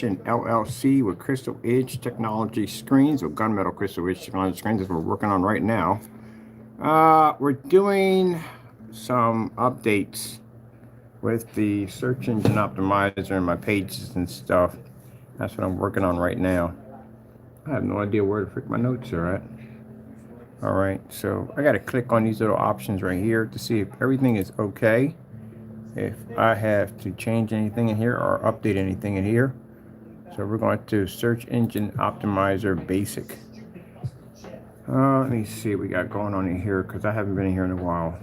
LLC with crystal edge technology screens, or gunmetal crystal edge technology screens that we're working on right now. We're doing some updates with the search engine optimizer and my pages and stuff. That's what I'm working on right now. I have no idea where the frick my notes are at. All right, so I got to click on these little options right here to see if everything is okay. If I have to change anything in here or update anything in here. So we're going to search engine optimizer basic. Let me see what we got going on in here because I haven't been in here in a while.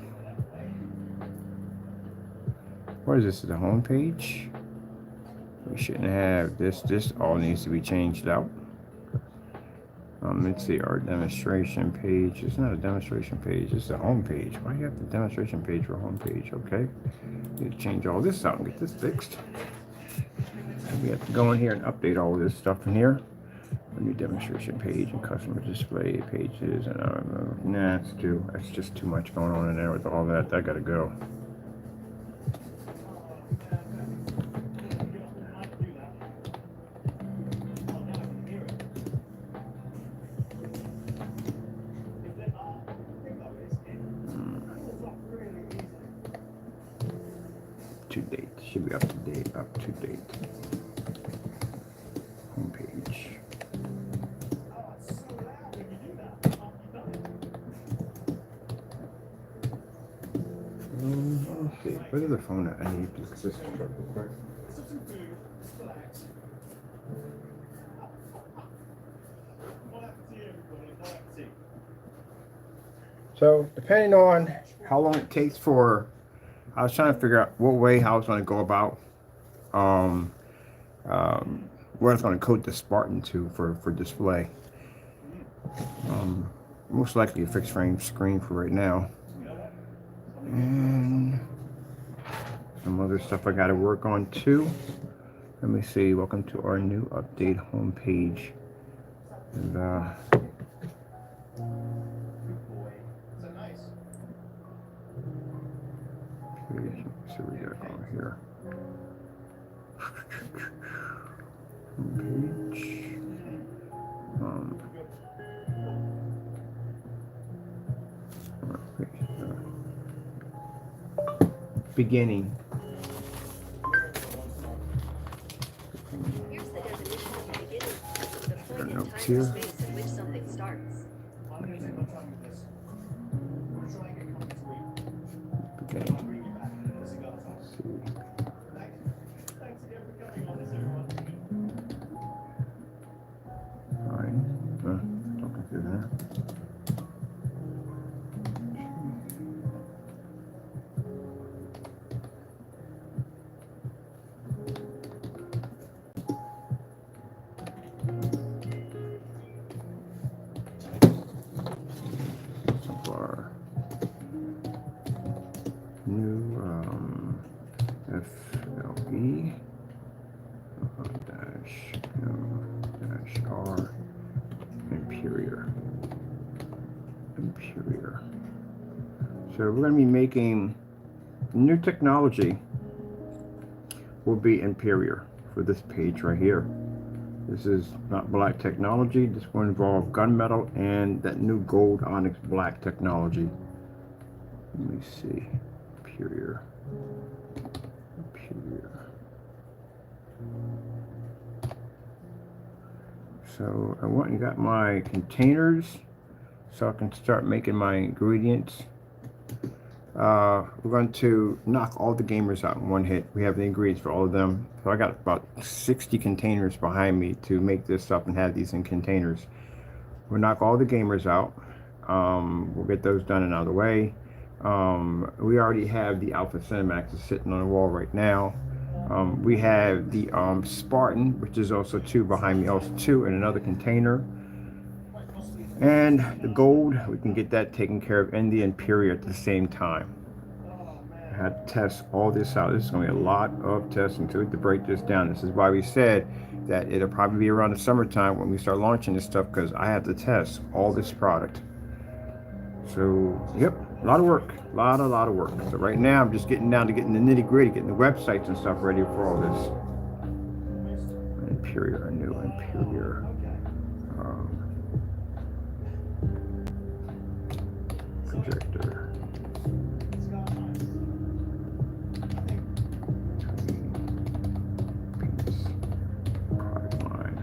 What is this? The home page? We shouldn't have this. This all needs to be changed out. Let's see, our demonstration page. It's not a demonstration page, it's a home page. Why do you have the demonstration page for a home page? Okay. Need to change all this out and get this fixed. And we have to go in here and update all of this stuff in here. A new demonstration page and customer display pages, and nah, it's just too much going on in there with all that. That gotta go. To date, should be up to date. Home page. Okay, where's the phone that I need to fix this real quick? So, depending on how long it takes for, I was trying to figure out how I was going to go about, what I was going to code the Spartan to for display. Most likely a fixed frame screen for right now. And some other stuff I got to work on too. Let me see. Welcome to our new update homepage. And so we got on here. Homepage. Beginning. Here's the definition of beginning. The point in Notes time or here. space in which something starts. Beginning. Talking through there. So far, new FLE -R Imperior. So we're going to be making new technology will be Imperior for this page right here. This is not black technology. This will involve gunmetal and that new gold onyx black technology. Let me see. Imperior. So I went and got my containers so I can start making my ingredients. We're going to knock all the gamers out in one hit. We have the ingredients for all of them. So I got about 60 containers behind me to make this up and have these in containers. We'll knock all the gamers out. We'll get those done and out of the way. We already have the Alpha CINEMAX sitting on the wall right now. We have the Spartan, which is also two behind me, also two in another container. And the gold, we can get that taken care of in the Imperial at the same time. I had to test all this out. This is going to be a lot of testing to break this down. This is why we said that it'll probably be around the summertime when we start launching this stuff, because I have to test all this product. So, yep, a lot of work, a lot of work. So right now I'm just getting down to getting the nitty gritty, getting the websites and stuff ready for all this. Imperior, a new Imperior. Projector. Product line.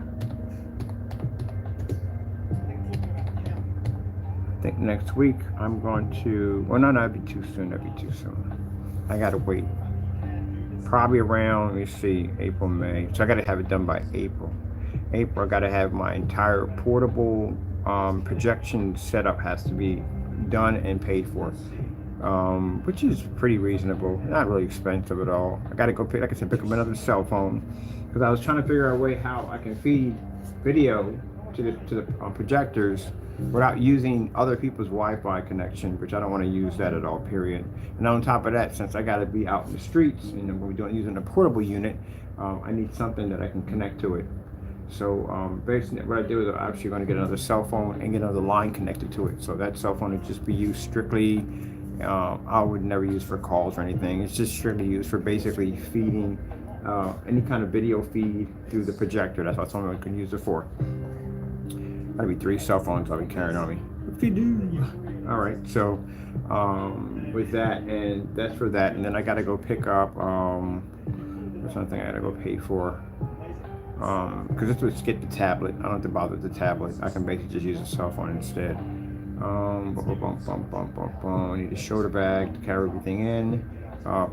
I think next week I'm going to, well, no, that'd be too soon. That'd be too soon. I gotta wait. Probably around, let me see, April, May. So I gotta have it done by April. April, I gotta have my entire portable projection setup has to be done and paid for, which is pretty reasonable. Not really expensive at all. I gotta go pick, like I said, pick up another cell phone because I was trying to figure out a way how I can feed video to the projectors without using other people's Wi-Fi connection, which I don't want to use that at all, period. And on top of that, since I got to be out in the streets and when we're doing using a portable unit, I need something that I can connect to it. So basically what I do is I'm actually going to get another cell phone and get another line connected to it. So that cell phone would just be used strictly, I would never use for calls or anything. It's just strictly used for basically feeding any kind of video feed through the projector. That's what someone can use it for. That'd be 3 cell phones I'll be carrying on me. If you do. All right, so with that, and that's for that. And then I gotta go pick up, there's something I gotta go pay for. Because this would skip the tablet. I don't have to bother with the tablet. I can basically just use a cell phone instead. I need a shoulder bag to carry everything in.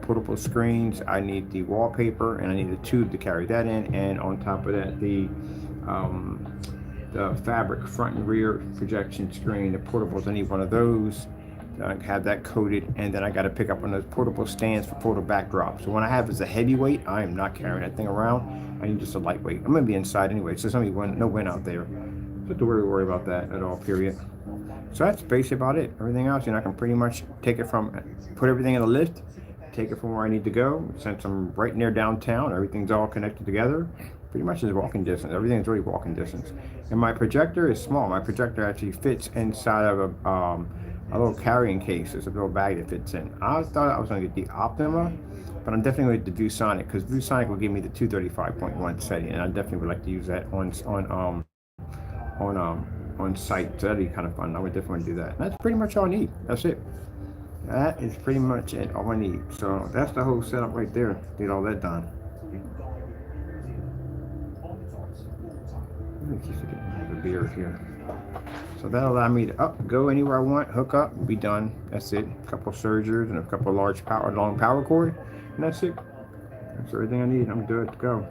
Portable screens. I need the wallpaper, and I need a tube to carry that in. And on top of that, the fabric front and rear projection screen, the portables. I need one of those. I have that coated, and then I got to pick up one of those portable stands for photo backdrops. So when I have is a heavyweight, I am not carrying that thing around. I need just a lightweight. I'm gonna be inside anyway, so there's gonna be no wind out there. Don't have to worry about that at all, period. So that's basically about it. Everything else, I can pretty much take it from, put everything in a lift, take it from where I need to go. Since I'm right near downtown, everything's all connected together. Pretty much is walking distance. Everything's really walking distance. And my projector is small. My projector actually fits inside of a little carrying case. There's a little bag that fits in. I thought I was going to get the Optima, but I'm definitely going to get the ViewSonic because ViewSonic will give me the 235.1 setting, and I definitely would like to use that on site. So that'd be kind of fun. I would definitely do that. And that's pretty much all I need. That's it. That is pretty much it. All I need. So that's the whole setup right there. Get all that done. Let me keep getting the beer here. So that'll allow me to go anywhere I want, hook up, be done. That's it. A couple of surgers and a couple of long power cord, and that's it. That's everything I need. I'm good to go.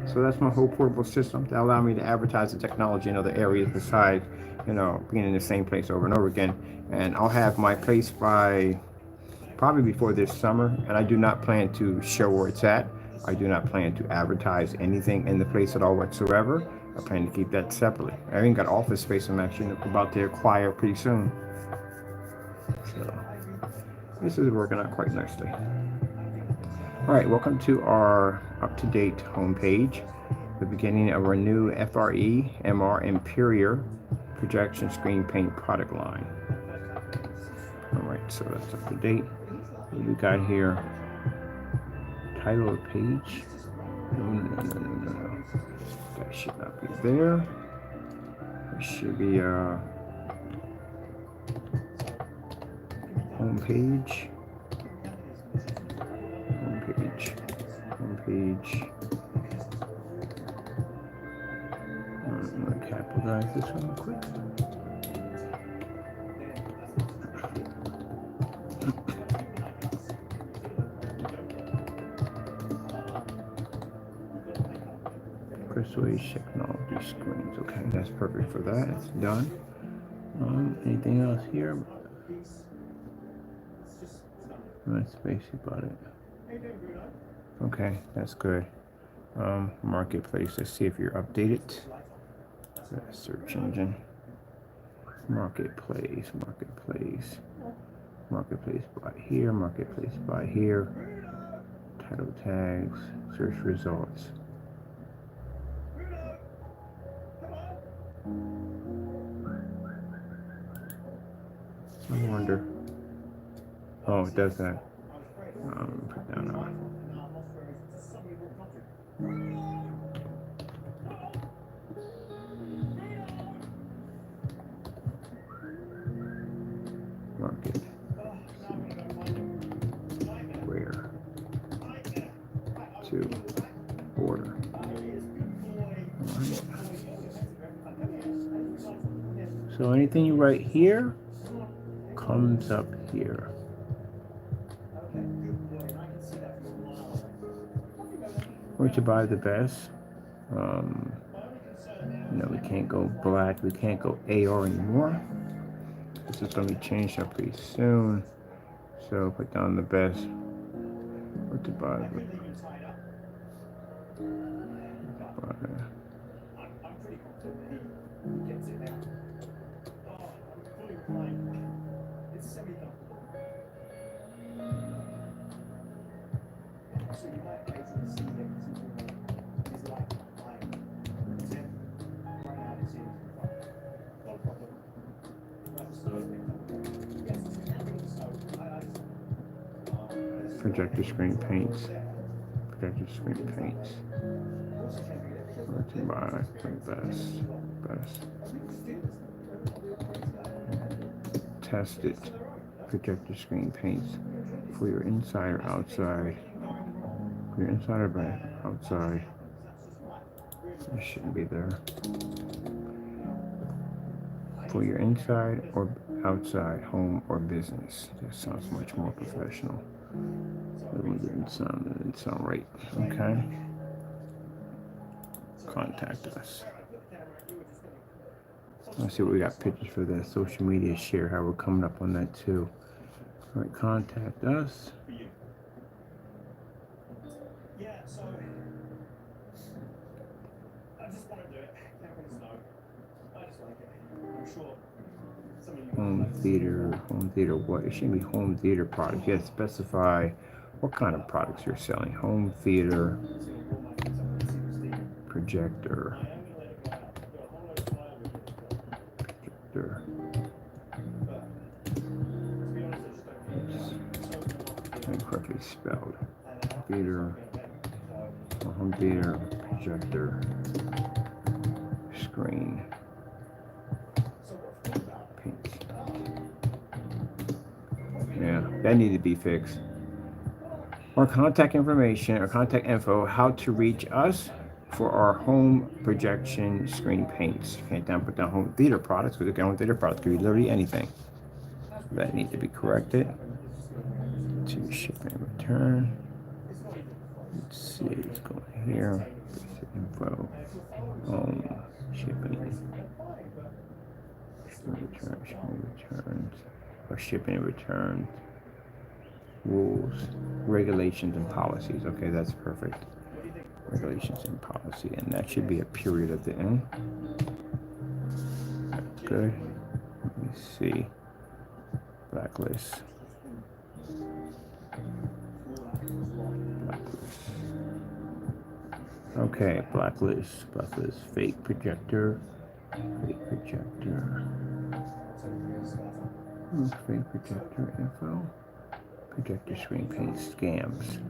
So that's my whole portable system that allow me to advertise the technology in other areas besides, being in the same place over and over again. And I'll have my place by probably before this summer, and I do not plan to show where it's at. I do not plan to advertise anything in the place at all whatsoever. I plan to keep that separately. I even got office space I'm actually about to acquire pretty soon. So this is working out quite nicely. All right, welcome to our up-to-date homepage, the beginning of our new FLE-R-M Imperior projection screen paint product line. All right, so that's up to date. What do we got here? Title of page. No. That should not be there. It should be home page. I'm going to capitalize this one quick. Persuade technology screens. Okay, that's perfect for that. It's done. Anything else here? That's basically about it. Okay, that's good. Marketplace. Let's see if you're updated. Search engine. Marketplace by here. Title tags. Search results. I wonder. Oh, it does that. Put down So anything you write here comes up here. We're to buy the best. No, we can't go black. We can't go AR anymore. This is going to be changed up pretty soon. So put down the best. What to buy? Projector screen paints. Projector screen paints. What to buy? Best. Test it. Projector screen paints for your inside or outside. For your inside or outside. It shouldn't be there. For your inside or outside, home or business. That sounds much more professional. That one didn't sound right. Okay. Contact us. Let's see what we got pictures for the social media share, how we're coming up on that too. All right, contact us. Home theater what? It shouldn't be home theater products. You have to specify what kind of products you're selling. Home theater, projector. Incorrectly spelled. Theater, home theater, projector, screen. Yeah, that needed to be fixed. Our contact information, our contact info, how to reach us for our home projection screen paints. You can't put down home theater products because home theater products could be literally anything. That needs to be corrected. To ship and return. Let's see, it's going here. Info. Home shipping. Shipping returns. Or shipping and returns. Rules, regulations, and policies. Okay, that's perfect. Regulations and policy, and that should be a period at the end. That's good. Let me see. Blacklist. Okay, blacklist. Fake projector. Fake projector info. Projector screen paint scams.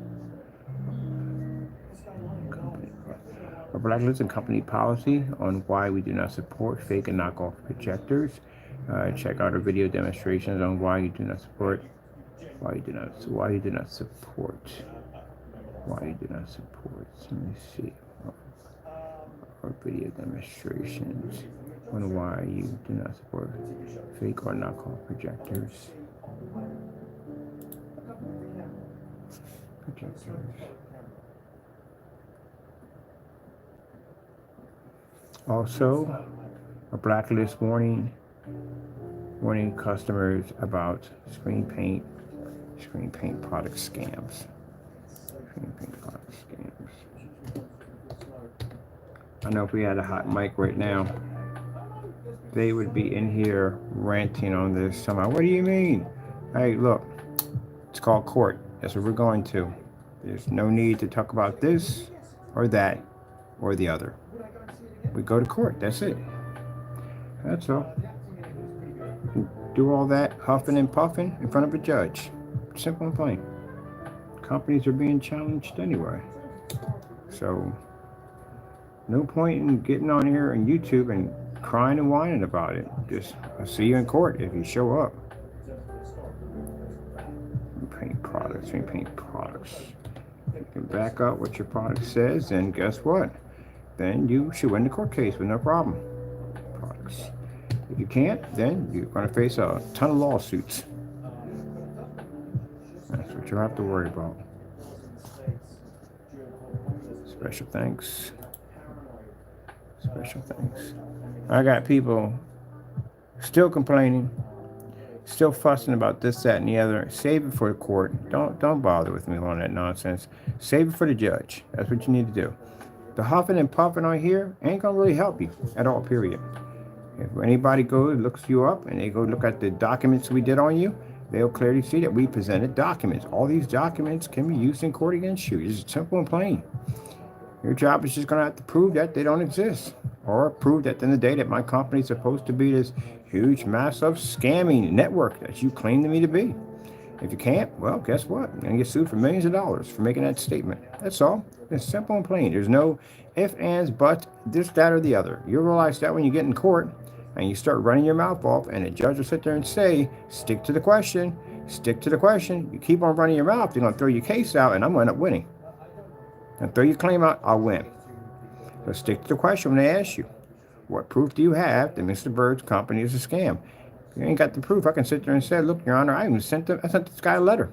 A blacklist and company policy on why we do not support fake and knockoff projectors. Check out our video demonstrations on why you do not support. Why you do not support. Let me see. Our video demonstrations on why you do not support fake or knockoff projectors. Also, a blacklist warning customers about screen paint product scams. I know if we had a hot mic right now, they would be in here ranting on this somehow. What do you mean? Hey, look, it's called court. That's what we're going to. There's no need to talk about this or that or the other. We go to court. That's it. That's all. Do all that huffing and puffing in front of a judge. Simple and plain. Companies are being challenged anyway. So, no point in getting on here on YouTube and crying and whining about it. Just, I'll see you in court if you show up. Paint products. You can back up what your product says, and guess what? Then you should win the court case with no problem. Products. If you can't, then you're going to face a ton of lawsuits. That's what you'll have to worry about. Special thanks. Special thanks. I got people still complaining, still fussing about this, that, and the other. Save it for the court. Don't bother with me on that nonsense. Save it for the judge. That's what you need to do. The huffing and puffing on here ain't gonna really help you at all, period. If anybody goes, looks you up, and they go look at the documents we did on you, they'll clearly see that we presented documents. All these documents can be used in court against you. It's simple and plain. Your job is just gonna have to prove that they don't exist, or prove that at the end of the day that my company is supposed to be this huge, massive scamming network that you claim to me to be. If you can't, well, guess what? You're gonna get sued for millions of dollars for making that statement. That's all. It's simple and plain. There's no ifs, ands, buts, this, that, or the other. You'll realize that when you get in court and you start running your mouth off, and the judge will sit there and say, stick to the question, stick to the question. You keep on running your mouth, they're gonna throw your case out, and I'm gonna end up winning. And throw your claim out, I'll win. So stick to the question when they ask you. What proof do you have that Mr. Bird's company is a scam? If you ain't got the proof, I can sit there and say, look, Your Honor, I sent this guy a letter.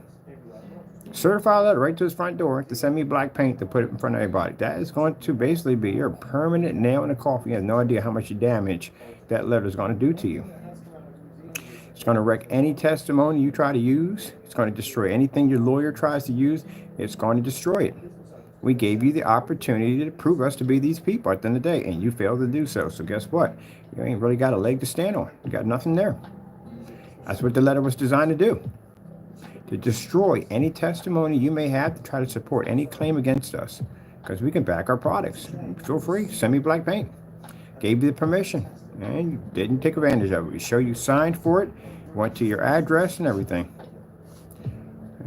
Certified letter right to his front door to send me black paint to put it in front of everybody. That is going to basically be your permanent nail in the coffin. You have no idea how much damage that letter is going to do to you. It's going to wreck any testimony you try to use. It's going to destroy anything your lawyer tries to use. It's going to destroy it. We gave you the opportunity to prove us to be these people at the end of the day, and you failed to do so. So guess what? You ain't really got a leg to stand on. You got nothing there. That's what the letter was designed to do. To destroy any testimony you may have to try to support any claim against us. Because we can back our products. Feel free, send me black paint. Gave you the permission, and you didn't take advantage of it. We show you signed for it, went to your address and everything.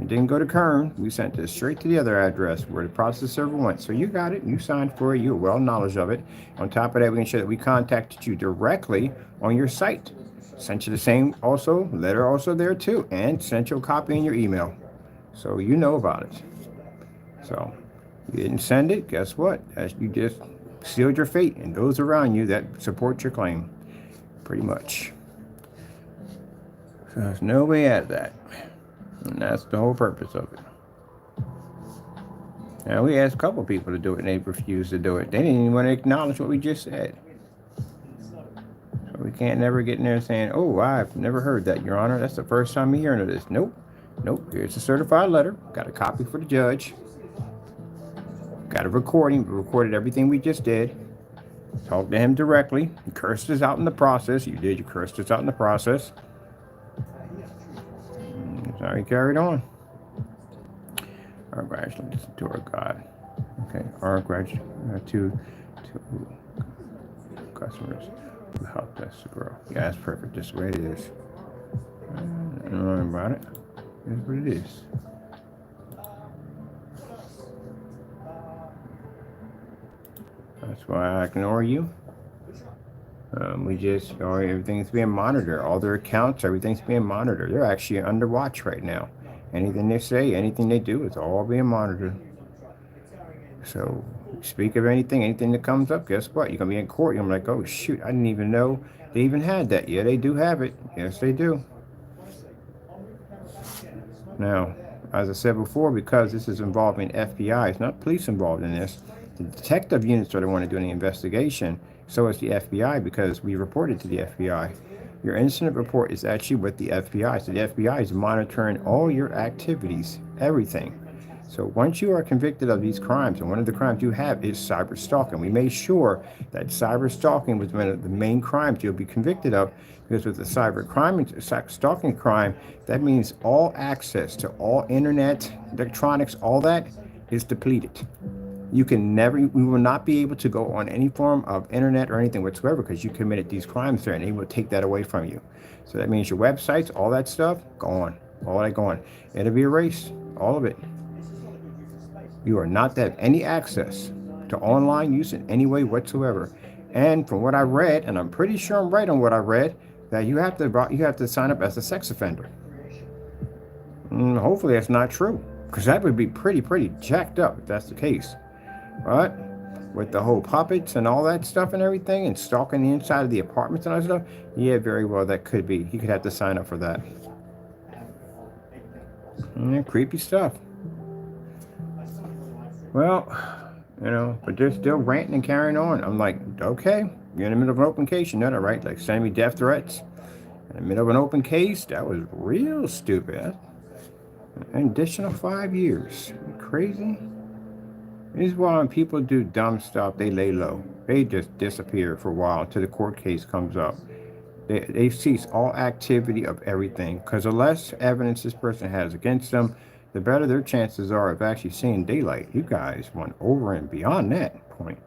It didn't go to Kern. We sent it straight to the other address where the process server went. So you got it. You signed for it. You're well knowledge of it. On top of that, we can show that we contacted you directly on your site. Sent you the same letter also there too. And sent you a copy in your email. So you know about it. So you didn't send it. Guess what? You just sealed your fate and those around you that support your claim. Pretty much. So there's no way out of that. And that's the whole purpose of it. Now, we asked a couple people to do it, and they refused to do it. They didn't even want to acknowledge what we just said. So we can't never get in there saying, oh, I've never heard that, Your Honor. That's the first time I'm hearing of this. Nope. Here's a certified letter. Got a copy for the judge. Got a recording. We recorded everything we just did. Talked to him directly. He cursed us out in the process. You did. You cursed us out in the process. So he carried on. Our gratitude to our God. Okay, our gratitude to customers who helped us to grow. Yeah, that's perfect. Just the way it is. Don't worry about it. Here's what it is. That's why I ignore you. Everything's being monitored. All their accounts, everything's being monitored. They're actually under watch right now. Anything they say, anything they do, it's all being monitored. So, speak of anything that comes up, guess what? You're going to be in court. You're like, oh, shoot, I didn't even know they even had that. Yeah, they do have it. Yes, they do. Now, as I said before, because this is involving FBI, it's not police involved in this. The detective units are the one to do any investigation. So is the FBI, because we reported to the FBI. Your incident report is actually with the FBI. So the FBI is monitoring all your activities, everything. So once you are convicted of these crimes, and one of the crimes you have is cyber stalking, we made sure that cyber stalking was one of the main crimes you'll be convicted of, because with the cyber crime and stalking crime, that means all access to all internet, electronics, all that is depleted. We will not be able to go on any form of internet or anything whatsoever because you committed these crimes there, and they will take that away from you. So that means your websites, all that stuff, gone. All that gone. It'll be erased, all of it. You are not to have any access to online use in any way whatsoever. And from what I read, and I'm pretty sure I'm right on what I read, that you have to sign up as a sex offender. Hopefully that's not true, because that would be pretty jacked up if that's the case. But with the whole puppets and all that stuff and everything, and stalking the inside of the apartments and all that stuff, yeah, very well that could be. He could have to sign up for that. Yeah, creepy stuff. Well, you know, but they're still ranting and carrying on. I'm like, okay, you're in the middle of an open case, you know that, right? Like sending me death threats in the middle of an open case. That was real stupid. An additional 5 years. Crazy. This is why when people do dumb stuff, they lay low. They just disappear for a while until the court case comes up. They cease all activity of everything, because the less evidence this person has against them, the better their chances are of actually seeing daylight. You guys went over and beyond that point.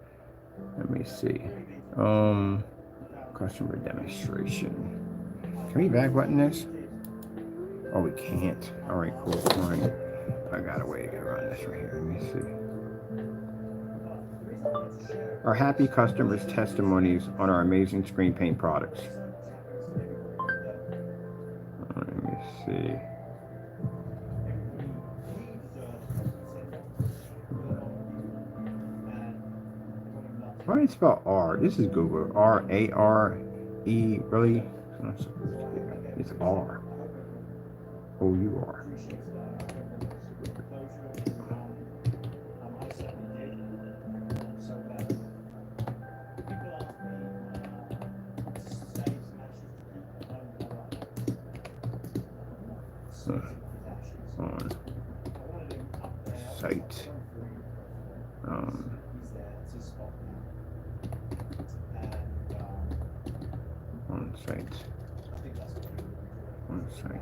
Let me see. Customer demonstration. Can we back button this? Oh, we can't. All right, cool. Fine. I got a way to get around this right here. Let me see. Our happy customers' testimonies on our amazing screen paint products. Let me see. Why do you spell R? This is Google. R-A-R-E, really? It's R. O-U-R. On site. On site. On site.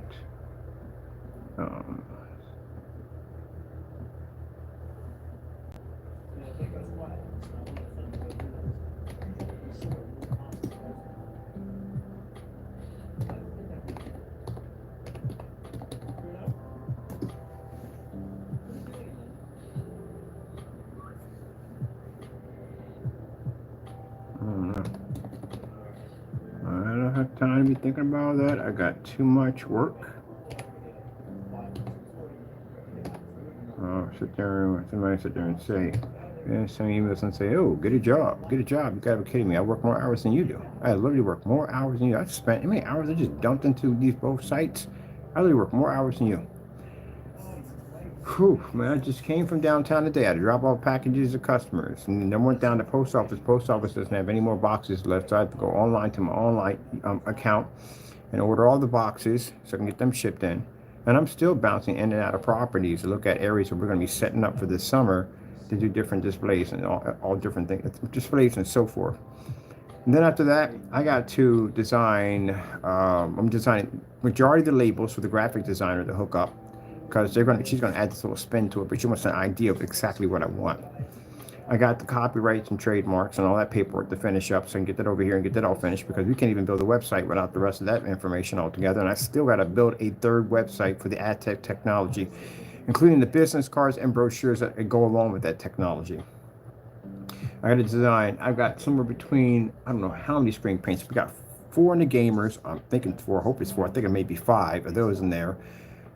I don't have time to be thinking about that. I got too much work. Somebody sit there and say, send me emails and say, oh, get a job. You gotta be kidding me. I work more hours than you do. I literally work more hours than you. I spent, how many hours I just dumped into these both sites? I literally work more hours than you. Whew, man, I just came from downtown today. I had to drop off packages to customers. And then went down to post office. Post office doesn't have any more boxes left. So I have to go online to my online account and order all the boxes so I can get them shipped in. And I'm still bouncing in and out of properties to look at areas where we're going to be setting up for this summer to do different displays and all different things, displays and so forth. And then after that, I got to design, I'm designing majority of the labels for the graphic designer to hook up, because she's going to add this little spin to it, but she wants an idea of exactly what I want. I got the copyrights and trademarks and all that paperwork to finish up, so I can get that over here and get that all finished, because we can't even build a website without the rest of that information altogether. And I still got to build a third website for the AdTech technology, including the business cards and brochures that go along with that technology. I got to design, I've got somewhere between, I don't know how many screen paints. We got 4 in the gamers. I'm thinking 4, I hope it's 4. I think it may be 5 of those in there.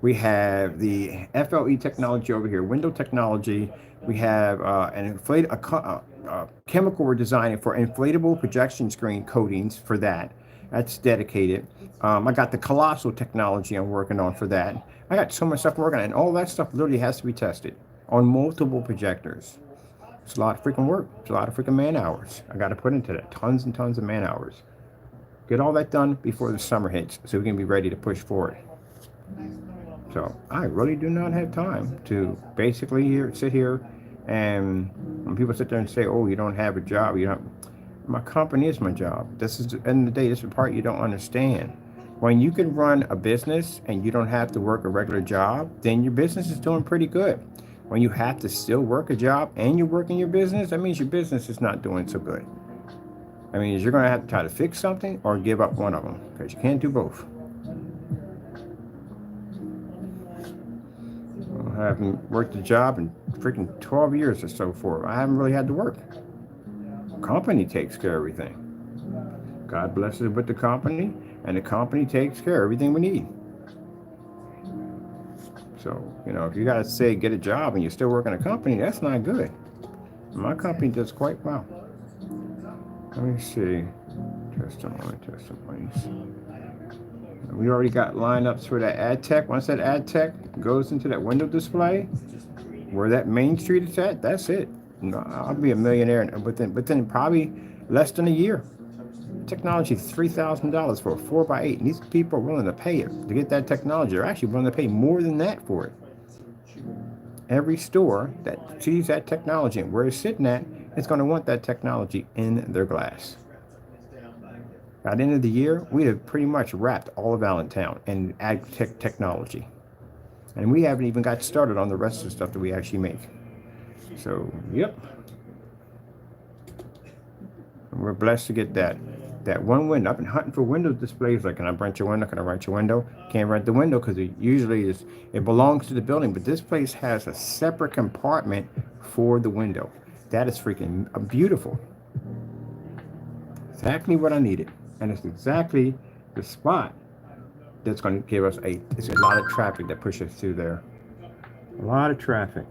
We have the FLE technology over here, window technology. We have a chemical we're designing for inflatable projection screen coatings for that. That's dedicated. I got the colossal technology I'm working on for that. I got so much stuff working on, and all that stuff literally has to be tested on multiple projectors. It's a lot of freaking work. It's a lot of freaking man hours. I got to put into that tons and tons of man hours. Get all that done before the summer hits, so we can be ready to push forward. So I really do not have time to basically sit here, and when people sit there and say, oh, you don't have a job, my company is my job. This is, at the end of the day, this is the part you don't understand. When you can run a business and you don't have to work a regular job, then your business is doing pretty good. When you have to still work a job and you're working your business, that means your business is not doing so good. That means you're going to have to try to fix something or give up one of them, because you can't do both. I haven't worked a job in freaking 12 years or so forth. I haven't really had to work. Company takes care of everything. God blesses with the company, and the company takes care of everything we need. So, if you got to say get a job and you're still working a company, that's not good. My company does quite well. Let me see. Testimonies. We already got lineups for that ad tech. Once that ad tech goes into that window display, where that main street is at, that's it. No, I'll be a millionaire within probably less than a year. Technology is $3,000 for a 4x8, and these people are willing to pay it to get that technology. They're actually willing to pay more than that for it. Every store that sees that technology and where it's sitting at is going to want that technology in their glass. By the end of the year, we have pretty much wrapped all of Allentown in ag tech technology. And we haven't even got started on the rest of the stuff that we actually make. So, yep. We're blessed to get that one window. I've been hunting for window displays. Like, can I rent your window? Can I rent your window? Can't rent the window because it belongs to the building. But this place has a separate compartment for the window. That is freaking beautiful. Exactly what I needed. And it's exactly the spot that's going to give us it's a lot of traffic that pushes through there. A lot of traffic.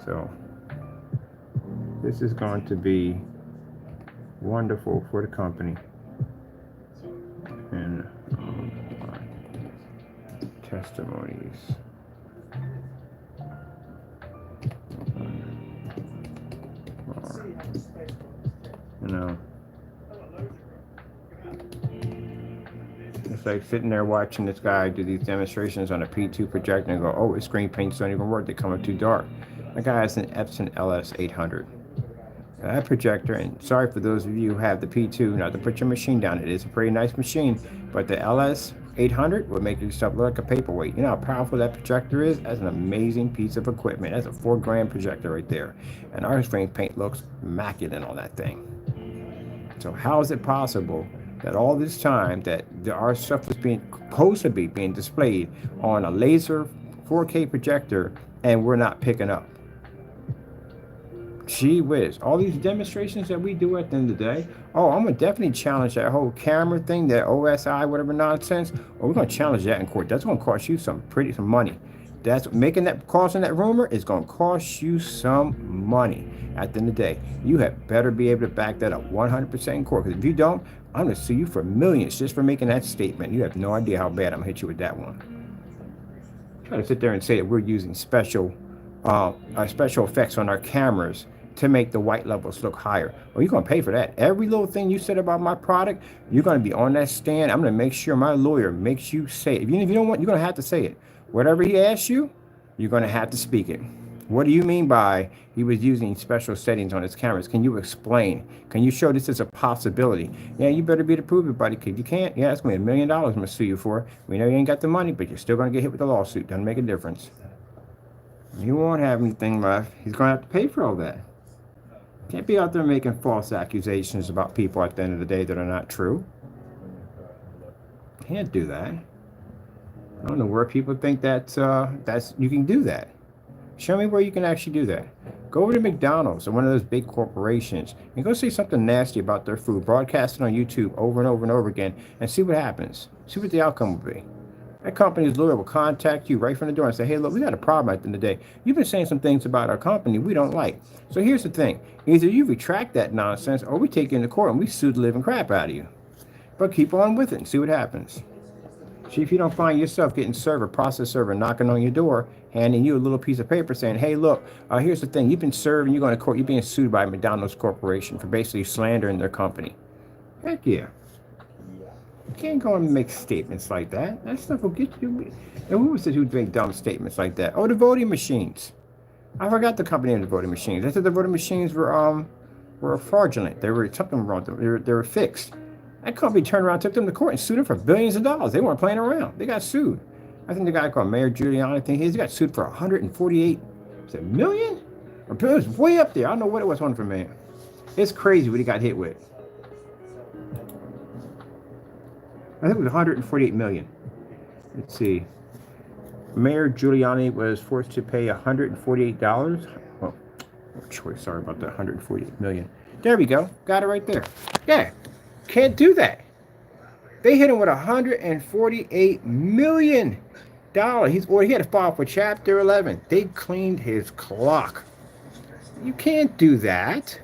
So this is going to be wonderful for the company. And testimonies. You know, it's like sitting there watching this guy do these demonstrations on a P2 projector and go, oh, his screen paints don't even work, they come up too dark. That guy has an Epson LS800. That projector, and sorry for those of you who have the P2, not to put your machine down, it is a pretty nice machine, but the LS800 will make your stuff look like a paperweight. You know how powerful that projector is? That's an amazing piece of equipment. That's a $4,000 projector right there. And our screen paint looks immaculate on that thing. So how is it possible that all this time that our stuff was supposed to be being displayed on a laser 4K projector and we're not picking up? Gee whiz, all these demonstrations that we do at the end of the day, oh, I'm going to definitely challenge that whole camera thing, that OSI, whatever nonsense. Oh, we're going to challenge that in court. That's going to cost you some money. That's causing that rumor is going to cost you some money. At the end of the day, you have better be able to back that up 100% in court. Because if you don't, I'm going to sue you for millions just for making that statement. You have no idea how bad I'm going to hit you with that one. Try to sit there and say that we're using special effects on our cameras to make the white levels look higher. Well, you're going to pay for that. Every little thing you said about my product, you're going to be on that stand. I'm going to make sure my lawyer makes you say it. If you don't want, you're going to have to say it. Whatever he asks you, you're going to have to speak it. What do you mean by he was using special settings on his cameras? Can you explain? Can you show this as a possibility? Yeah, you better be to prove it, buddy. Because you can't. Yeah, it's going to be $1 million I'm going to sue you for. We know you ain't got the money, but you're still going to get hit with a lawsuit. Doesn't make a difference. You won't have anything left. He's going to have to pay for all that. Can't be out there making false accusations about people at the end of the day that are not true. Can't do that. I don't know where people think that's you can do that. Show me where you can actually do that. Go over to McDonald's or one of those big corporations and go say something nasty about their food, broadcast it on YouTube over and over and over again, and see what happens. See what the outcome will be. That company's lawyer will contact you right from the door and say, hey, look, we got a problem at the end of the day. You've been saying some things about our company we don't like. So here's the thing. Either you retract that nonsense or we take you into court and we sue the living crap out of you. But keep on with it and see what happens. See if you don't find yourself getting process server knocking on your door, handing you a little piece of paper saying, hey, look, here's the thing. You've been served and you're going to court. You're being sued by McDonald's Corporation for basically slandering their company. Heck yeah. You can't go and make statements like that. That stuff will get you. And who was it who make dumb statements like that? Oh, the voting machines. I forgot the company of the voting machines. I said the voting machines were fraudulent. They were something wrong. They were fixed. That company turned around, took them to court, and sued them for billions of dollars. They weren't playing around. They got sued. I think the guy called Mayor Giuliani, I think he got sued for 148 million? Or it was way up there. I don't know what it was, one for million. It's crazy what he got hit with. I think it was 148 million. Let's see. Mayor Giuliani was forced to pay $148. Oh, choice. Sorry about that. 148 million. There we go. Got it right there. Yeah. Can't do that. They hit him with $148 million. He had to file for Chapter 11. They cleaned his clock. You can't do that.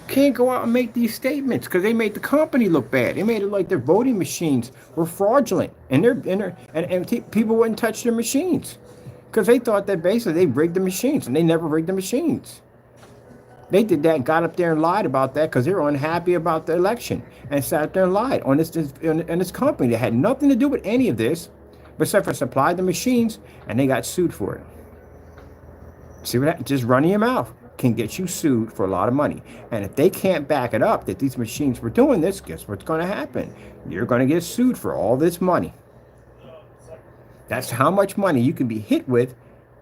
Can't go out and make these statements because they made the company look bad. They made it like their voting machines were fraudulent, and people wouldn't touch their machines because they thought that basically they rigged the machines, and they never rigged the machines. They did that and got up there and lied about that because they were unhappy about the election and sat there and lied on this company that had nothing to do with any of this, except for supply the machines, and they got sued for it. See what that? Just running your mouth can get you sued for a lot of money. And if they can't back it up that these machines were doing this, guess what's going to happen? You're going to get sued for all this money. That's how much money you can be hit with.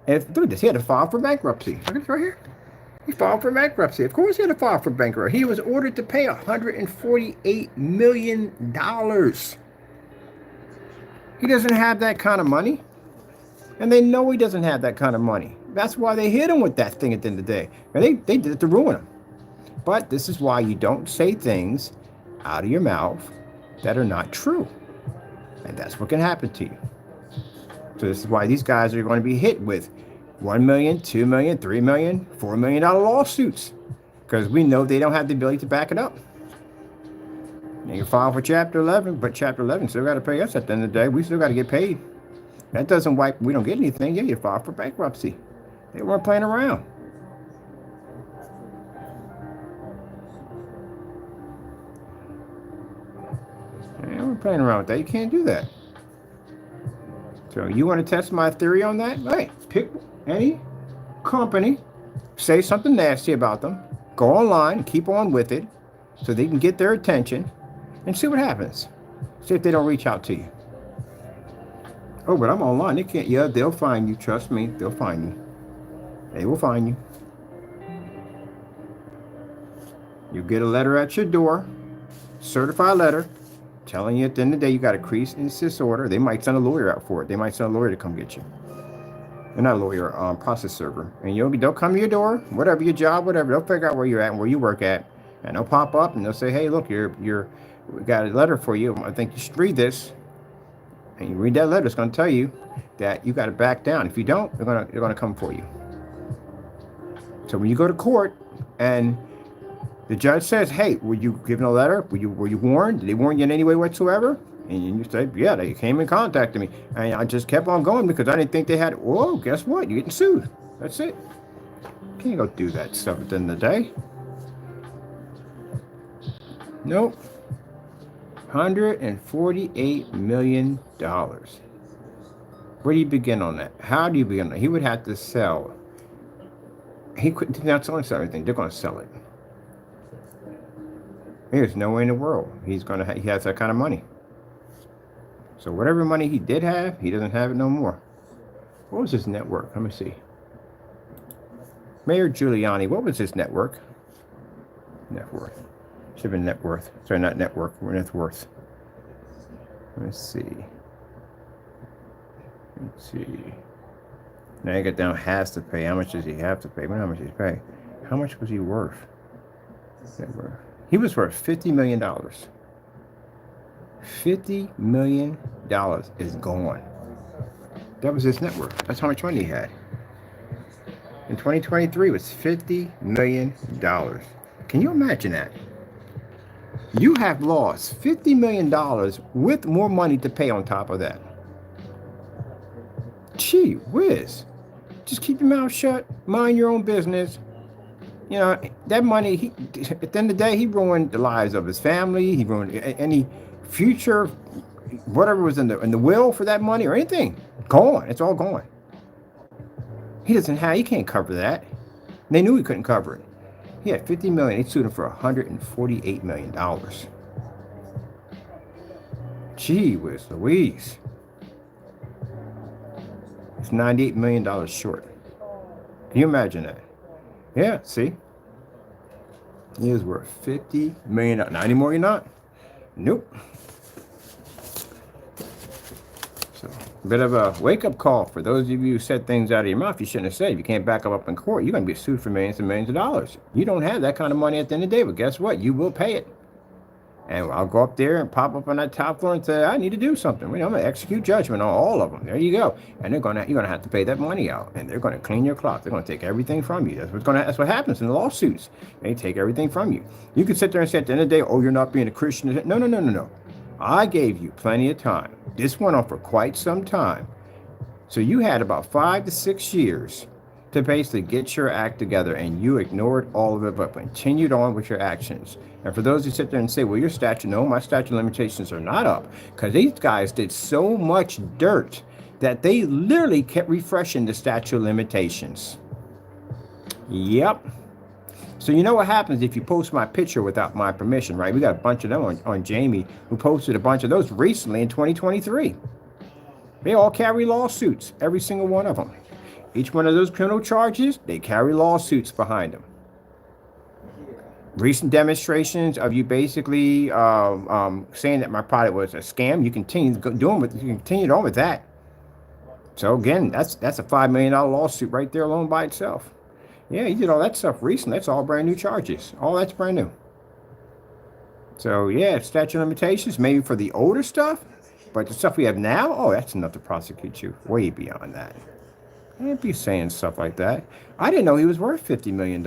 And look at this, he had to file for bankruptcy. Look at it right here. He filed for bankruptcy. Of course he had to file for bankruptcy. He was ordered to pay $148 million. He doesn't have that kind of money. And they know he doesn't have that kind of money. That's why they hit him with that thing at the end of the day. And they did it to ruin him. But this is why you don't say things out of your mouth that are not true. And that's what can happen to you. So this is why these guys are going to be hit with $1 million, $2 million, $3 million, $4 million lawsuits. Because we know they don't have the ability to back it up. You can file for Chapter 11, but Chapter 11 still got to pay us at the end of the day. We still got to get paid. That doesn't wipe, we don't get anything. Yeah, you file for bankruptcy. They weren't playing around. They weren't playing around with that. You can't do that. So you want to test my theory on that? Hey, pick any company, say something nasty about them, go online, keep on with it, so they can get their attention, and see what happens. See if they don't reach out to you. Oh, but I'm online. They can't. Yeah, they'll find you. Trust me, they'll find you. They will find you. You get a letter at your door, certified letter, telling you at the end of the day you got a cease and desist order. They might send a lawyer out for it. They might send a lawyer to come get you. They're not a lawyer, process server. And they'll come to your door, whatever your job, whatever. They'll figure out where you're at and where you work at, and they'll pop up and they'll say, "Hey, look, we got a letter for you. I think you should read this." And you read that letter. It's going to tell you that you got to back down. If you don't, they're going to come for you. So when you go to court and the judge says, "Hey, were you given a letter? Were you warned? Did they warn you in any way whatsoever?" And you say, "Yeah, they came and contacted me." And I just kept on going because I didn't think they had. Whoa, guess what? You're getting sued. That's it. You can't go do that stuff at the end of the day. Nope. $148 million. Where do you begin on that? How do you begin on that? He would have to sell. He couldn't not selling everything. They're going to sell it. There's no way in the world he has that kind of money. So whatever money he did have, he doesn't have it no more. What was his net worth? Let me see. Mayor Giuliani, what was his net worth? Net worth. Should have been net worth. Sorry, not network. Net worth. Let's see. Now you get down has to pay. How much does he have to pay? How much does he pay? How much was he worth? He was worth $50 million. $50 million is gone. That was his net worth. That's how much money he had. In 2023, it was $50 million. Can you imagine that? You have lost $50 million with more money to pay on top of that. Gee whiz. Just keep your mouth shut. Mind your own business. You know, that money, at the end of the day, he ruined the lives of his family. He ruined any future, whatever was in the will for that money or anything. Gone. It's all gone. He can't cover that. They knew he couldn't cover it. He had $50 million. They sued him for $148 million. Gee whiz Louise. It's $98 million short. Can you imagine that? Yeah, see? He is worth $50 million. Not anymore, you're not? Nope. So, a bit of a wake-up call for those of you who said things out of your mouth you shouldn't have said. If you can't back them up in court, you're going to be sued for millions and millions of dollars. You don't have that kind of money at the end of the day, but guess what? You will pay it. And I'll go up there and pop up on that top floor and say, I need to do something. I'm going to execute judgment on all of them. There you go. And you're going to have to pay that money out. And they're going to clean your clock. They're going to take everything from you. That's what happens in the lawsuits. They take everything from you. You can sit there and say at the end of the day, oh, you're not being a Christian. No, no, no, no, no. I gave you plenty of time. This went on for quite some time. So you had about 5 to 6 years to basically get your act together, and you ignored all of it, but continued on with your actions. And for those who sit there and say, well, your statute, no, my statute of limitations are not up, because these guys did so much dirt that they literally kept refreshing the statute of limitations. Yep. So you know what happens if you post my picture without my permission, right? We got a bunch of them on Jamie, who posted a bunch of those recently in 2023. They all carry lawsuits, every single one of them. Each one of those criminal charges, they carry lawsuits behind them. Recent demonstrations of you basically saying that my product was a scam, you continue on with that. So again, that's a $5 million lawsuit right there alone by itself. Yeah, you did all that stuff recently. That's all brand new charges. All that's brand new. So yeah, statute of limitations, maybe for the older stuff, but the stuff we have now, oh, that's enough to prosecute you way beyond that. Can't be saying stuff like that. I didn't know he was worth $50 million.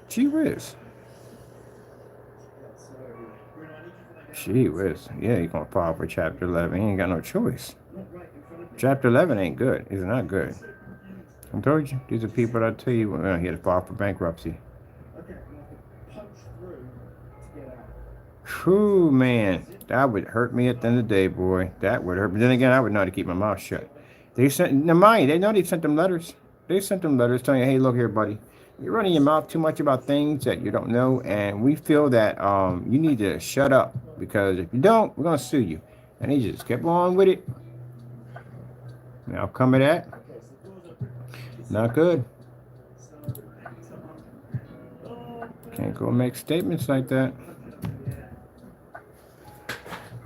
Gee whiz. Gee whiz. Yeah, you're going to file for Chapter 11. He ain't got no choice. Chapter 11 ain't good. It's not good. I told you. These are people that tell you, well, he had to file for bankruptcy. Whew, man. That would hurt me at the end of the day, boy. That would hurt me. Then again, I would know how to keep my mouth shut. They sent, now mind, they know they sent them letters. They sent them letters telling you, hey, look here, buddy. You're running your mouth too much about things that you don't know, and we feel that you need to shut up, because if you don't, we're going to sue you. And he just kept on with it. Now come at that. Not good. Can't go make statements like that.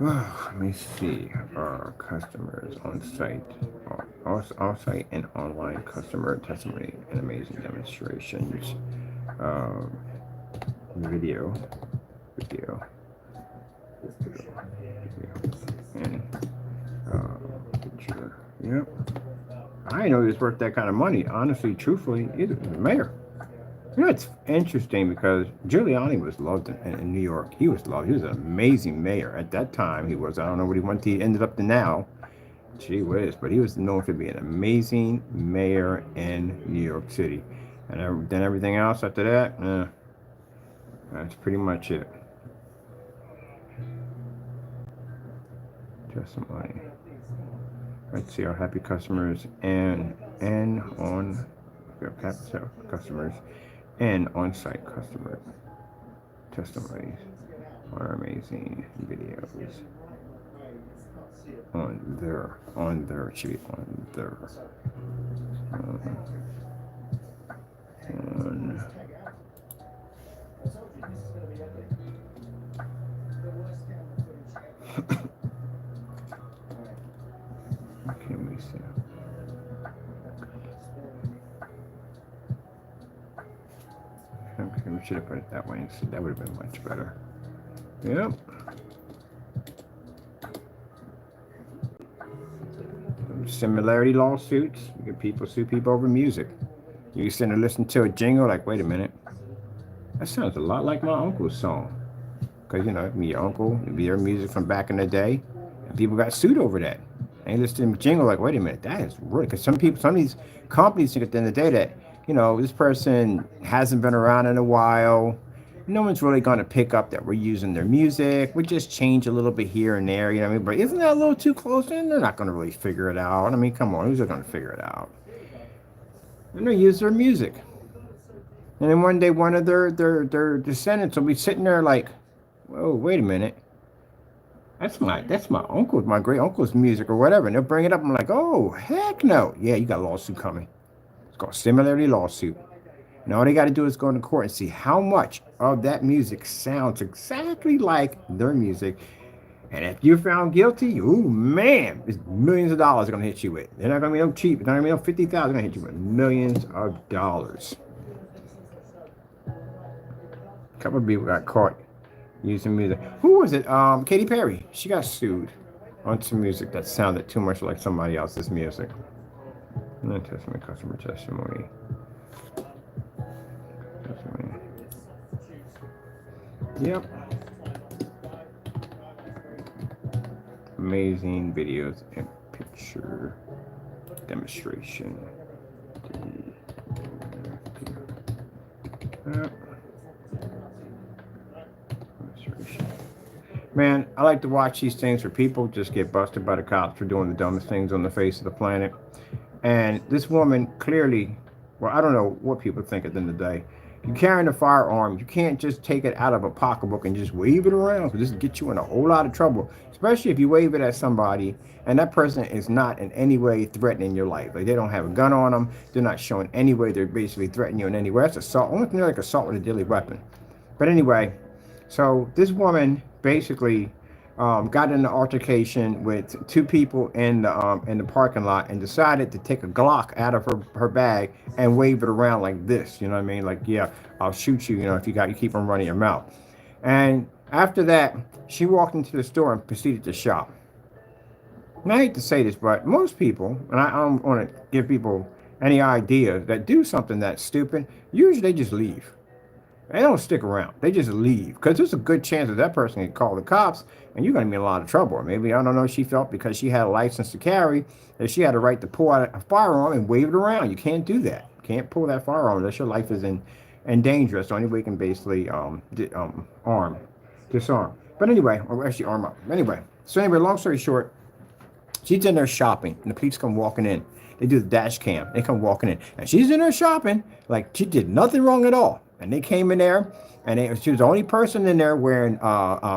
Let me see our customers on site, off-site and online customer testimony and amazing demonstrations. Video, and picture. Yep. I didn't know he was worth that kind of money. Honestly, truthfully, he's a mayor. You know, it's interesting because Giuliani was loved in New York. He was loved. He was an amazing mayor. At that time, he was. I don't know what he ended up to now. Gee whiz. But he was known for being an amazing mayor in New York City. And then everything else after that, that's pretty much it. Testimony. Let's see our happy customers and on customers. And on-site customer testimonies are amazing videos on their what can we say? Okay, we should have put it that way instead. That would have been much better. Yep. Similarity lawsuits. You get people sue people over music. You sit and listen to a jingle like, wait a minute. That sounds a lot like my uncle's song. Because, you know, your uncle, it'd be their music from back in the day. And people got sued over that. And you listen to a jingle like, wait a minute, that is really, because some of these companies think at the end of the day that, you know, this person hasn't been around in a while. No one's really going to pick up that we're using their music. We just change a little bit here and there, you know what I mean? But isn't that a little too close? And they're not going to really figure it out. I mean, come on, who's going to figure it out? And they use their music. And then one day, one of their descendants will be sitting there like, whoa, wait a minute. That's my uncle's, my great uncle's music or whatever. And they'll bring it up. I'm like, oh, heck no. Yeah, you got a lawsuit coming. It's called similarity lawsuit. And all they got to do is go into court and see how much of that music sounds exactly like their music. And if you're found guilty, ooh, man, it's millions of dollars they're going to hit you with. They're not going to be no cheap. They're not going to be no $50,000. They're going to hit you with millions of dollars. A couple of people got caught using music. Who was it? Katy Perry. She got sued on some music that sounded too much like somebody else's music. Testimony, customer testimony. Testimony. Yep. Amazing videos and picture demonstration. Man, I like to watch these things where people just get busted by the cops for doing the dumbest things on the face of the planet. And this woman clearly, well, I don't know what people think at the end of the day. You're carrying a firearm. You can't just take it out of a pocketbook and just wave it around. So this will get you in a whole lot of trouble, especially if you wave it at somebody and that person is not in any way threatening your life. Like they don't have a gun on them. They're not showing any way they're basically threatening you in any way. That's assault. Only thing like assault with a deadly weapon. But anyway, so this woman basically got in an altercation with two people in the parking lot and decided to take a Glock out of her bag and wave it around like this. You know what I mean? Like, yeah, I'll shoot you. You know, if you keep on running your mouth. And after that, she walked into the store and proceeded to shop. And I hate to say this, but most people, and I don't want to give people any idea that do something that's stupid, usually they just leave. They don't stick around. They just leave because there's a good chance that that person can call the cops and you're going to be in a lot of trouble. Or maybe, I don't know, she felt because she had a license to carry that she had a right to pull out a firearm and wave it around. You can't do that. You can't pull that firearm unless your life is in danger. That's the only way you can basically disarm. But anyway, or actually arm up. Anyway, so anyway, long story short, she's in there shopping and the police come walking in. They do the dash cam. They come walking in and she's in there shopping like she did nothing wrong at all. And they came in there, and she was the only person in there wearing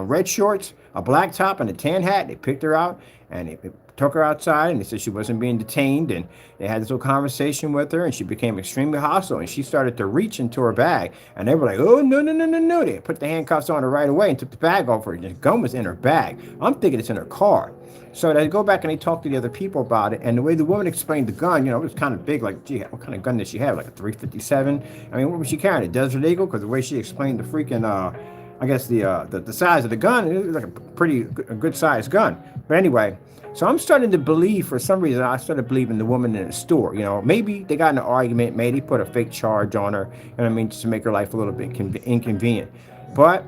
red shorts, a black top, and a tan hat. They picked her out, and they took her outside, and they said she wasn't being detained. And they had this little conversation with her, and she became extremely hostile. And she started to reach into her bag, and they were like, "Oh, no, no, no, no, no!" They put the handcuffs on her right away and took the bag off her. And the gun was in her bag. I'm thinking it's in her car. So they go back and they talk to the other people about it. And the way the woman explained the gun, you know, it was kind of big. Like, gee, what kind of gun did she have? Like a 357? I mean, what was she carrying? A Desert Eagle? Because the way she explained the freaking, I guess the size of the gun, it was like a good sized gun. But anyway, so I'm starting to believe, for some reason, I started believing the woman in the store. You know, maybe they got in an argument. Maybe they put a fake charge on her. You know what I mean? Just to make her life a little bit inconvenient. But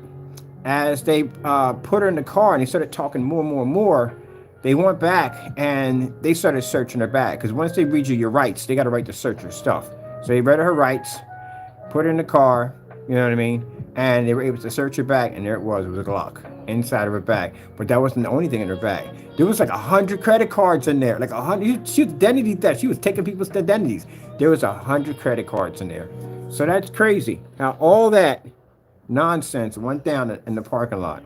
as they put her in the car and they started talking more and more and more, they went back and they started searching her bag. Because once they read you your rights, they got a right to search your stuff. So they read her rights, put her in the car, you know what I mean? And they were able to search her bag, and there it was. It was a Glock inside of her bag. But that wasn't the only thing in her bag. There was like 100 credit cards in there. Like 100. She was identity theft. She was taking people's identities. There was 100 credit cards in there. So that's crazy. Now, all that nonsense went down in the parking lot.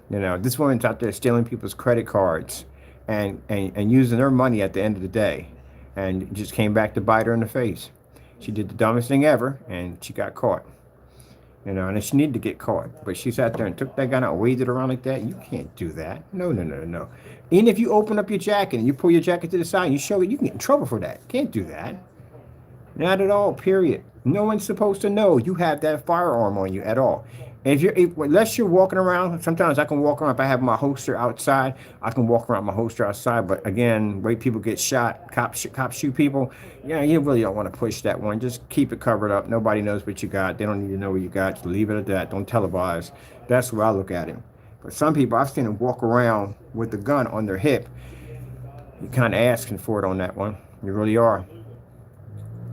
You know, this woman's out there stealing people's credit cards and using their money at the end of the day. And it just came back to bite her in the face. She did the dumbest thing ever, and she got caught. You know, and she needed to get caught. But she sat there and took that gun out and waved it around like that. You can't do that. No, no, no, no. Even if you open up your jacket and you pull your jacket to the side and you show it, you can get in trouble for that. Can't do that. Not at all, period. No one's supposed to know you have that firearm on you at all. Unless you're walking around, sometimes I can walk around. If I have my holster outside, I can walk around my holster outside. But again, way people get shot, cops shoot people. Yeah, you really don't want to push that one. Just keep it covered up. Nobody knows what you got. They don't need to know what you got. Just leave it at that. Don't televise. That's where I look at it. But some people, I've seen them walk around with the gun on their hip. You're kind of asking for it on that one. You really are.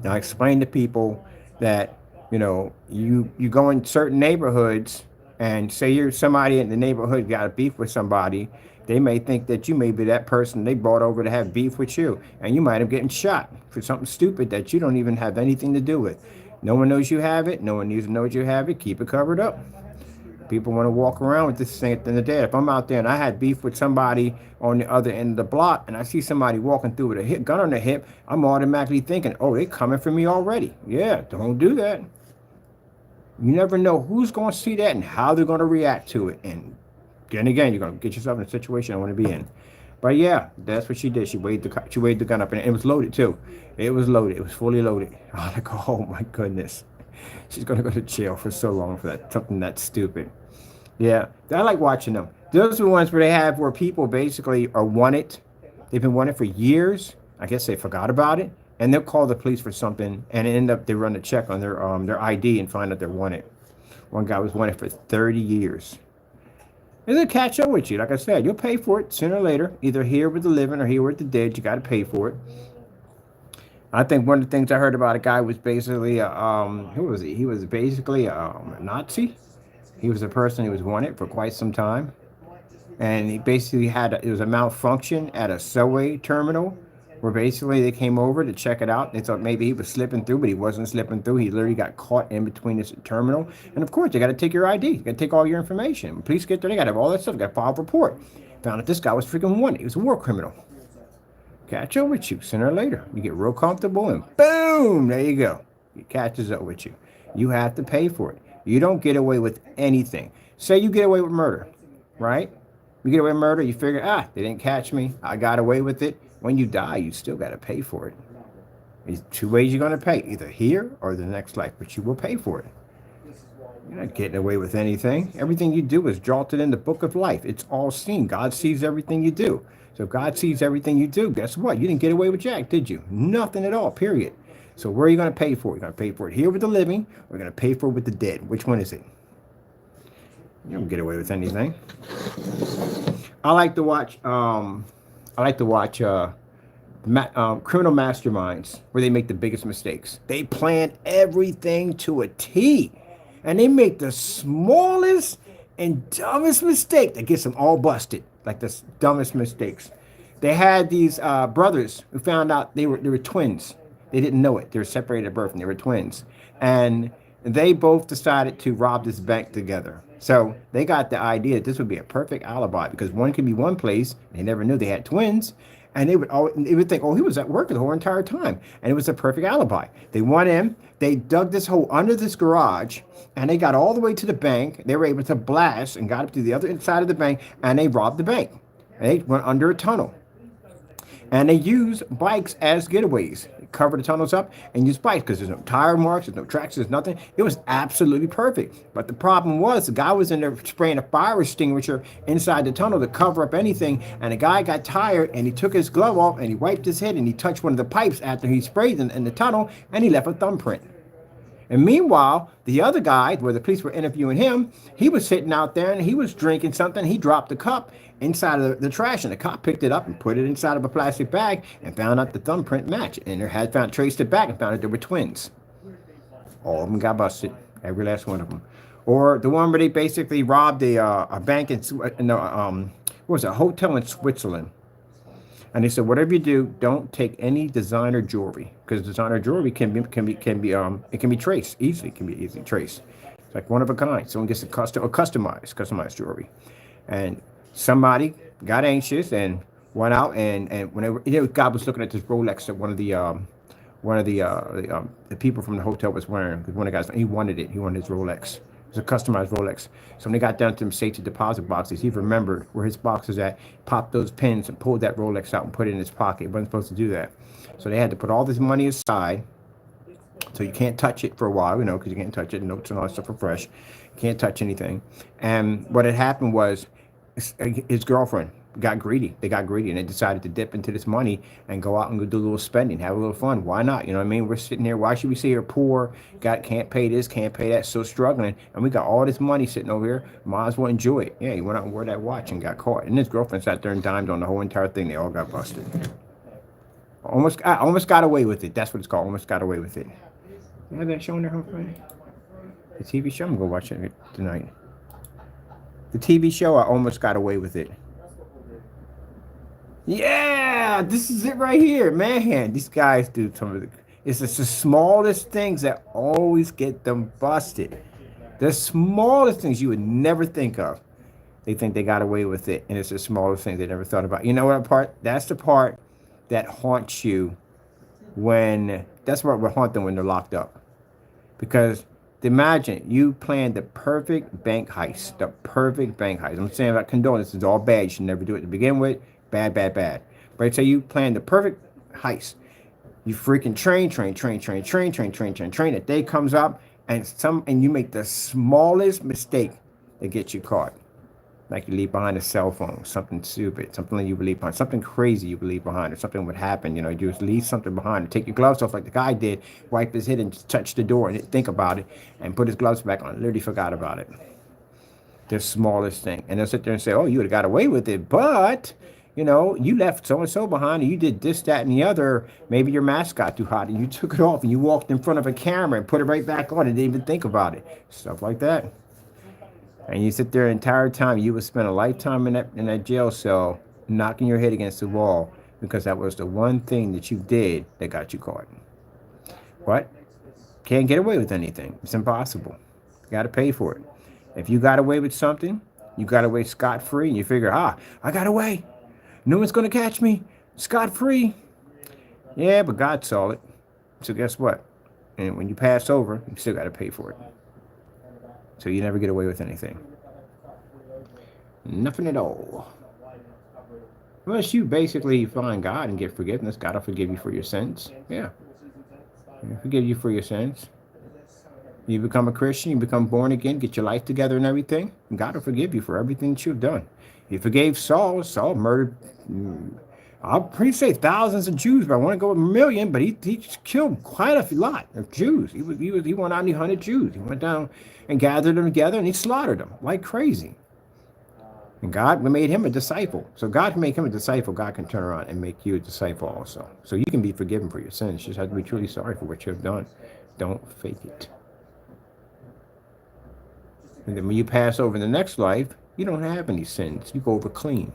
Now, explain to people that, you know, you go in certain neighborhoods and say you're somebody in the neighborhood got a beef with somebody. They may think that you may be that person they brought over to have beef with you. And you might have gotten shot for something stupid that you don't even have anything to do with. No one knows you have it. No one needs to know you have it. Keep it covered up. People want to walk around with this thing at the end of the day. If I'm out there and I had beef with somebody on the other end of the block and I see somebody walking through with a gun on their hip, I'm automatically thinking, oh, they're coming for me already. Yeah, don't do that. You never know who's going to see that and how they're going to react to it. And then again, you're going to get yourself in a situation I want to be in. But yeah, that's what she did. She waved the gun up, and it was loaded too. It was loaded. It was fully loaded. I was like, oh my goodness. She's going to go to jail for so long for that, something that stupid. Yeah, I like watching them. Those are the ones where they have where people basically are wanted. They've been wanted for years. I guess they forgot about it, and they'll call the police for something, and end up they run a check on their ID and find out they're wanted. One guy was wanted for 30 years. It'll catch up with you. Like I said, you'll pay for it sooner or later, either here with the living or here with the dead. You got to pay for it. I think one of the things I heard about a guy was basically who was he? He was basically a Nazi. He was a person who was wanted for quite some time, and he basically it was a malfunction at a subway terminal, where basically they came over to check it out. They thought maybe he was slipping through, but he wasn't slipping through. He literally got caught in between this terminal, and of course they got to take your ID, you got to take all your information. When police get there, they got to have all that stuff. Got to file a report. Found out this guy was freaking wanted. He was a war criminal. Catch up with you sooner or later. You get real comfortable, and boom, there you go. It catches up with you. You have to pay for it. You don't get away with anything. Say you get away with murder, right? You get away with murder, you figure, they didn't catch me. I got away with it. When you die, you still got to pay for it. There's two ways you're going to pay, either here or the next life, but you will pay for it. You're not getting away with anything. Everything you do is jotted in the book of life. It's all seen. God sees everything you do. So if God sees everything you do, guess what? You didn't get away with jack, did you? Nothing at all, period. So where are you going to pay for it? You're going to pay for it here with the living, or you're going to pay for it with the dead. Which one is it? You don't get away with anything. I like to watch criminal masterminds where they make the biggest mistakes. They plan everything to a T, and they make the smallest and dumbest mistake that gets them all busted. Like the dumbest mistakes. They had these brothers who found out they were twins. They didn't know it. They were separated at birth, and they were twins. And they both decided to rob this bank together. So they got the idea that this would be a perfect alibi because one could be one place. They never knew they had twins. And they would think, oh, he was at work the whole entire time. And it was a perfect alibi. They went in, they dug this hole under this garage, and they got all the way to the bank. They were able to blast and got up to the other side of the bank, and they robbed the bank. They went under a tunnel. And they used bikes as getaways. They covered the tunnels up and used bikes because there's no tire marks, there's no tracks, there's nothing. It was absolutely perfect. But the problem was the guy was in there spraying a fire extinguisher inside the tunnel to cover up anything. And the guy got tired and he took his glove off and he wiped his head and he touched one of the pipes after he sprayed in the tunnel and he left a thumbprint. And meanwhile, the other guy, where the police were interviewing him, he was sitting out there and he was drinking something. He dropped the cup inside of the trash, and the cop picked it up and put it inside of a plastic bag and found out the thumbprint match. And they had traced it back and found out they were twins. All of them got busted, every last one of them. Or the one where they basically robbed a bank a hotel in Switzerland. And they said, whatever you do, don't take any designer jewelry because designer jewelry can be traced easily. Can be easily traced. It's like one of a kind. Someone gets customized jewelry, and somebody got anxious and went out and whenever God was looking at this Rolex that one of the people from the hotel was wearing. Because one of the guys, he wanted it. He wanted his Rolex. It was a customized Rolex. So when they got down to them safety deposit boxes, he remembered where his box was at, popped those pins and pulled that Rolex out and put it in his pocket. He wasn't supposed to do that. So they had to put all this money aside. So you can't touch it for a while, because you can't touch it. Notes and all that stuff are fresh. You can't touch anything. And what had happened was his girlfriend got greedy. They got greedy and they decided to dip into this money and go out and go do a little spending, have a little fun. Why not? You know what I mean? We're sitting there. Why should we say you're poor? Can't pay this, can't pay that, still struggling. And we got all this money sitting over here. Might as well enjoy it. Yeah, he went out and wore that watch and got caught. And his girlfriend sat there and dimed on the whole entire thing. They all got busted. I almost got away with it. That's what it's called. Almost got away with it. You have that show on there, hopefully? The TV show? I'm going to go watch it tonight. The TV show, I almost got away with it. Yeah, this is it right here, man. These guys do some of the. It's just the smallest things that always get them busted. The smallest things you would never think of. They think they got away with it, and it's the smallest thing they never thought about. You know what part? That's the part that haunts you that's what will haunt them when they're locked up. Because imagine you planned the perfect bank heist. I'm saying about condolences, it's all bad. You should never do it to begin with. Bad. But say you plan the perfect heist. You freaking train. The day comes up and you make the smallest mistake that gets you caught. Like you leave behind a cell phone, something stupid, something that you leave behind, something crazy you leave behind, or something would happen. You know, you just leave something behind. Take your gloves off like the guy did, wipe his head and touch the door and think about it, and put his gloves back on. Literally forgot about it. The smallest thing. And they'll sit there and say, oh, you would have got away with it, but, you know, you left so-and-so behind, and you did this, that, and the other. Maybe your mask got too hot, and you took it off, and you walked in front of a camera and put it right back on and didn't even think about it. Stuff like that. And you sit there the entire time, you would spend a lifetime in that jail cell knocking your head against the wall because that was the one thing that you did that got you caught. But can't get away with anything. It's impossible. You got to pay for it. If you got away with something, you got away scot-free, and you figure, I got away. No one's going to catch me. Scot-free. Yeah, but God saw it. So guess what? And when you pass over, you still got to pay for it. So you never get away with anything. Nothing at all. Unless you basically find God and get forgiveness, God will forgive you for your sins. Yeah. He'll forgive you for your sins. You become a Christian, you become born again, get your life together and everything, and God will forgive you for everything that you've done. He forgave Saul. Saul murdered, I'll pretty say thousands of Jews, but I want to go a million, but he killed quite a lot of Jews. He went out and he hunted Jews. He went down and gathered them together and he slaughtered them like crazy. And God made him a disciple. So God can make him a disciple. God can turn around and make you a disciple also. So you can be forgiven for your sins. You just have to be truly sorry for what you have done. Don't fake it. And then when you pass over the next life, you don't have any sins. You go over clean.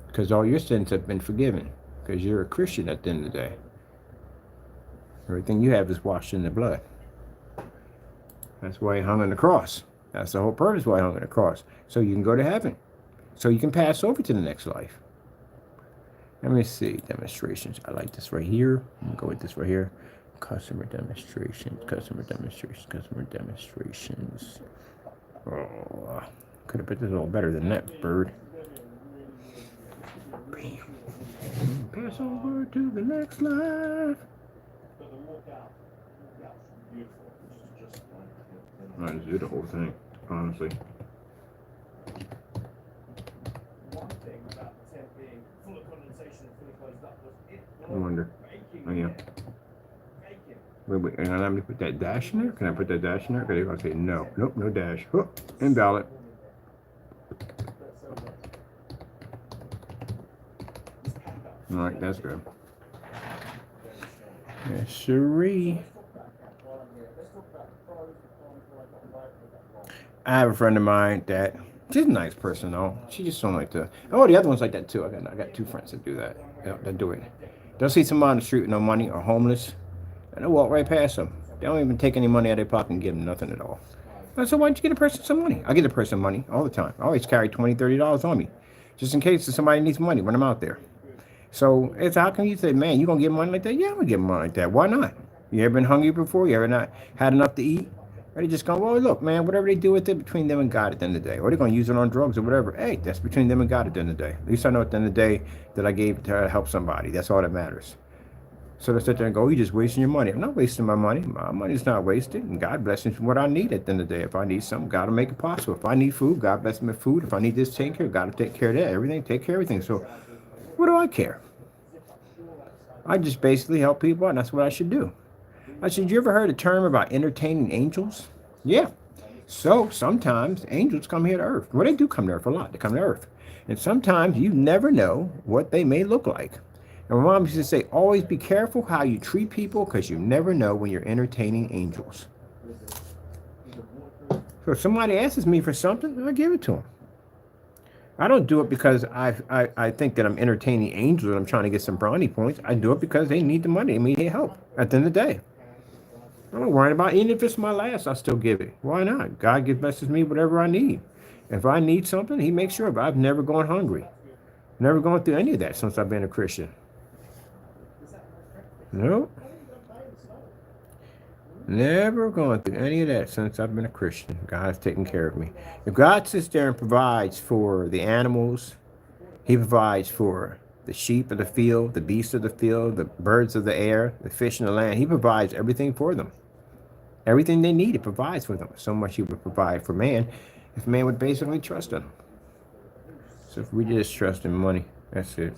Because all your sins have been forgiven. Because you're a Christian at the end of the day. Everything you have is washed in the blood. That's why he hung on the cross. That's the whole purpose why he hung on the cross. So you can go to heaven. So you can pass over to the next life. Let me see. Demonstrations. I like this right here. I'm going to go with this right here. Customer demonstrations. Customer demonstrations. Customer demonstrations. Oh, could have put this a little better than that, bird. Bam. Pass over to the next life. I just do the whole thing, honestly. I wonder. Oh, yeah. Wait, and I'm going to put that dash in there? Can I put that dash in there? Okay, I'll say no. Nope, no dash. Oh, invalid. All right, that's good. Yes, sirree. I have a friend of mine that she's a nice person though. She just don't like to. Oh, the other one's like that too. I got two friends that do that. That do it. They'll see somebody on the street with no money or homeless, and they'll walk right past them. They don't even take any money out of their pocket and give them nothing at all. So why don't you get a person some money? I get a person money all the time. I always carry $20, $30 on me, just in case somebody needs money when I'm out there. So it's how can you say, man, you gonna give money like that? Yeah, I'm gonna give money like that. Why not? You ever been hungry before? You ever not had enough to eat? Or they just go, well, look, man, whatever they do with it, between them and God at the end of the day. Or they're going to use it on drugs or whatever. Hey, that's between them and God at the end of the day. At least I know at the end of the day that I gave it to help somebody. That's all that matters. So they sit there and go, you're just wasting your money. I'm not wasting my money. My money's not wasted. And God bless me for what I need at the end of the day. If I need something, God will make it possible. If I need food, God bless me with food. If I need this taken care of, God will take care of that. Everything, take care of everything. So what do I care? I just basically help people out, and that's what I should do. You ever heard a term about entertaining angels? Yeah. So sometimes angels come here to earth. Well, they do come to earth a lot. They come to earth. And sometimes you never know what they may look like. And my mom used to say, always be careful how you treat people because you never know when you're entertaining angels. So if somebody asks me for something, I give it to them. I don't do it because I think that I'm entertaining angels and I'm trying to get some brownie points. I do it because they need the money. They need help at the end of the day. I'm not worried about it. Even if it's my last, I'll still give it. Why not? God blesses me whatever I need. If I need something, he makes sure. But I've never gone hungry. Never gone through any of that since I've been a Christian. Nope. Never gone through any of that since I've been a Christian. God's taking care of me. If God sits there and provides for the animals, he provides for the sheep of the field, the beasts of the field, the birds of the air, the fish in the land. He provides everything for them. Everything they need, it provides for them. So much he would provide for man. If man would basically trust him. So if we just trust in money, that's it.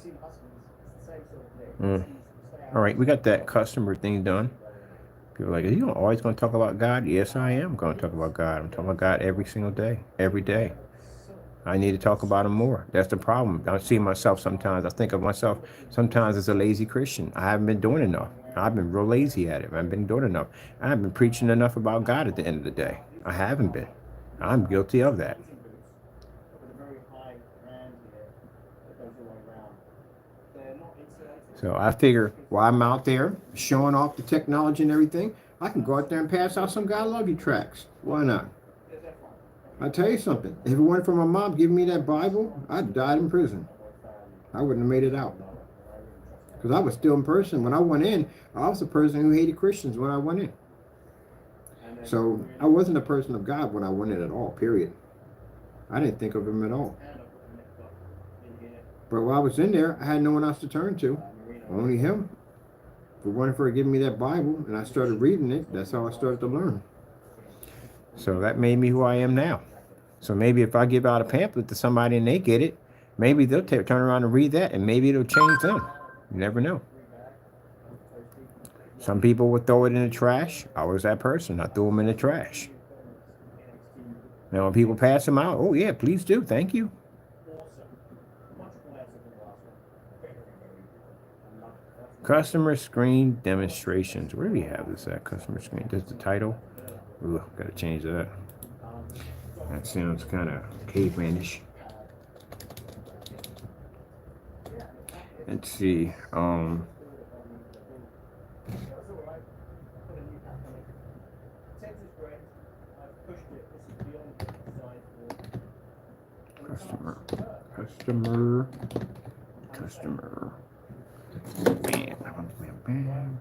All right, we got that customer thing done. People are like, are you always going to talk about God? Yes, I am going to talk about God. I'm talking about God every single day, every day. I need to talk about him more. That's the problem. I see myself sometimes. I think of myself sometimes as a lazy Christian. I haven't been doing enough. I've been real lazy at it. I haven't been doing enough. I haven't been preaching enough about God at the end of the day. I haven't been. I'm guilty of that. So I figure while I'm out there showing off the technology and everything, I can go out there and pass out some God Love You tracts. Why not? I tell you something. If it weren't for my mom giving me that Bible, I'd died in prison. I wouldn't have made it out. Because I was still in person. When I went in, I was a person who hated Christians when I went in. So I wasn't a person of God when I went in at all, period. I didn't think of him at all. But while I was in there, I had no one else to turn to. Only him. If it weren't for giving me that Bible and I started reading it, that's how I started to learn. So that made me who I am now. So maybe if I give out a pamphlet to somebody and they get it, maybe they'll turn around and read that and maybe it'll change them. You never know. Some people would throw it in the trash. I was that person. I threw them in the trash. Now when people pass them out, oh yeah, please do. Thank you. Customer screen demonstrations. Where do we have this at? Customer screen. That's the title. Ooh, gotta change that. That sounds kind of cavemanish. Let's see. Customer. Bam.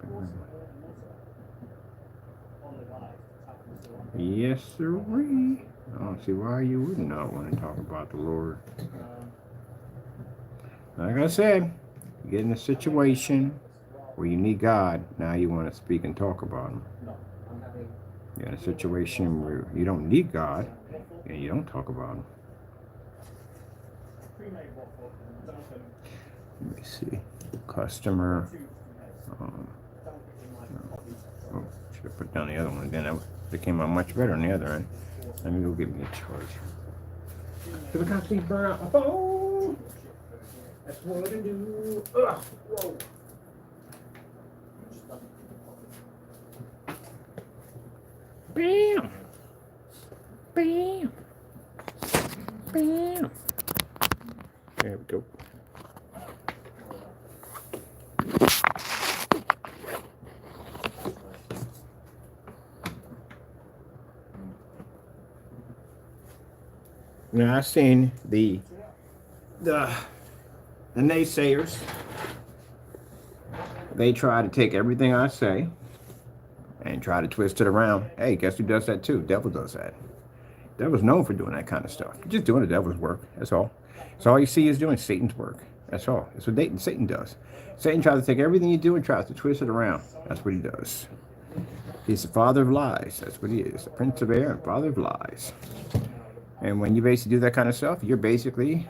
Yes, sir. I don't see why you would not want to talk about the Lord. Like I said, you get in a situation where you need God, now you want to speak and talk about him. You're in a situation where you don't need God, and you don't talk about him. Let me see. Customer. Oh, should have put down the other one. Then it came out much better on the other end. Let me go get me a charger. Because I got things burn out my phone. That's what I do. Ugh, whoa. Bam. Bam. Bam. There we go. Now I've seen the naysayers. They try to take everything I say and try to twist it around. Hey, guess who does that too? Devil does that. Devil's known for doing that kind of stuff. Just doing the devil's work. That's all. So all you see is doing Satan's work. That's all. That's what Satan does. Satan tries to take everything you do and tries to twist it around. That's what he does. He's the father of lies. That's what he is. The prince of air and father of lies. And when you basically do that kind of stuff, you're basically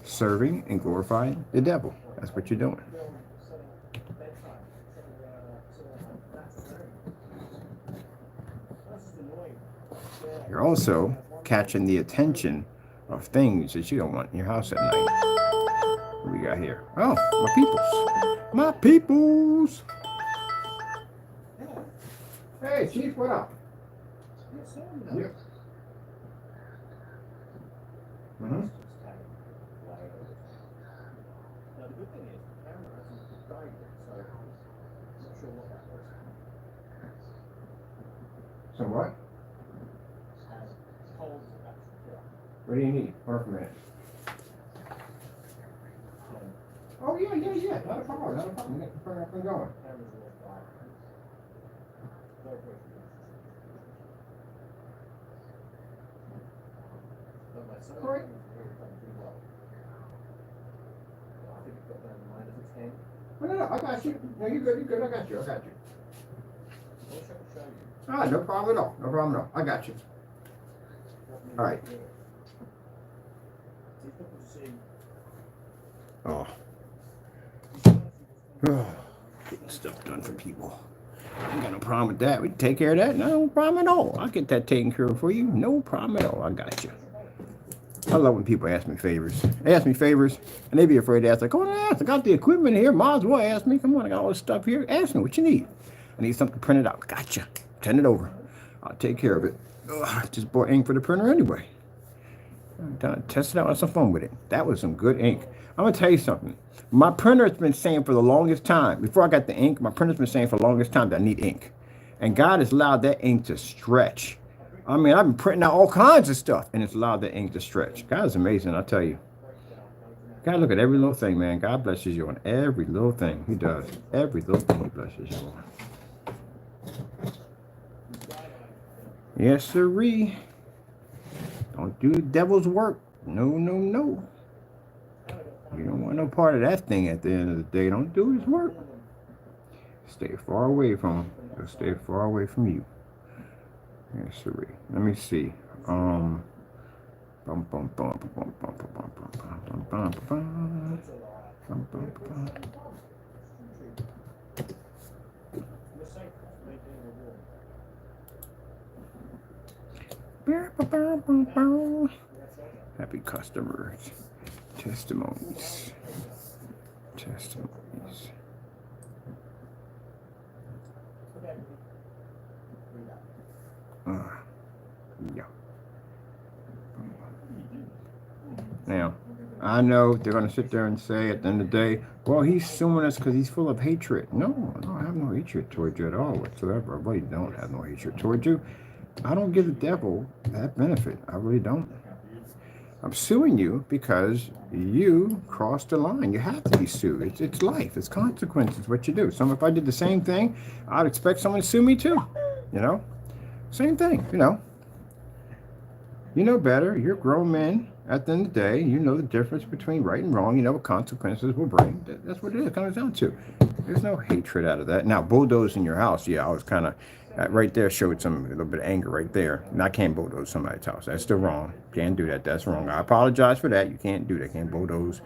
serving and glorifying the devil. That's what you're doing. You're also catching the attention of things that you don't want in your house at night. What we got here? Oh, my peoples. My peoples. Hey, Chief, what up? Yep. Mm-hmm. So what? What do you need? Hold on a minute. Oh, yeah. Not a problem. Get the phone up and going. All right. No, I got you. No, you're good. I got you. Ah, no problem at all. I got you. All right. Oh. Oh. Getting stuff done for people. I ain't got no problem with that. We can take care of that. No problem at all. I'll get that taken care of for you. No problem at all. I got you. I love when people ask me favors. They ask me favors, and they be afraid to ask. Like, come on, ask. I got the equipment here. Might as well ask me. Come on, I got all this stuff here. Ask me what you need. I need something printed out. Gotcha. Send it over. I'll take care of it. Ugh, I just bought ink for the printer anyway. Tested out, had some fun with it. That was some good ink. I'm gonna tell you something. My printer's been saying for the longest time, before I got the ink, my printer's been saying for the longest time that I need ink. And God has allowed that ink to stretch. I mean, I've been printing out all kinds of stuff, and it's allowed that ink to stretch. God is amazing, I'll tell you. God, look at every little thing, man. God blesses you on every little thing. He does. Every little thing he blesses you on. Yes, sirree. Don't do the devil's work. No, no, no. You don't want no part of that thing at the end of the day. Don't do his work. Stay far away from him. He'll stay far away from you. Yes, sirree. Let me see. Bum, bum, bum, bum, bum, bum, bum, bum, bum, bum, bum, bum, bum, bum, bum. Happy customers. Testimonies. Testimonies. Yeah. Now, I know they're going to sit there and say at the end of the day, well, he's suing us because he's full of hatred. No, I have no hatred towards you at all whatsoever. I really don't have no hatred towards you. I don't give the devil that benefit. I really don't. I'm suing you because you crossed the line. You have to be sued. It's life. It's consequences, what you do. So if I did the same thing, I'd expect someone to sue me too. You know? Same thing, you know. You know better. You're grown men. At the end of the day, you know the difference between right and wrong. You know what consequences will bring. That's what it comes down to. There's no hatred out of that. Now, bulldozing your house, yeah, I was kind of... right there showed a little bit of anger right there. And I can't bulldoze somebody's house. That's still wrong. Can't do that. That's wrong. I apologize for that. You can't do that. Can't bulldoze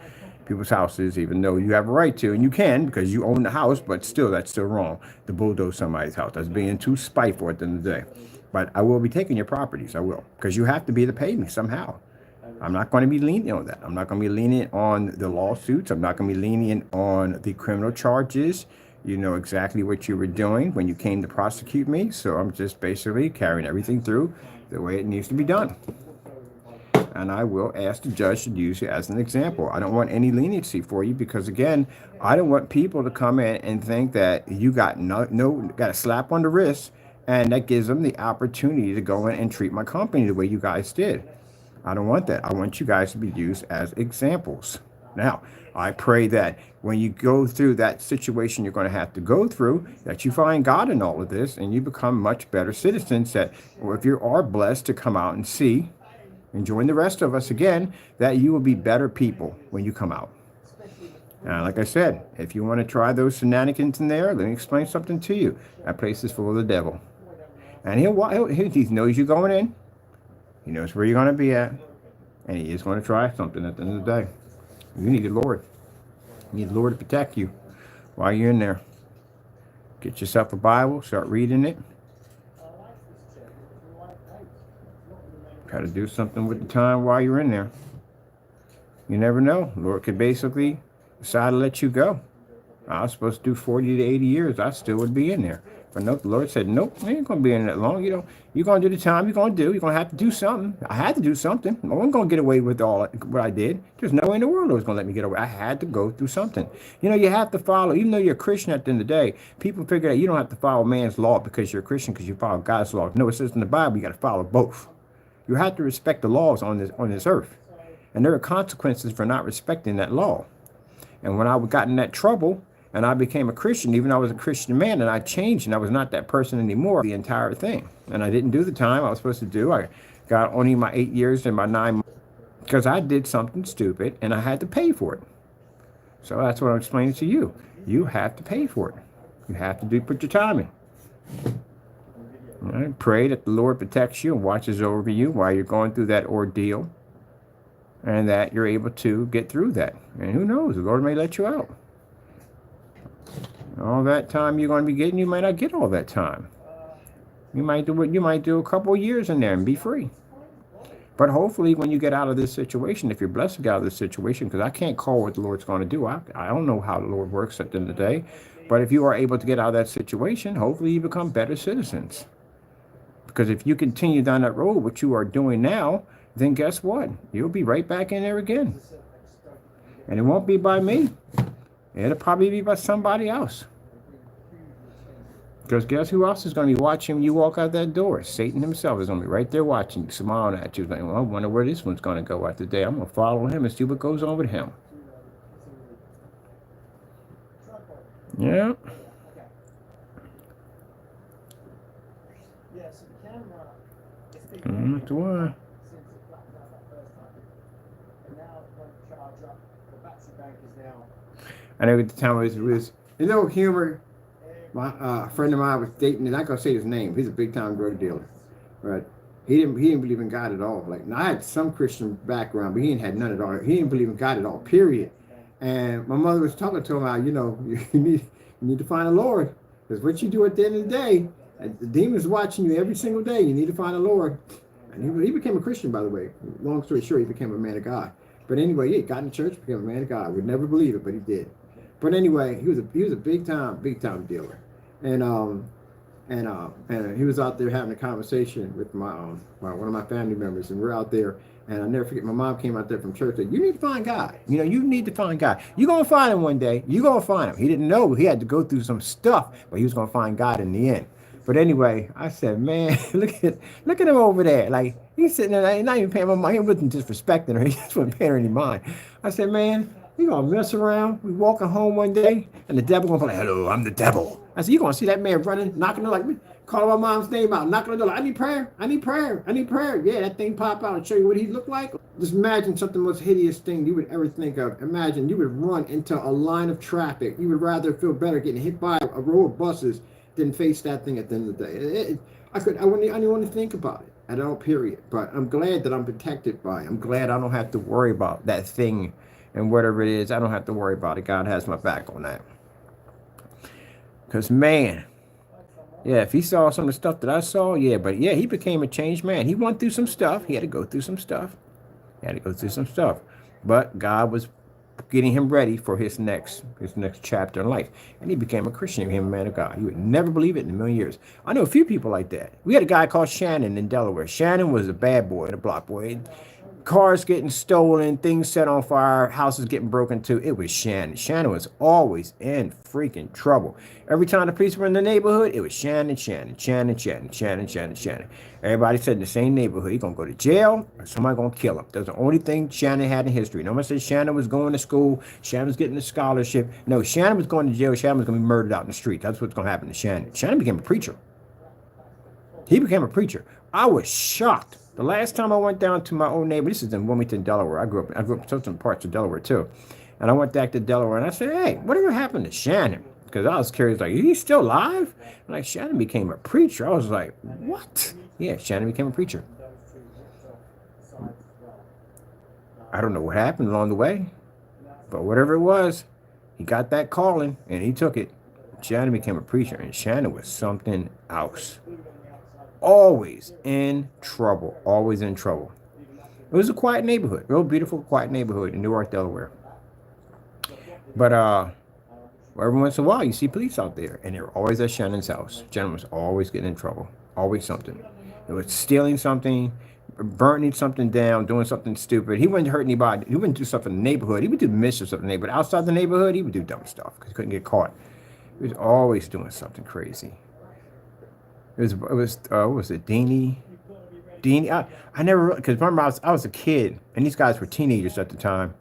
people's houses, even though you have a right to. And you can because you own the house, but still, that's still wrong to bulldoze somebody's house. That's being too spiteful at the end of the day. But I will be taking your properties. I will. Because you have to be able to pay me somehow. I'm not going to be lenient on that. I'm not going to be lenient on the lawsuits. I'm not going to be lenient on the criminal charges. You know exactly what you were doing when you came to prosecute me. So I'm just basically carrying everything through the way it needs to be done. And I will ask the judge to use it as an example. I don't want any leniency for you because, again, I don't want people to come in and think that you got got a slap on the wrist and that gives them the opportunity to go in and treat my company the way you guys did. I don't want that. I want you guys to be used as examples. Now, I pray that when you go through that situation you're going to have to go through, that you find God in all of this and you become much better citizens, that or if you are blessed to come out and see and join the rest of us again, that you will be better people when you come out. Like I said, if you want to try those shenanigans in there, let me explain something to you. That place is full of the devil. And he knows you're going in. He knows where you're going to be at. And he is going to try something at the end of the day. You need the Lord. You need the Lord to protect you while you're in there. Get yourself a Bible. Start reading it. Try to do something with the time while you're in there. You never know. Lord could basically decide to let you go. I was supposed to do 40 to 80 years. I still would be in there. But no, the Lord said, nope, I ain't going to be in that long. You know, you're going to do the time you're going to do. You're going to have to do something. I had to do something. I wasn't going to get away with all what I did. There's no way in the world that was going to let me get away. I had to go through something. You know, you have to follow, even though you're a Christian at the end of the day, people figure that you don't have to follow man's law because you're a Christian, because you follow God's law. No, it says in the Bible, you got to follow both. You have to respect the laws on this earth. And there are consequences for not respecting that law. And when I got in that trouble, and I became a Christian, even though I was a Christian man, and I changed, and I was not that person anymore, the entire thing. And I didn't do the time I was supposed to do. I got only my 8 years and my 9 months because I did something stupid, and I had to pay for it. So that's what I'm explaining to you. You have to pay for it. You have to put your time in. All right? Pray that the Lord protects you and watches over you while you're going through that ordeal, and that you're able to get through that. And who knows, the Lord may let you out. All that time you're going to be getting, you might not get all that time. You might do a couple of years in there and be free. But hopefully when you get out of this situation, if you're blessed to get out of this situation, because I can't call what the Lord's going to do. I don't know how the Lord works at the end of the day. But if you are able to get out of that situation, hopefully you become better citizens. Because if you continue down that road, what you are doing now, then guess what? You'll be right back in there again. And it won't be by me. It'll probably be by somebody else. Because guess who else is going to be watching when you walk out that door? Satan himself is going to be right there watching, smiling at you. Like, well, I wonder where this one's going to go out today. I'm going to follow him and see what goes on with him. Yeah. That's why. I know at the time it was you know, humor. My friend of mine was dating, and I'm not gonna say his name. He's a big time drug dealer, but he didn't believe in God at all. Like, now I had some Christian background, but he didn't have none at all. He didn't believe in God at all. Period. And my mother was talking to him about, you know, you need to find the Lord, because what you do at the end of the day, the demon's watching you every single day. You need to find the Lord. And he became a Christian, by the way. Long story short, he became a man of God. But anyway, he got in the church, became a man of God. We'd never believe it, but he did. But anyway, he was a big time dealer, and he was out there having a conversation with one of my family members, and we're out there, and I'll never forget. My mom came out there from church and said, "You need to find God. You know, you need to find God. You're gonna find him one day. You're gonna find him." He didn't know he had to go through some stuff, but he was gonna find God in the end. But anyway, I said, man, look at him over there. Like, he's sitting there, not even paying my mind. He wasn't disrespecting her. He just wasn't paying her any mind. I said, man, you gonna mess around? We walking home one day, and the devil gonna play, "Hello, I'm the devil." I said, you gonna see that man running, knocking on like me, calling my mom's name out, knocking on the door, like, "I need prayer, I need prayer, I need prayer." Yeah, that thing pop out and show you what he looked like. Just imagine something the most hideous thing you would ever think of. Imagine you would run into a line of traffic. You would rather feel better getting hit by a row of buses than face that thing at the end of the day. I didn't want to think about it at all, period. But I'm glad that I'm protected by it. I'm glad I don't have to worry about that thing. And whatever it is, I don't have to worry about it. God has my back on that. Because, man, yeah, if he saw some of the stuff that I saw, yeah, but yeah, he became a changed man. He went through some stuff. He had to go through some stuff. But God was getting him ready for his next chapter in life. And he became a Christian. He became a man of God. You would never believe it in a million years. I know a few people like that. We had a guy called Shannon in Delaware. Shannon was a bad boy, a block boy. Cars getting stolen, things set on fire, houses getting broken into. It was Shannon. Shannon was always in freaking trouble. Every time the police were in the neighborhood, it was Shannon. Everybody said in the same neighborhood, he's going to go to jail or somebody going to kill him. That's the only thing Shannon had in history. Nobody said Shannon was going to school, Shannon was getting a scholarship. No, Shannon was going to jail, Shannon was going to be murdered out in the street. That's what's going to happen to Shannon. Shannon became a preacher. He became a preacher. I was shocked. The last time I went down to my old neighbor, this is in Wilmington, Delaware. I grew up in certain parts of Delaware too. And I went back to Delaware and I said, "Hey, whatever happened to Shannon?" Because I was curious, like, he's still alive? And like, Shannon became a preacher. I was like, what? Yeah, Shannon became a preacher. I don't know what happened along the way, but whatever it was, he got that calling and he took it. Shannon became a preacher, and Shannon was something else. Always in trouble. It was a quiet neighborhood, real beautiful, quiet neighborhood in Newark, Delaware. But every once in a while, you see police out there, and they were always at Shannon's house. Shannon was always getting in trouble, always something. It was stealing something, burning something down, doing something stupid. He wouldn't hurt anybody. He wouldn't do stuff in the neighborhood. He would do mischief in the neighborhood. Outside the neighborhood, he would do dumb stuff because he couldn't get caught. He was always doing something crazy. It was what was it, Deanie? I never, because remember I was a kid and these guys were teenagers at the time.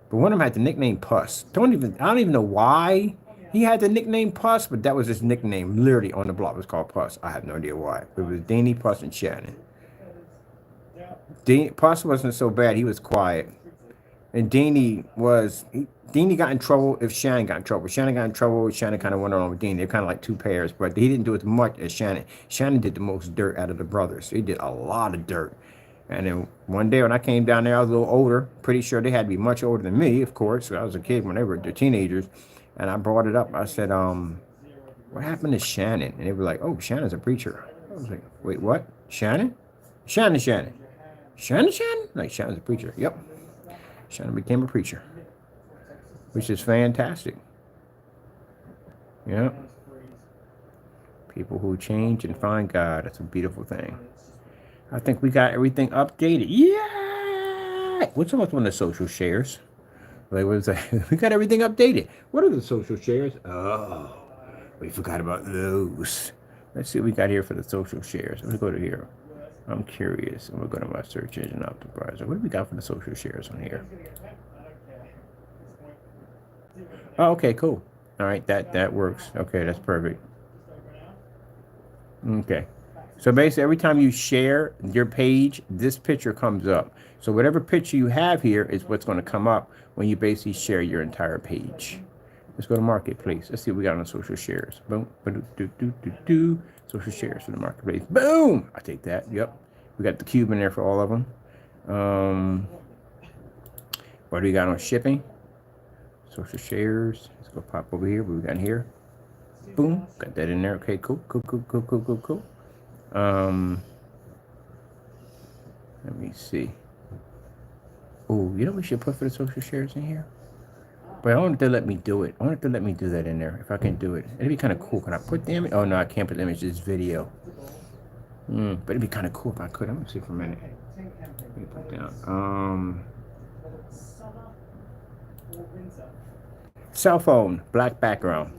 But one of them had the nickname Puss. I don't even know why he had the nickname Puss, but that was his nickname. Literally on the block it was called Puss. I have no idea why. It was Deanie, Puss, and Shannon. Puss wasn't so bad. He was quiet. And Deanie got in trouble if Shannon got in trouble. Shannon got in trouble. Shannon kind of went along with Deanie. They're kind of like two pairs, but he didn't do as much as Shannon. Shannon did the most dirt out of the brothers. He did a lot of dirt. And then one day when I came down there, I was a little older. Pretty sure they had to be much older than me, of course. I was a kid when they were teenagers. And I brought it up. I said, what happened to Shannon? And they were like, oh, Shannon's a preacher. I was like, wait, what? Shannon? Shannon. Shannon? Like, Shannon's a preacher. Yep. Shannon became a preacher, which is fantastic. Yeah. People who change and find God. That's a beautiful thing. I think we got everything updated. Yeah. What's up with one of the social shares? Like, what is that? We got everything updated. What are the social shares? Oh, we forgot about those. Let's see what we got here for the social shares. Let me go to here. I'm curious. I'm going to go to my search engine optimizer. What do we got for the social shares on here? Oh, okay, cool. All right, that works. Okay, that's perfect. Okay. So basically, every time you share your page, this picture comes up. So whatever picture you have here is what's going to come up when you basically share your entire page. Let's go to Marketplace. Let's see what we got on the social shares. Boom. Do. Social shares for the Marketplace. Boom. I take that. Yep. We got the cube in there for all of them. What do we got on shipping? Social shares. Let's go pop over here. What we got in here? Boom. Got that in there. Okay, cool. Cool. Let me see. Oh, you know what we should put for the social shares in here? But I wanted to let me do it. I wanted to let me do that in there if I can do it. It'd be kind of cool. Can I put the image? Oh no, I can't put the image. It's video. But it'd be kind of cool if I could. I'm gonna see for a minute. Let me put down. Cell phone, black background.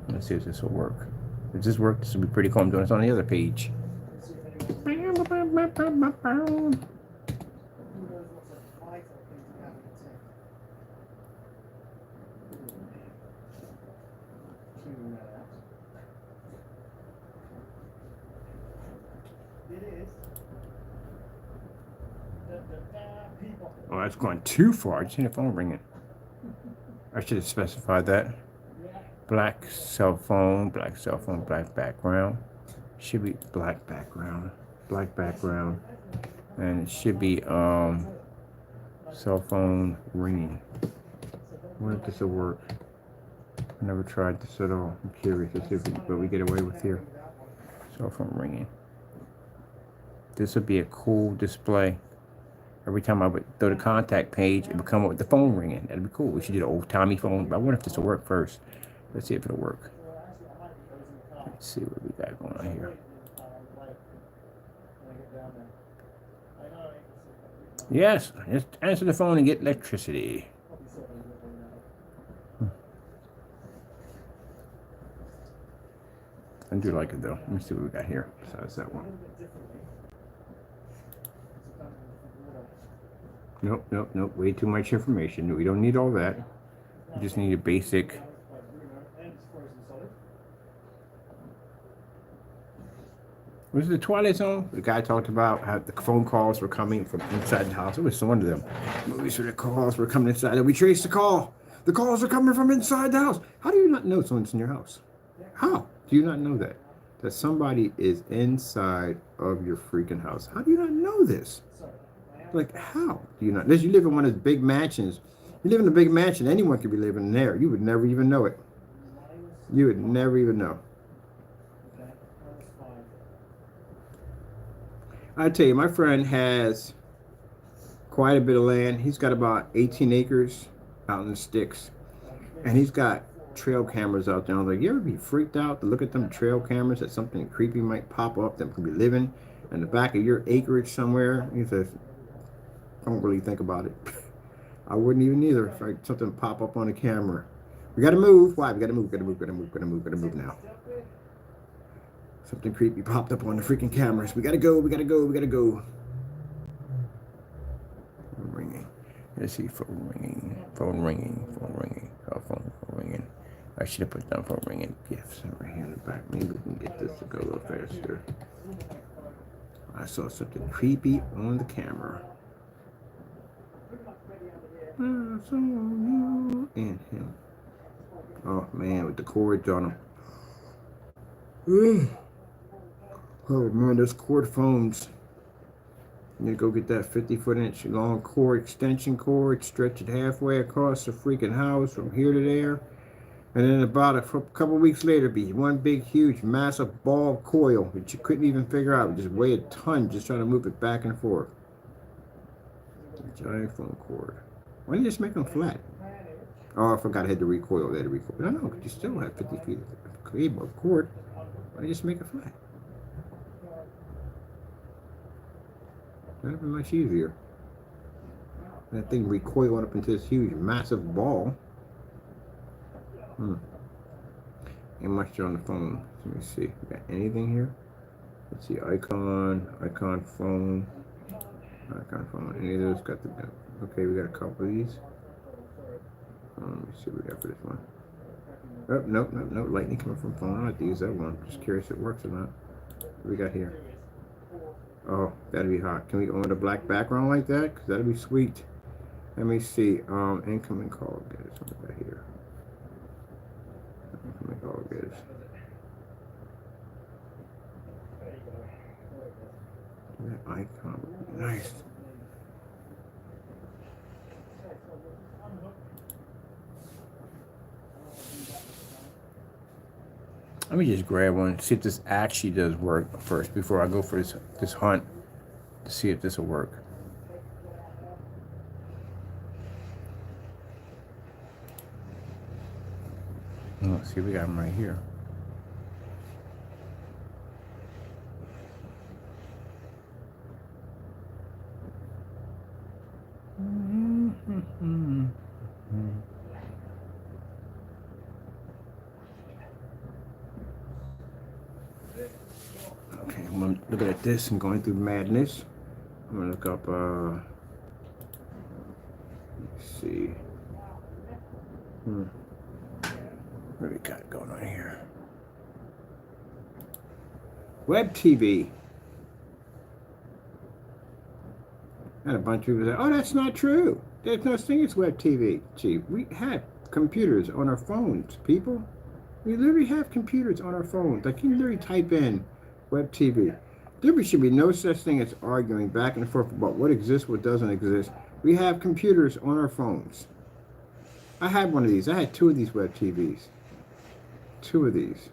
Let's see if this will work. If this works, this will be pretty cool. I'm doing this on the other page. Oh, that's going too far. I just seen the phone ringing. I should have specified that. Black cell phone, black background. Should be black background, and it should be cell phone ringing. I wonder if this will work. I never tried this at all. I'm curious to see what we get away with here. Cell phone ringing. This would be a cool display. Every time I would go to the contact page, it would come up with the phone ringing. That'd be cool. We should do the old-timey phone. But I wonder if this will work first. Let's see if it'll work. Let's see what we got going on here. Yes, just answer the phone and get electricity. I do like it though. Let me see what we got here besides that one. Nope. Way too much information. We don't need all that. We just need a basic. Was it the Twilight Zone? The guy talked about how the phone calls were coming from inside the house. It was one of them movies where the calls were coming inside. And we traced the call. The calls are coming from inside the house. How do you not know someone's in your house? How do you not know that? That somebody is inside of your freaking house. How do you not know this? Like, how do you not? Unless you live in one of those big mansions. You live in a big mansion, anyone could be living in there. You would never even know it. You would never even know. I tell you, my friend has quite a bit of land. He's got about 18 acres out in the sticks. And he's got trail cameras out there. I was like, you ever be freaked out to look at them trail cameras that something creepy might pop up that could be living in the back of your acreage somewhere? He says, don't really think about it. I wouldn't even either if like something pop up on the camera. We gotta move. Why? We gotta move now. Something creepy popped up on the freaking cameras. We gotta go. Phone ringing. Let's see, phone ringing. Oh, phone ringing. I should have put down phone ringing gifts right here in the back. Maybe we can get this to go a little faster. I saw something creepy on the camera. And him. Oh man, with the cords on them. Oh man, those cord phones. You need to go get that 50-foot long cord, extension cord, stretch it halfway across the freaking house from here to there. And then about a couple weeks later, be one big, huge, massive ball coil that you couldn't even figure out. Just weigh a ton just trying to move it back and forth. Giant phone cord. Why didn't you just make them flat? Oh, I forgot I had to recoil. I had to recoil. No, no, you still have 50 feet of cable of cord. Why didn't you just make it flat? That would be much easier. That thing recoiled up into this huge, massive ball. Ain't much on the phone. Let me see. We got anything here? Let's see. Icon phone. Any of those got the. Okay, we got a couple of these. Let me see what we got for this one. Oh, nope. Lightning coming from phone. I don't have to use that one. Just curious if it works or not. What we got here? Oh, that'd be hot. Can we go with a black background like that? Because that'd be sweet. Let me see. Incoming call. Get it. What we got here? Incoming call. Get it. That icon. Nice. Let me just grab one, see if this actually does work first before I go for this hunt to see if this will work. Let's see, we got them right here. Okay, I'm looking at this and going through madness. I'm gonna look up, let's see. What do we got going on here? Web TV. And a bunch of people say, oh, that's not true. There's no thing as web TV. Gee, we have computers on our phones, people. We literally have computers on our phones. Like, you can literally type in web TV. There should be no such thing as arguing back and forth about what exists, what doesn't exist. We have computers on our phones. I had one of these. I had 2 of these web TVs. 2 of these.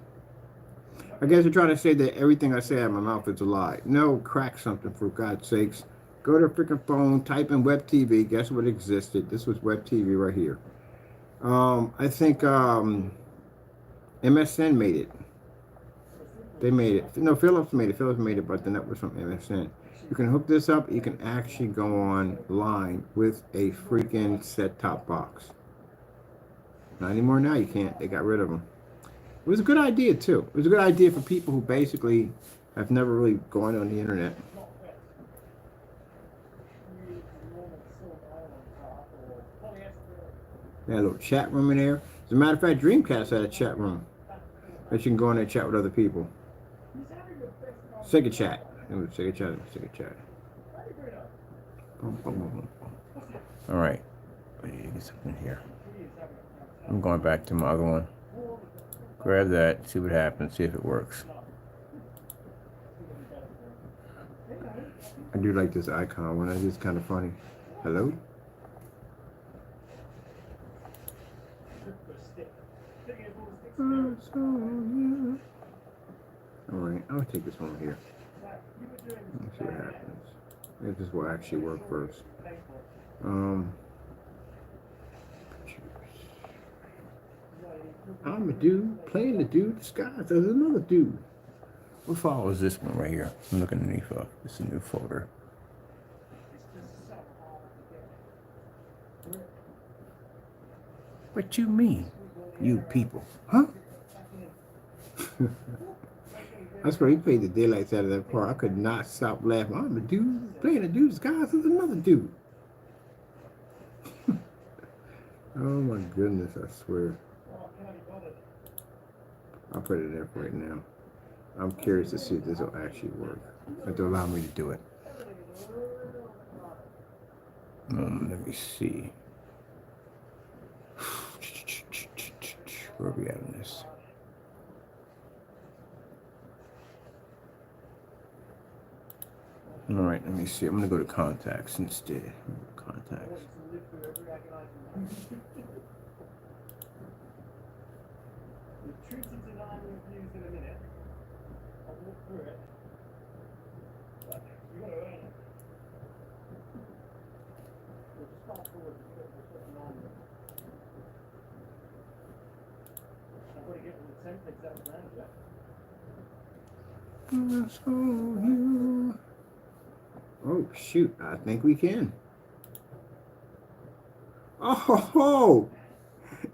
I guess you're trying to say that everything I say out of my mouth is a lie. No, crack something, for God's sakes. Go to a freaking phone, type in web TV. Guess what existed? This was web TV right here. I think MSN made it. They made it. No, Philips made it. Philips made it, but the network was from MSN. You can hook this up. You can actually go online with a freaking set-top box. Not anymore now. You can't. They got rid of them. It was a good idea, too. It was a good idea for people who basically have never really gone on the internet. They had a little chat room in there. As a matter of fact, Dreamcast had a chat room that you can go in there and chat with other people. Sega chat. Sega chat. All right. I need to get something here. I'm going back to my other one. Grab that, see what happens, see if it works. I do like this icon one. It's just kind of funny. Hello? Alright, I'll take this one here. Let's see what happens. If this will actually work first. I'm a dude playing the dude disguised as another dude. What file is this one right here? I'm looking underneath. This is a new folder. What you mean, you people? Huh? That's where he played the daylights out of that part. I could not stop laughing. I'm a dude playing a dude disguised as another dude. Oh my goodness, I swear. I'll put it there for right now. I'm curious to see if this will actually work. If they'll allow me to do it. Let me see. Where are we at on this? All right, let me see. I'm gonna go to contacts instead. Contacts. Oh shoot! I think we can. Oh,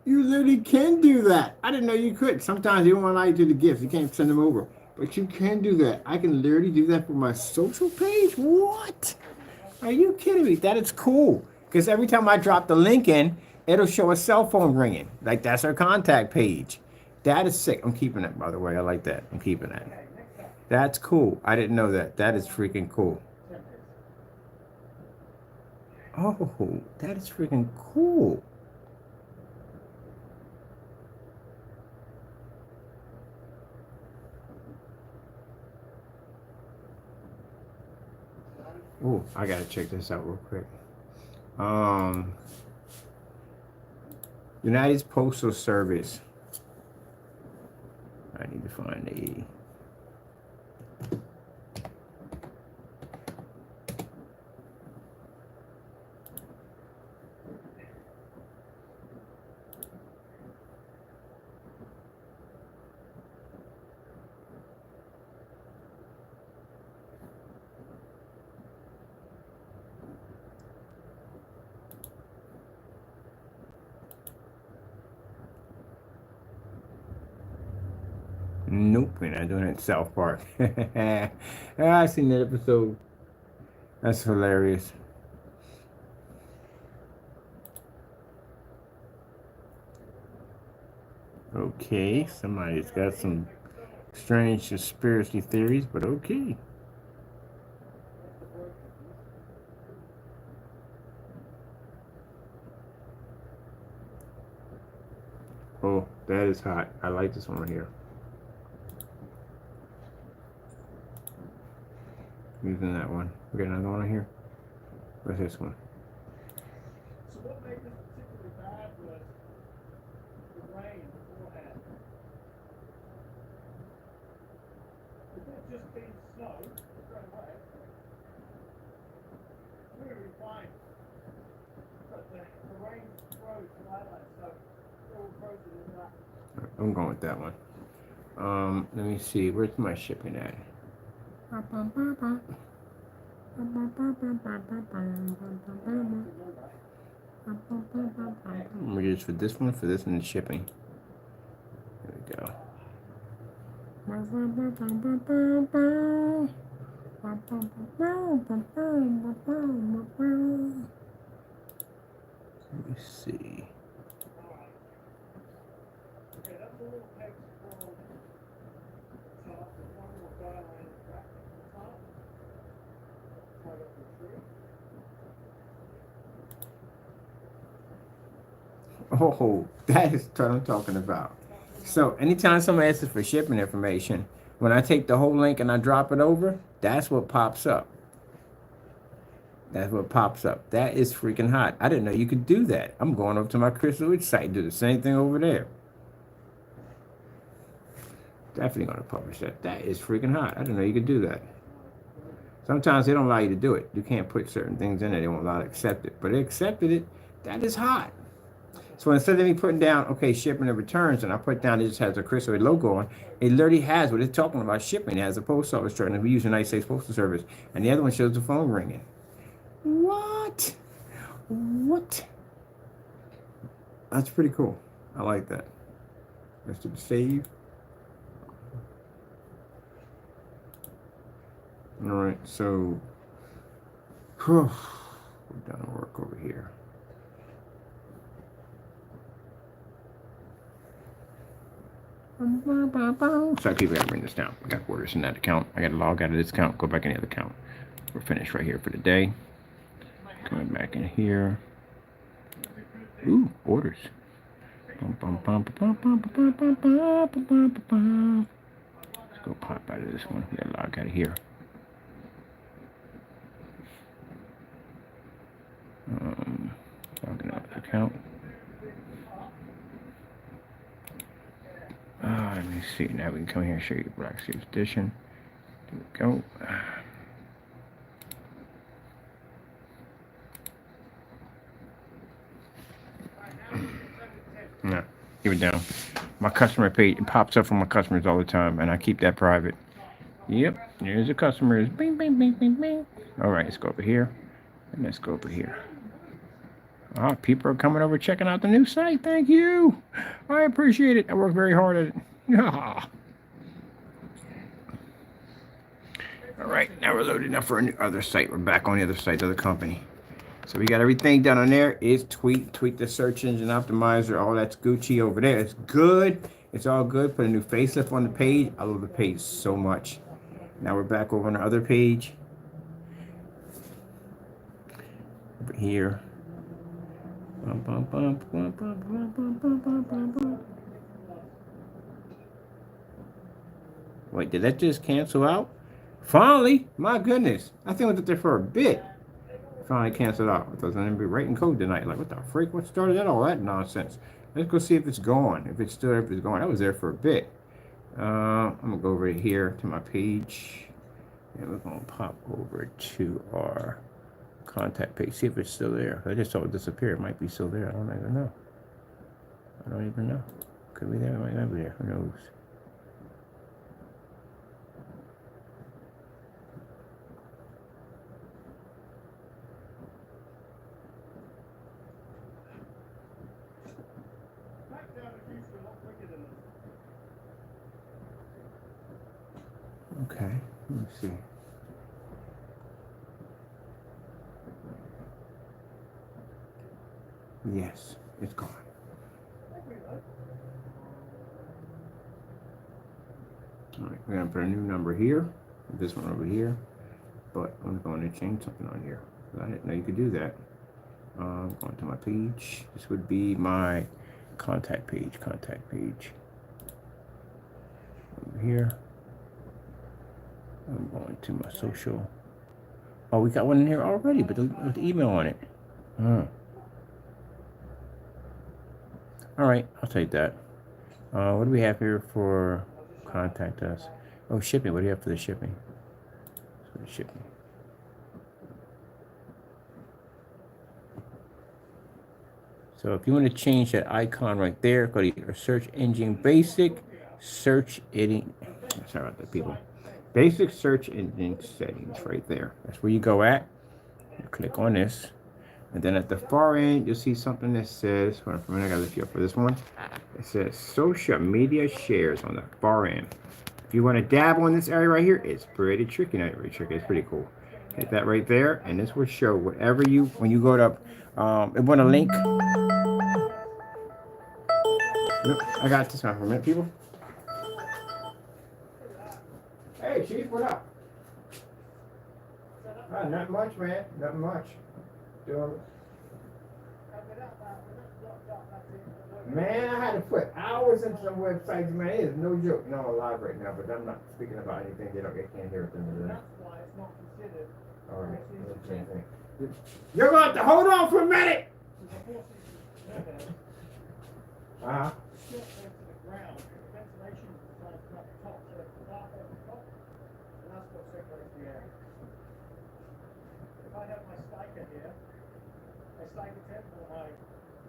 you literally can do that. I didn't know you could. Sometimes you don't want to do the gifts. You can't send them over, but you can do that. I can literally do that for my social page. What? Are you kidding me? That is cool. Because every time I drop the link in, it'll show a cell phone ringing. Like that's our contact page. That is sick. I'm keeping that, by the way. I like that. I'm keeping that. That's cool. I didn't know that. That is freaking cool. Oh, that is freaking cool. Oh, I gotta check this out real quick. United Postal Service. I need to find a. Nope, we're not doing it. South Park. I seen that episode. That's hilarious. Okay, somebody's got some strange conspiracy theories, but okay. Oh, that is hot. I like this one right here. Using that one. We got another one here. What's this one? So what made this particularly bad was the rain beforehand. If it had just been snow straight away, we would be fine. But the rain froze the highlights, so it all frozen in that. I'm going with that one. Let me see. Where's my shipping at? We use for this one, and the shipping. There we go. Let me see. Okay, that's a little text from the top, the one more guideline back at the top. Right up the tree. Oh, that is what I'm talking about. So anytime somebody asks for shipping information, when I take the whole link and I drop it over, that's what pops up. That's what pops up. That is freaking hot. I didn't know you could do that. I'm going over to my Chris Lewis site and do the same thing over there. Definitely going to publish that. That is freaking hot. I didn't know you could do that. Sometimes they don't allow you to do it. You can't put certain things in there. They won't allow you to accept it. But they accepted it. That is hot. So instead of me putting down, okay, shipping and returns, and I put down, it just has a Chris Lewis logo on, it literally has what it's talking about shipping. It has a post office chart, and we use the United States Postal Service. And the other one shows the phone ringing. What? What? That's pretty cool. I like that. Let's do the save. All right, so we're done work over here. So I keep got to bring this down. I got orders in that account. I got to log out of this account, go back in the other account. We're finished right here for the day. Coming back in here. Ooh, orders. Let's go pop out of this one. We gotta log out of here. Logging out the account. Let me see. Now we can come here and show you Black Series Edition. There we go. No, keep it down. My customer page, it pops up from my customers all the time, and I keep that private. Yep, there's the customers. Bing, bing, bing, bing, bing. All right, let's go over here, and let's go over here. People are coming over checking out the new site. Thank you. I appreciate it. I worked very hard at it. Yeah. All right, now we're loading up for a other site. We're back on the other site of the company. So we got everything done on there. Is tweak the search engine optimizer. All that's Gucci over there. It's good. It's all good. Put a new facelift on the page. I love the page so much. Now we're back over on the other page. Over here. Wait, did that just cancel out? Finally, my goodness. I think I was up there for a bit. Finally canceled out. I thought I was going to be writing code tonight. Like, what the freak? What started that? All that nonsense. Let's go see if it's gone. If it's still there, if it's gone. I was there for a bit. I'm going to go over here to my page. And we're going to pop over to our contact page. See if it's still there. I just saw it disappear. It might be still there. I don't even know. I don't even know. Could be there. It might not be there. Who knows? Okay, let me see. Yes, it's gone. All right, we're gonna put a new number here, this one over here, but I'm going to change something on here. I didn't know you could do that. Going to my page. This would be my contact page. Over here. I'm going to my social. Oh, we got one in here already, but with the email on it. All right, I'll take that. What do we have here for contact us? Oh, shipping. What do you have for the shipping? For the shipping. So if you want to change that icon right there, go to your search engine basic search engine. Sorry about that, people. Basic search engine settings right there. That's where you go at. You click on this. And then at the far end, you'll see something that says, hold on for a minute, I gotta lift you up for this one. It says social media shares on the far end. If you want to dabble in this area right here, it's pretty tricky. Not very tricky, it's pretty cool. Hit that right there, and this will show whatever you, when you go to, it want a link. Nope, I got this one for a minute, people. Hey, Chief, what up? Not much, man. Nothing much. Man, I had to put hours into some websites, man. It is no joke. No, I'm live right now, but I'm not speaking about anything. They can't hear it. That's why it's not considered. All right. You're going to have to hold on for a minute. Uh-huh. If I have my spiker here, I spike the tip for my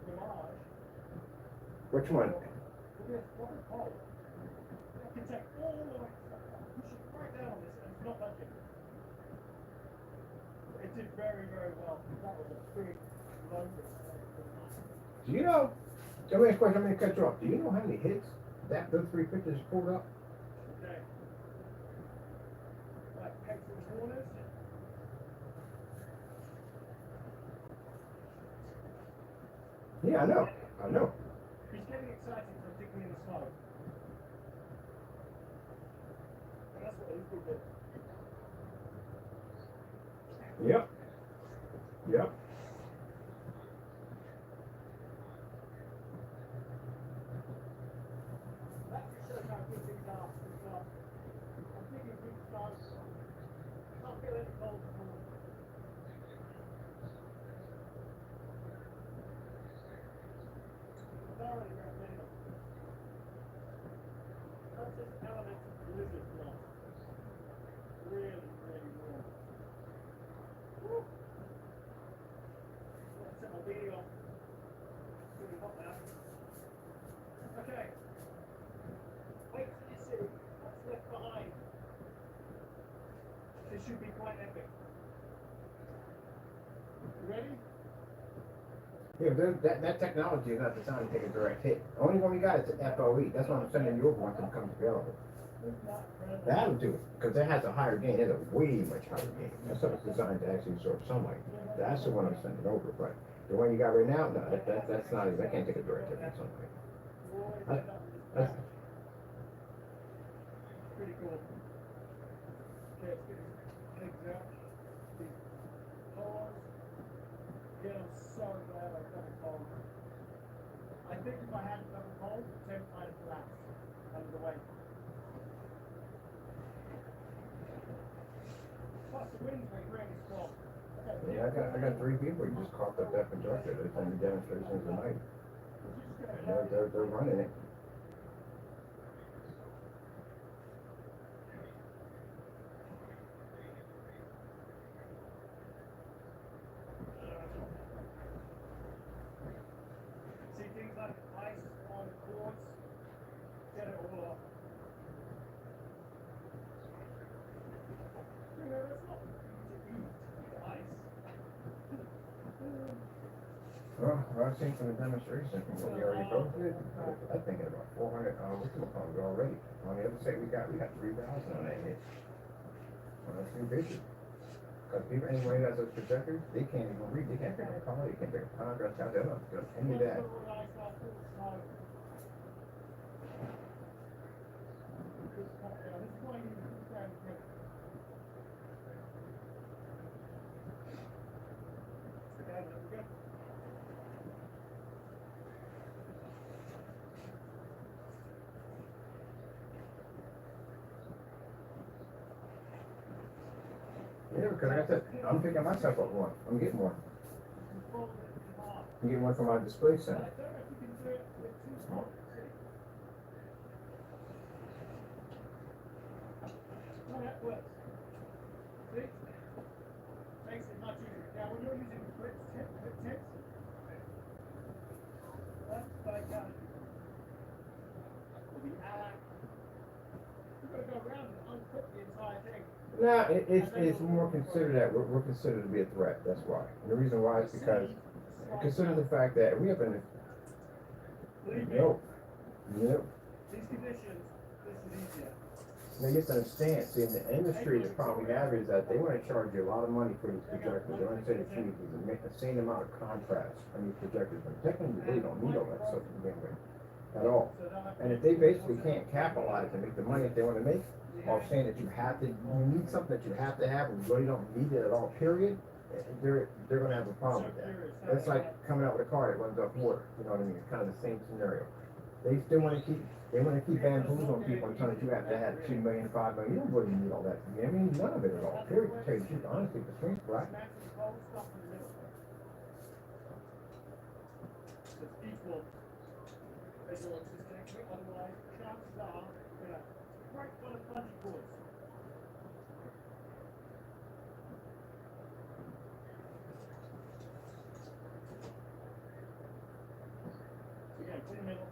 garage. Which one? With this rubber pole, I can take all the way, push it right down on this, and it's not budging. It did very, very well. That was a big loader. Do you know? Tell me a question. I'm going to cut you off. Do you know how many hits those 3 pictures pulled up? Okay. Like pegs and corners. Yeah, I know. He's getting excited for digging in the smoke. And that's what he's good at. Yep. Set my beanie on. Really hot now. Okay. Wait till you see what's left behind. This should be quite epic. You ready? Yeah, that technology is not designed to take a direct hit. The only one we got is the FLE. That's why I'm sending you over once it becomes available. That'll do it, because it has a higher gain. It's a way much higher gain. That's what it's designed to actually absorb sunlight. That's the one I'm sending over, but the one you got right now, no, that's not, that can't take a direct hit from sunlight. That's, Pretty cool. Okay, let's get these eggs out. These cars. Yeah, I'm so glad I double cold. I think if I hadn't double cold, the tent might have collapsed under the weight. Plus the winds were really strong. Okay, yeah, I got 3 people who just coughed up that projector. They're doing the demonstrations tonight. They're running it. See things like ice on cords, get it all off. You know, that's not easy to eat, ice. Well, I've seen from the demonstration from what we already posted, I think at about 400, what's it called, already. On the other side, we got 3,000 on that hit. Well, that's new vision. Because people, anybody that has those projectors, they can't even read, they can't pick a color, they can't pick a contrast out, they don't do any of that. Yeah, because like I said, I'm picking myself up one. I'm getting one. I'm getting one from our display center. No, that works. See? Makes it much easier. Now, when you're using flip tips, that's like or the Alex. You've got to go around and uncook the entire thing. No, it's more considered that we're considered to be a threat. That's why. And the reason why is because consider the fact that we have been. Believe me, No. these conditions, this is easier. Now you have to understand, see, in the industry, the problem we have is that they want to charge you a lot of money for these projectors. They want to say that you need to make the same amount of contrast on these projectors, but technically you really don't need all that stuff to begin with, at all. And if they basically can't capitalize and make the money that they want to make, or saying that you need something that you have to have, and you really don't need it at all, period, they're going to have a problem with that. That's like coming out with a car that runs off water, you know what I mean? It's kind of the same scenario. They still want to keep bamboozling people and telling you have to have 2 million, 5 million. You don't really need all that. I mean, none of it at all. Period. To tell you the truth, honestly, the screen's black. It's equal. As your system, otherwise, chances are you're going to break one of the bungee cords. Again, in the middle.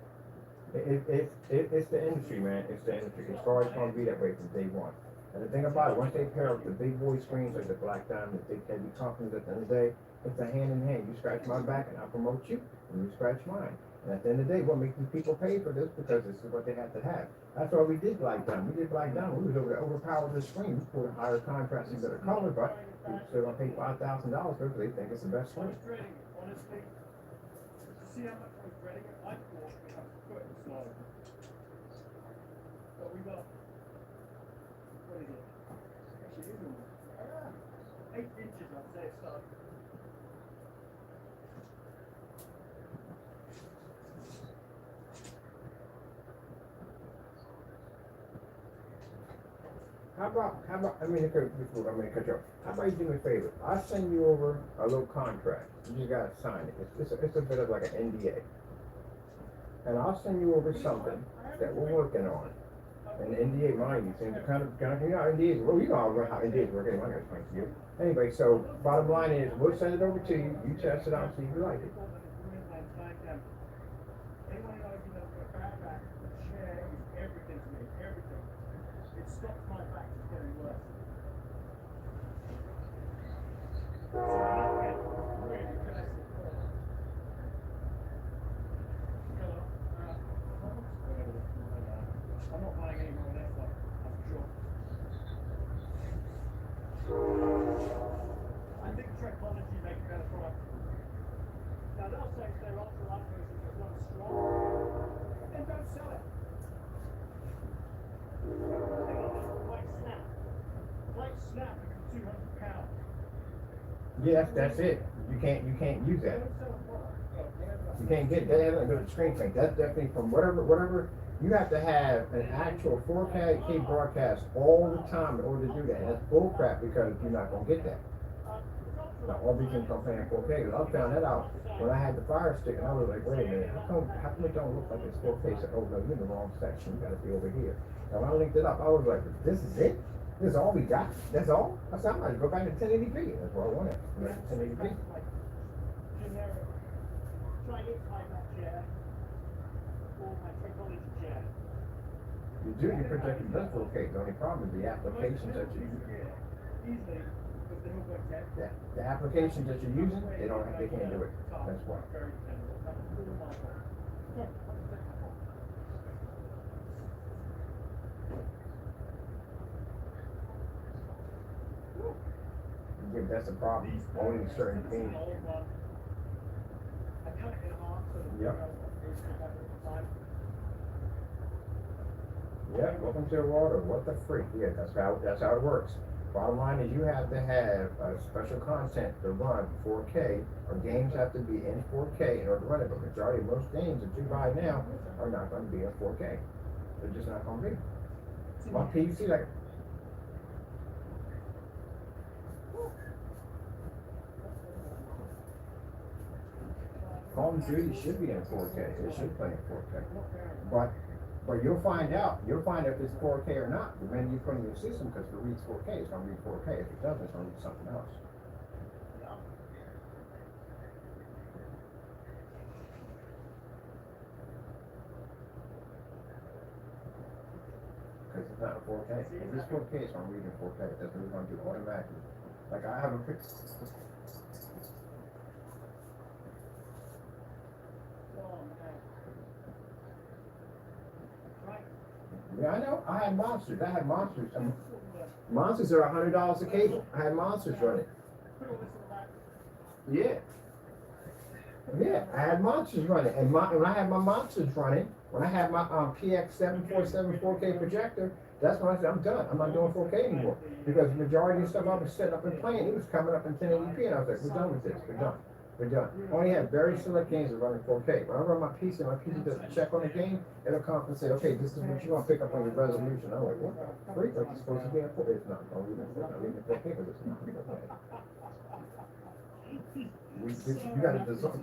It's the industry, man. It's the industry. It's always going to be that way from day one. And the thing about it, once they pair up the big boy screens like the Black Diamond, the big heavy companies, at the end of the day, it's a hand in hand. You scratch my back and I promote you, and you scratch mine. And at the end of the day, we're making people pay for this because this is what they have to have. That's why we did Black Diamond. We did Black Diamond. We was able to overpower the screen. We put a higher contrast and better color, but people still going to pay $5,000 for it because they think it's the best screen. Frustrating, honestly. To see how much we're dreading it, I thought we have to put it slow. But we got, what is it? Actually, it is almost 8 inches, I'd say, so. How about, I mean, before I'm going to cut you off. How about you do me a favor? I'll send you over a little contract. You just got to sign it. It's a bit of like an NDA. And I'll send you over something that we're working on. And the NDA, mind you, seems kind of, you know, NDAs, well, you know how NDAs work, anyway, I'm gonna explain to you. Anyway, so bottom line is, we'll send it over to you, you test it out, see if you like it. Anyone who opens up a backpack, the chair is everything to me, everything. It stops my back from getting worse. So I'm not getting really classic. I'm not buying any more left one, that's for sure. I think Trekology make a better product. Now they'll say if their ultra light version is not as strong, then don't sell it. Like snap becomes 200 pounds. Yeah, that's it. You can't use that. Don't sell a product. You can't get that, and go to screen thing. That's definitely from whatever, you have to have an actual 4K broadcast all the time in order to do that. And that's bull crap because you're not gonna get that. Now, all these things don't play in 4K. Cause I found that out when I had the Fire Stick, and I was like, wait a minute, how come it don't look like it's 4K? So, oh no, you're in the wrong section. You gotta be over here. And when I linked it up, I was like, this is it? This is all we got? That's all? I said, I might go back to 1080p. That's what I wanted. 1080p. Generic. Try it like that chair. Or my Trekology chair. You do, your projector does 4K. The only problem is the applications that you use. Easily, because they all work out. Yeah, the applications that you're using, they can't do it. That's why. Very dependable. That's all my fault. Yeah, Yeah, that's the problem. Only certain things. I cut it in half so that Yep. time. Yeah, welcome to the water. What the freak? Yeah, that's how it works. Bottom line is you have to have special content to run 4K, or games have to be in 4K in order to run it. But majority of most games that you buy now are not going to be in 4K. They're just not going to be. My PC, like. Call of Duty should be in 4K. It should play in 4K. But you'll find out. You'll find if it's 4K or not when you put in your system, because if it reads 4K, it's going to read 4K. If it doesn't, it's going to read something else. Because it's not 4K. If it's 4K, it's going to read in 4K. That's what it's going to do automatically. Like I have a picture. Yeah, I know. I had monsters. Monsters are $100 a cable. I had monsters running. Yeah. Yeah, I had monsters running. And when I had my monsters running, when I had my PX747 4K projector, that's when I said, I'm done. I'm not doing 4K anymore. Because the majority of stuff I was setting up and playing, it was coming up in 1080p. And I was like, we're done with this. We're done. We're done. Only have very select games that run in 4K. When I run my PC does a check on the game, it'll come and say, okay, this is what you want to pick up on your resolution. I'm like, what the freak? Like, it's supposed to be in 4K. It's not. Don't leave it in 4K. Leave it in 4K because it's not in 4K. You got to design.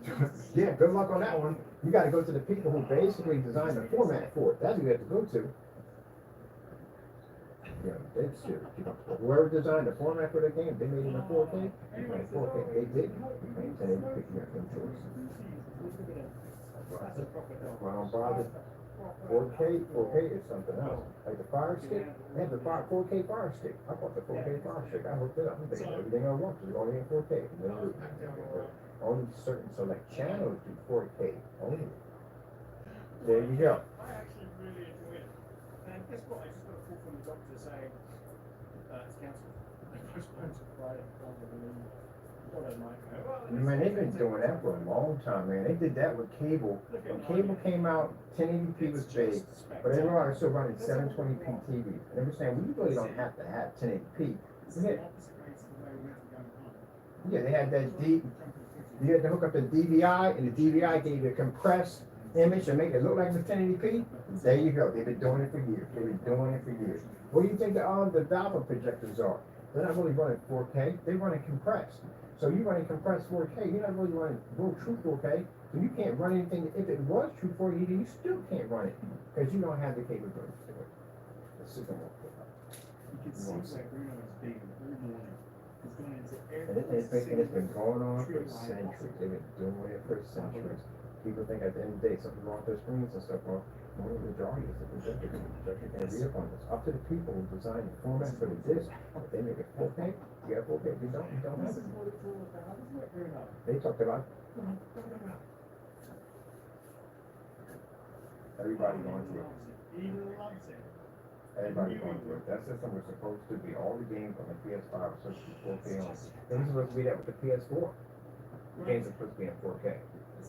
Yeah, good luck on that one. You got to go to the people who basically designed the format for it. That's who you have to go to. Yeah, it's serious. Whoever designed the format for the game, they made it in 4K. You made 4K. They did. You made 1080p. You have no choice. Well, I don't bother. 4K is something else. Like the Fire Stick, they have the 4K Fire Stick. I bought the 4K Fire Stick. I hooked it up. Everything I want is only in 4K. Only certain select channels do 4K only. There you go. I actually really enjoy it. And guess what? I just got a call from the doctor saying it's cancelled. Postponed to Friday. Man, they've been doing that for a long time, man. They did that with cable. When cable came out, 1080p was big, but everyone was still running 720p TVs. And they were saying, well, you really don't have to have 1080p. Yeah, they had that you had to hook up the DVI, and the DVI gave you a compressed image and make it look like it was 1080p. There you go. They've been doing it for years. They've been doing it for years. What do you think the Valve projectors are? They're not really running 4K. They're running compressed. So you're running compressed 4K. You're not really running real true 4K. So you can't run anything. If it was true 4K, you still can't run it because you don't have the capabilities to do it. system won't pick up. You can see where Bruno's been all morning. He's gone into And every it's been going on for tree line centuries. possible. They've been doing it for centuries. People think at the end of the day something's wrong with their screens and stuff. Well, more of the majority is the projector. The projector can't read up on this. Up to the people who design the format for the disc. If they make it 4K, you get 4K. If you don't, you don't have This it. is what it's all about, isn't it, Bruno? They talked about everybody going through it. He loves it. Everybody going through it. That system was supposed to be all the games on the PS5 were supposed to be 4K on. It was supposed to be that with the PS4. The games are supposed to be in 4K.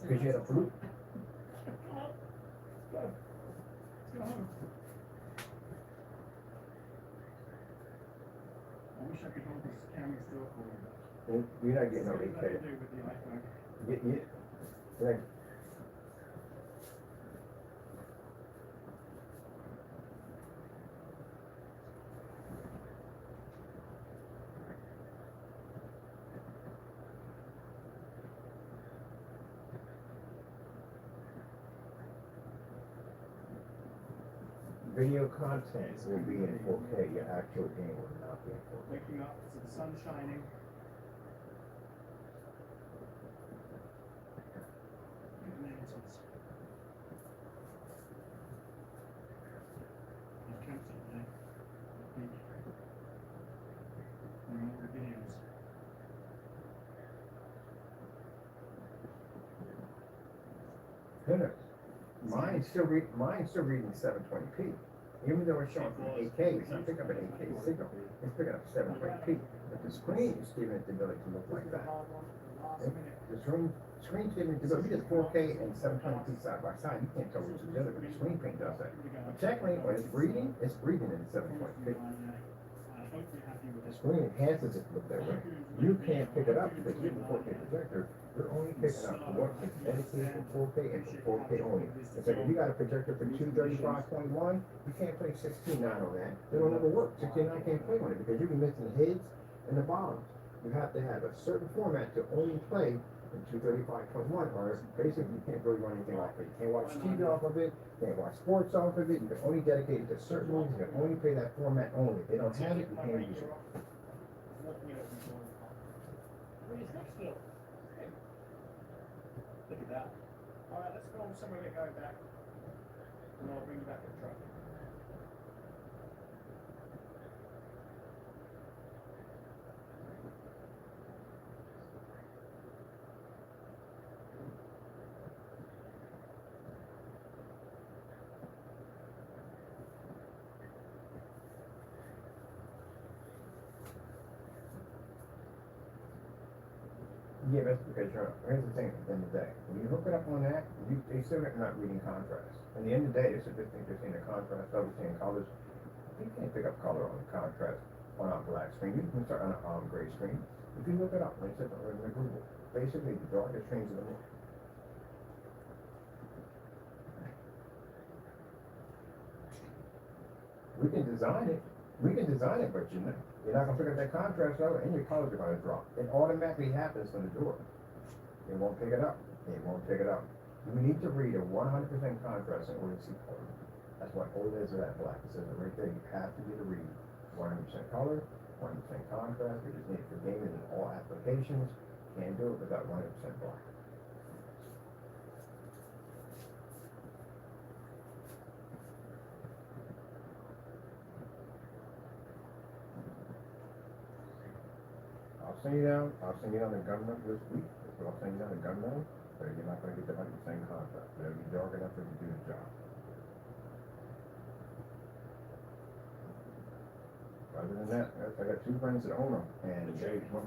Because you had a blue. I wish I could hold this camera still for you. You're not getting no What do 8K. do with the iPhone? Like, video content will be in 4K. Your actual game will not be in 4K. Waking up to the sun shining. And then it's on screen. I've cancelled today. And all the videos. Goodness. Mine's still reading 720p. Even though it's showing from 8K, it's not picking up an 8K signal. It's picking up 720p. But the screen is giving it the ability to look like that. The screen's giving it the ability. We did 4K and 720p side by side. You can't tell which is the other, but the screen paint does that. But technically, when it's reading in 720p. I hope you're happy with The this. screen enhances it to look that way. You can't pick it up because you have a 4K projector. You're only picking up what is dedicated for 4K and for 4K only. It's like if you got a projector for 235.1, you can't play 16.9 on that. It'll never work. 16.9 can't play on it because you'll be missing the heads and the bottoms. You have to have a certain format to only play in 235.1, or basically you can't really run anything off it. You can't watch TV off of it, you can't watch sports off of it, you can only dedicate it to certain movies, you can only play that format only. If they don't have it, you can't use it. Look at that. Alright, let's go somewhere we're going back. And I'll bring you back the truck. Yeah, that's because here's the thing, at the end of the day, when you hook it up on that, they still not reading contrast. At the end of the day, it's a good thing they're seeing the contrast, obviously seeing colors. You can't pick up color on the contrast on a black screen. You can start on a gray screen. If you look it up, when it's in Google, basically the darker screens are the more. We can design it, but you're not gonna pick up that contrast level, and your colors are gonna drop. It automatically happens from the door. It won't pick it up. It won't pick it up. You need to read a 100% contrast in order to see color. That's why OLEDs are that black. It says it right there. You have to get a read 100% color, 100% contrast. We just need it for gaming and all applications. Can't do it without 100% black. I'll send you down the gun rental this week. I'll send you down the gun rental, but you're not gonna get the 100% contrast. It'll be dark enough for you to do the job. Other than that, I got two friends that own them, and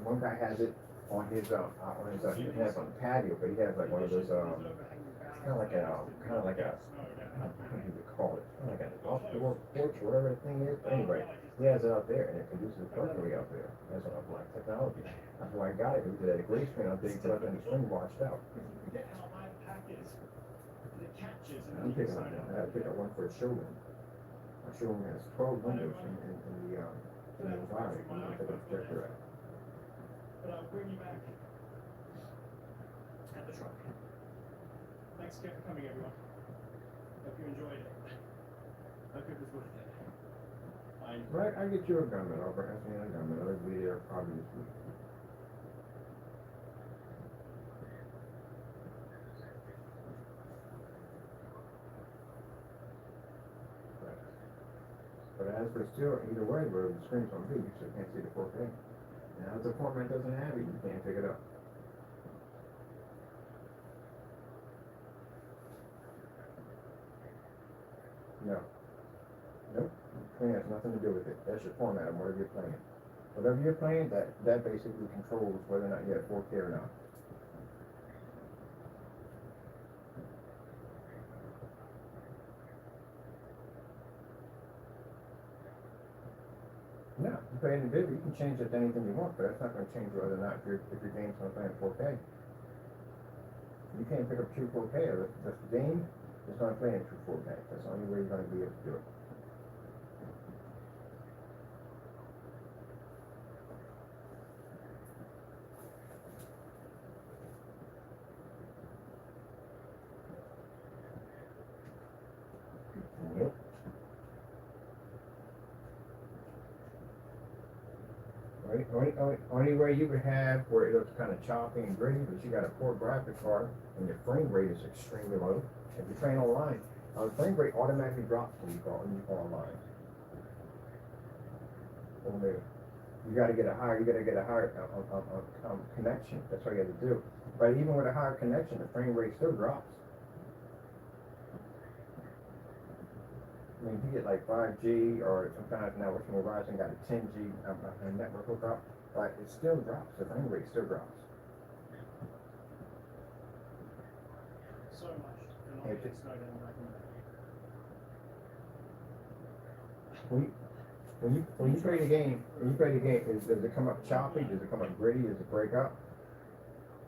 one guy has it on his he has on the patio, but he has like one of those kind of like a how do you call it? Kind of like an outdoor porch, whatever the thing is. But anyway, he has it out there, and it produces perfectly out there. It has a black technology. That's why I got it. He did a gray screen out there. He put up in the screen, washed out. Forget how my pack is. It catches I'm picking up one. I picked up one for a showroom. My showroom has 12 windows in the environment. I'm gonna take a projector out. But I'll bring you back at the truck. Thanks again for coming, everyone. Hope you enjoyed it. Hope it was worth it. Right, I get you a gunman, I'll bring me a gunman, I'll be there probably this week. But as for still, either way, where the screen's on big, you still can't see the 4K. Now, if the format doesn't have it, you can't pick it up. No. Nope. Screen has nothing to do with it. That's your format of whatever you're playing. Whatever you're playing, that basically controls whether or not you have 4K or not. No, you play in video, you can change it to anything you want, but that's not going to change whether or not if your game's going to play in 4K. You can't pick up true 4K, or the game is going to play in true 4K. That's the only way you're going to be able to do it. Yep. Only way you would have where it looks kind of choppy and gritty, but you got a poor graphic card and your frame rate is extremely low. If you're playing online, the frame rate automatically drops when you go online. You got to get a higher connection. That's what you have to do. But even with a higher connection, the frame rate still drops. I mean, if you get like 5G, or sometimes now working with Verizon got a 10G network hookup, but it still drops. The frame rate still drops. So much. And If I'll it- slow down back in When you play the game, does it come up choppy? Does it come up gritty? Does it break up?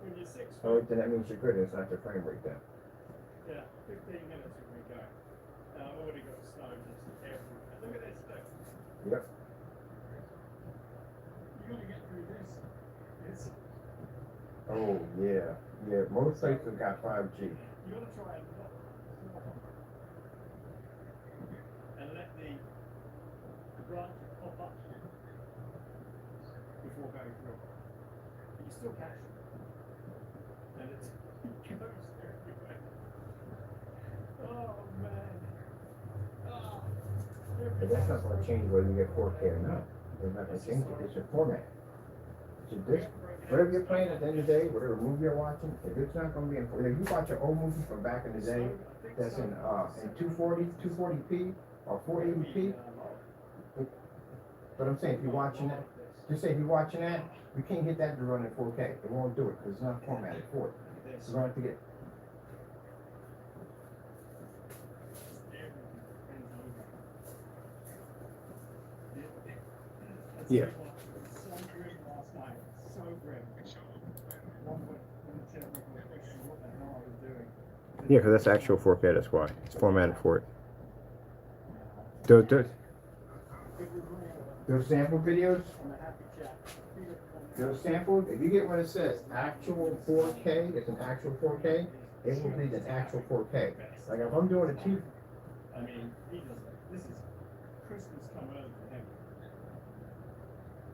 When you're 6 Oh, foot, then that means you're good. It's not your frame rate then. yeah, 15 minutes if we go. I've already got snow just everywhere. Look at this, look. Yep. You gotta get through this. It's, Oh yeah, yeah. Most places got 5G. you gotta try and not and let the branch pop up before going through. But you still catch it. And it goes everywhere. Oh man. Oh. But that's not going to change whether you get 4K or not. It's not going to change it. It's your format. It's your disc. Whatever you're playing at the end of the day, whatever movie you're watching, if it's not going to be in, if you watch an old movie from back in the day that's in 240p or 480p, but I'm saying if you're watching that, just say if you're watching that, you can't get that to run in 4K. It won't do it because it's not formatted for it. You're going to have to get. Yeah. So grim last night. So grim. One point, when the question what the hell I was doing. Yeah, because that's actual 4K. That's why it's formatted for it. Those sample videos, On the happy chat. those samples, if you get one that says actual 4K, it's an actual 4K, it will be an actual 4K. Like if I'm doing a two, I mean, he does that. This is Christmas come early for him.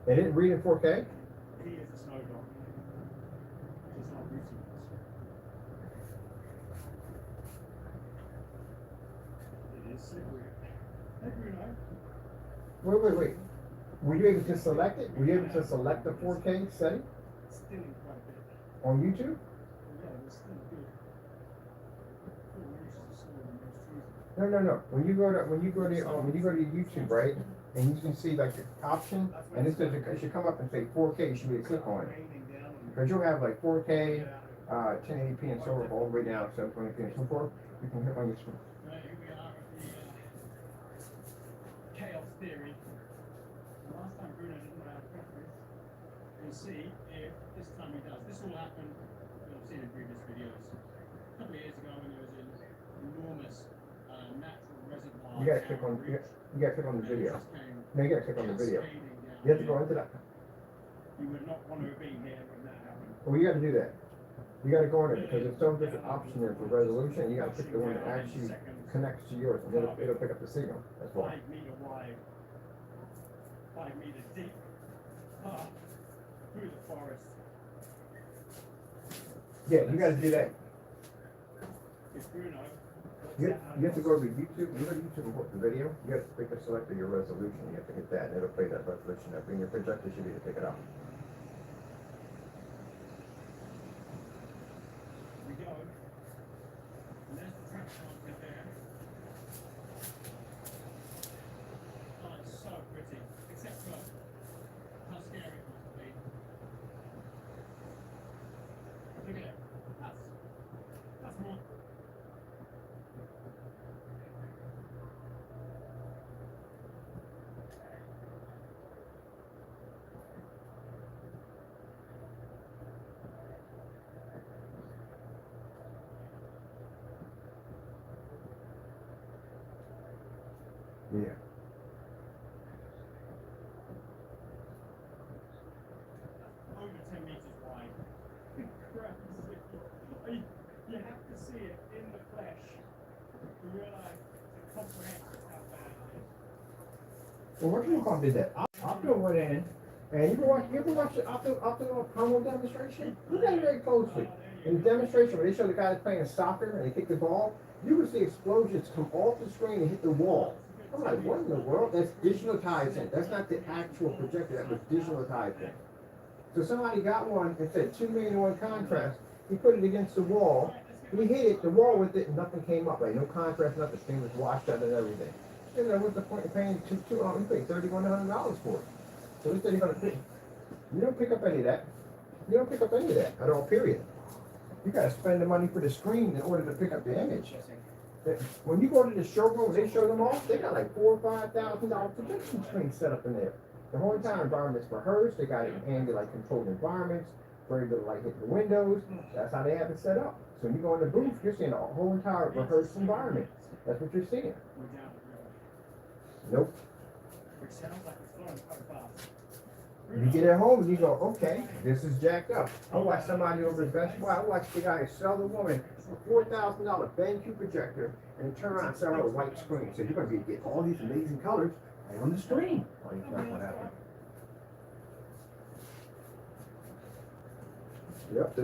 they didn't read in 4K? He is a snow dog. He's not rooting us. It is slippery. Hey, Bruno. Wait. Were you able to select it? Were you able to select the 4K setting It's still in quite a bit. on YouTube? Yeah, it's still good. Four inches of snow in most trees. No. When you go to YouTube, right, and you can see like the option, and it says it should come up and say 4K. You should be able to click on it Raining down on because you'll have like 4K, 1080p, and so forth, all the way down 720p and so forth. You can hit on your screen. Right, here we are at the chaos theory. The last time Bruno didn't know how to press this. We'll see if this time he does. This will happen, you'll have seen in previous videos. A couple of years ago when there was an enormous natural reservoir. You gotta down click on the ridge, you gotta click on the and it video. just came No, you gotta click on the video. cascading down You have to go into that. You would not want to have been here when that happened. Well, you gotta do that. You gotta go in there because there's so different options there for resolution. You gotta pick the one that actually connects to yours, and then it'll pick up the signal. That's why. 5 meter wide 5 meters deep. Through the forest. Yeah, you gotta do that. It's Bruno. You have to go to YouTube, you go to YouTube and put the video, you have to pick a select of your resolution, you have to hit that, and it'll play that resolution up, and your projector should be able to pick it up. We go. And there's the track marker there. Oh, it's so pretty. Except for how scary it must be. Look at it. That's more. Yeah. Over 10 meters wide. Crazy. You have to see it in the flesh to realize, to comprehend how bad it is. Well, what do you call did that? Opto went in, and you ever watch the Opto combo demonstration? Look at it very closely. In the demonstration where they show the guy playing soccer and they kick the ball, you can see explosions come off the screen and hit the wall. I'm like, what in the world? That's digitalized in. That's not the actual projector, that was digitalized in. So somebody got one and said 2 million to 1 contrast. He put it against the wall. He hit it, the wall with it, and nothing came up. Like no contrast, nothing. The screen was washed out and everything. You know, what's the point of paying he paid $3,100 for it. So he said he's gonna pay. You don't pick up any of that. You don't pick up any of that at all, period. You gotta spend the money for the screen in order to pick up the image. When you go to the showroom, they show them off, they got like $4,000 or $5,000 projection screens set up in there. The whole entire environment's rehearsed, they got it in handy like controlled environments, very little light hitting the windows, that's how they have it set up. So when you go in the booth, you're seeing a whole entire rehearsed environment. That's what you're seeing. We're down the river. Nope. Which sounds like it's flowing quite fast. You get at home and you go, okay, this is jacked up. I watched somebody over at Best Buy, I watched the guy sell the woman a $4,000 BenQ projector and turn around and sell her a white screen. So you're gonna get all these amazing colors right on the screen. Well, that's not what happened. Yep,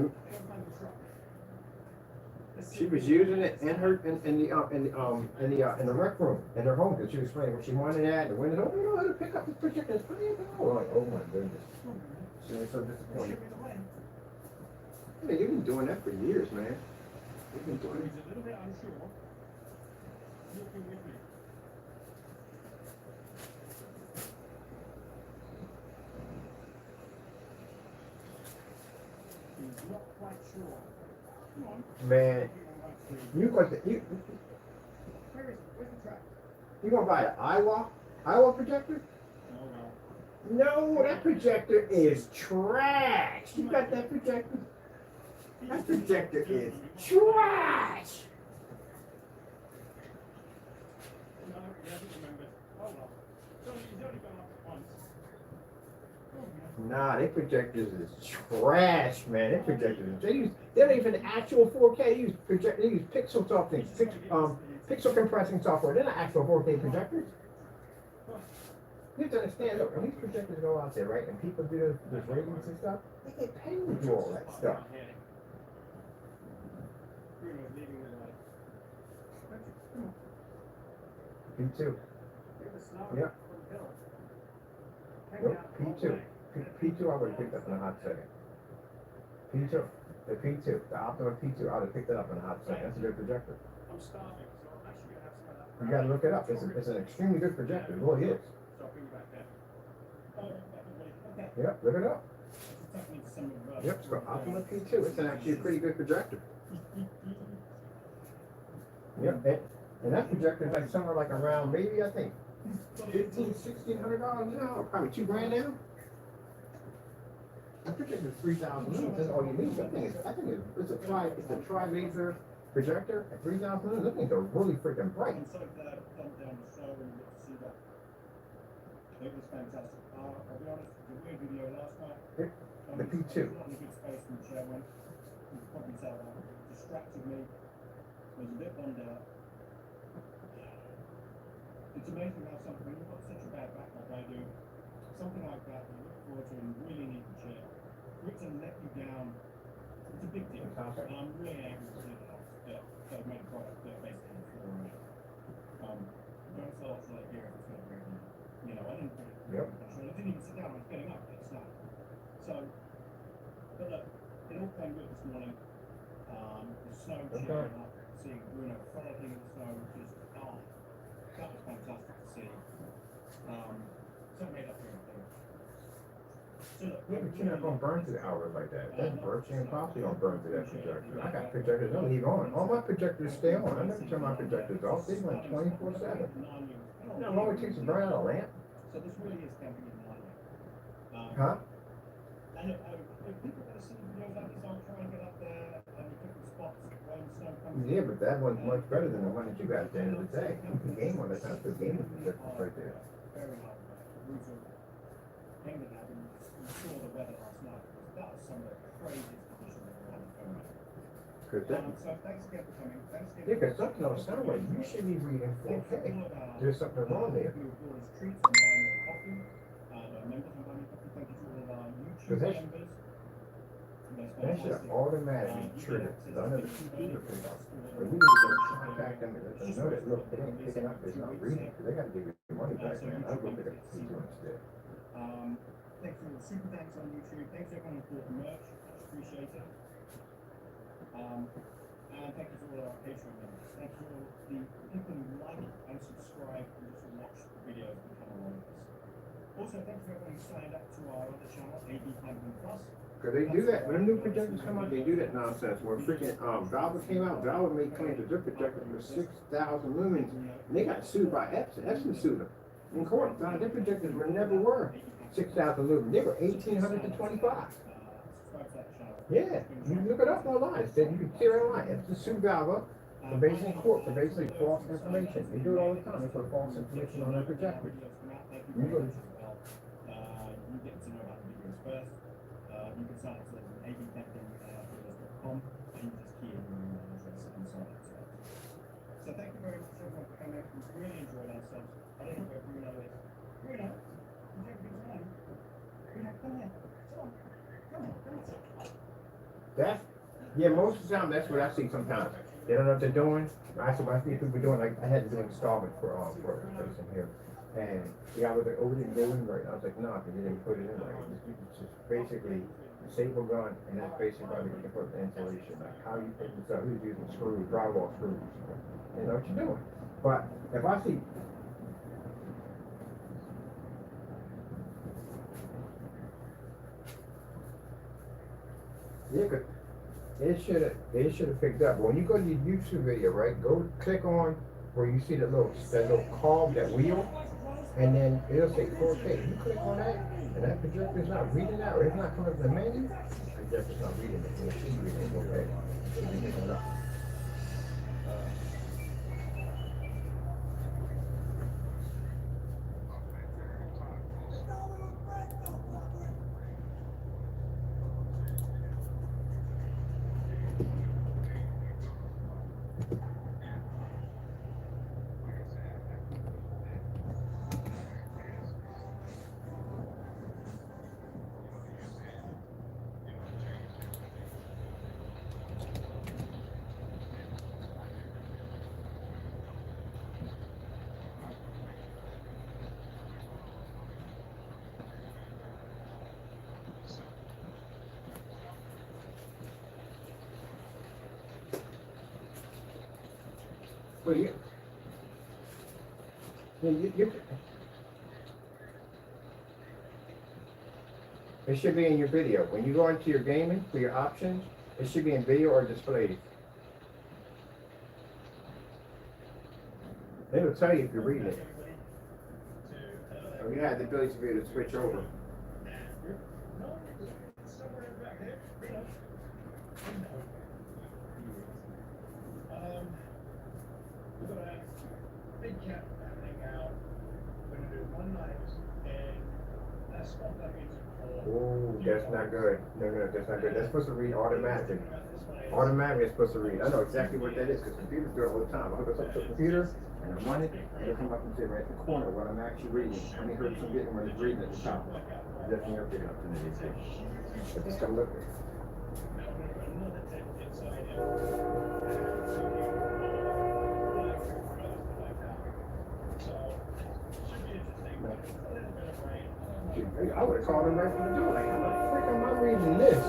she was using it in the rec room in her home because she was explaining what she wanted at the window. Oh, you know how to pick up this projector? It's pretty cool. Like, oh my goodness. She was so disappointed. Yeah, you've been doing that for years, man. You've been doing it. He's a little bit unsure. Walking with me. He's not quite sure. Come on. Man, you got the Where is it? Where's the track? you gonna buy an Iowa projector? Oh No, that projector is trash. You got that projector? That projector is trash. No, he hasn't remembered. Oh well. So he's only gone up once. Oh, yeah. Nah, they projectors is trash, man. They projectors, they don't even actual 4K. They use pixel talk things, pixel compressing software. They're not actual 4K projectors. You have to understand, look, when these projectors go out there, right, and people do those ratings and stuff, they get paid to do all that stuff. Bruno's leaving the light. P2. Yeah. Nope, P2. P2 I would have picked up in a hot second. P2. The P2. The Optima P2 I would have picked it up in a hot second. That's a good projector. I'm starving, so I'm actually gonna have some of that. You gotta look it up. It's an extremely good projector. It really is. So I'll bring you back there. Oh, definitely. Okay. Yep, look it up. Definitely some of Yep, it's got Optima P2. It's actually a pretty good projector. Yep, and that projector is like somewhere like around maybe I think $1,600 now, or probably $2,000 now. That projector is 3,000 lumens. That's all you need. I think it's a tri-laser projector at 3,000 lumens. That things are really freaking bright. I'm so glad I thumbed down the show and got to see that. It was fantastic. I'll be honest, it was a weird video last night. The P2. I was not in a good space when the chair went. You can probably tell that. It distracted me. I was a bit bummed out. It's amazing how something, when you've got such a bad back like I do, something like that you look forward to and really need to chill. For it to let you down, it's a big deal. And I'm really angry to see that I've made a product that basically don't sell it to like here if it's going to break me. You know, I didn't put it in Yep. the I didn't even sit down, I was getting up, it's not. So, but look, it all came good this morning. The snow cheering up, seeing Bruno frolicking in the snow, just, that was fantastic to see. So it made up for everything. So look, Yeah, but you're not gonna burn through the hours like that. That's virtually impossible. Don't burn through that projector. I got projectors that leave on. All my projectors stay on. I never turn my projectors off. They run 24/7. You know how long it takes to burn out a lamp? So this really is camping in London. Huh? And if people want to see videos like this, I'll try and get up there and different spots when snow comes. Yeah, but that one's much better than the one that you got at the end of the day. The game one, that's not the game projectors right there. Very hard. Brutal. England had, and you saw the weather last night. That was some of the craziest conditions I've ever had in film. Cause that, So thanks again for coming. Thanks again. yeah, cause something on sound like you should be reading 4K. There's something wrong there. Who brought us treats and buying me coffee. Members and buying me coffee. Thank you to all of our YouTube Cause that- members. That should automatically trigger, cause I know the CPs are picked up. But we need to go contact them and let them know that, look, they ain't picking up, it's not reading, cause they gotta give you your money back, man. I'll go pick up the C2 instead. Thanks for the super thanks on YouTube. Thanks to everyone who bought merch. Much appreciated. And thank you to all our Patreon members. Thank you to all the people who like and subscribe and just watch the videos and come along with us. Also, thank you to everyone who signed up to our other channel, AB Camping Plus. Cause they do that, when them new projectors come out, they do that nonsense. When freaking, Valve came out, Valve made claims that their projectors were 6,000 lumens, and they got sued by Epson. Epson sued them in court. Now, their projectors never were 6,000 lumens. They were 1,800 to 25. Yeah, you look it up online. It said you can see it online. Epson sued Valve for basically court for basically false information. They do it all the time. They put false information on their projectors. You go, You get to know about the videos first. You can sign up to abcamping.com and you just key in your email address and sign up to it. So thank you very much everyone for coming. We've really enjoyed ourselves. I don't know where Bruno is. Bruno, is everything fine? Bruno, come here. Come on. that's, yeah, most of the time, that's what I see sometimes. They don't know what they're doing. I see people doing, like, I had to do an installment for a person here. And the guy was like, oh, we didn't go in right. I was like, no, because you didn't put it in right. It's just basically disable gun, and that's basically why we can put the insulation, like how you put this up. Who's using screws, drywall screws. You know what you're doing. But if I see, yeah, cause it should have picked up. When you go to your YouTube video, right, go click on where you see that little cog, that wheel, and then it'll say 4K. You click on that, and that projector's not reading that, or it's not coming from the menu, the projector's not reading it, and it should be reading 4K. It should be picking it up. Well, it should be in your video. When you go into your gaming for your options, it should be in video or displays. It'll tell you if you're reading it. Or you have the ability to be able to switch over. We've got a big camp happening out. We're going to do one night, and that's what that means for. Oh, that's not good. No, that's not good. That's supposed to read automatically. This way, Automatically it's supposed to read. I know exactly what that is because computers do it all the time. I hook us up to a computer and I run it, and it'll come up and say right in the corner what I'm actually reading. How many hertz I'm getting when it's reading at the top. Definitely are picking up the nitty-gritty. But just come look at it. I would have called him right from the door. Like, how the frick am I reading this?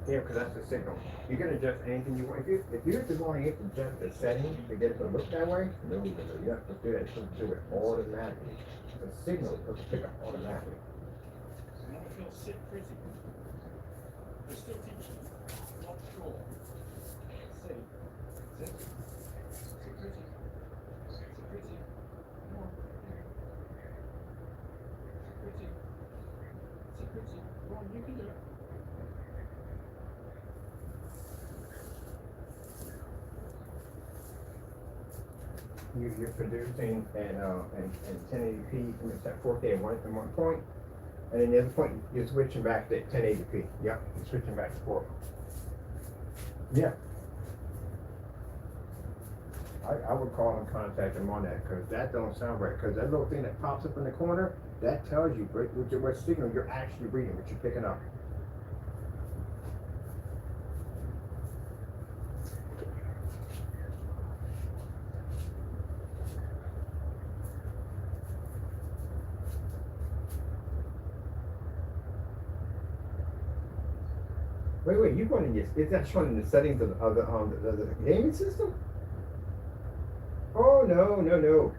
Yeah, because that's the signal. You can adjust anything you want. If you're just wanting it to adjust the setting to get it to look that way, no, you have to do that. It's going to do it automatically. The signal will pick up automatically. You can do it. You're producing and 1080p, it's at 4K at one point, and then the other point you're switching back to 1080p. Yep, you're switching back to 4. Yeah. I would call and contact them on that because that don't sound right. Because that little thing that pops up in the corner, that tells you what signal you're actually reading, what you're picking up. Wait, you going to is that showing the settings of the gaming system? Oh, no.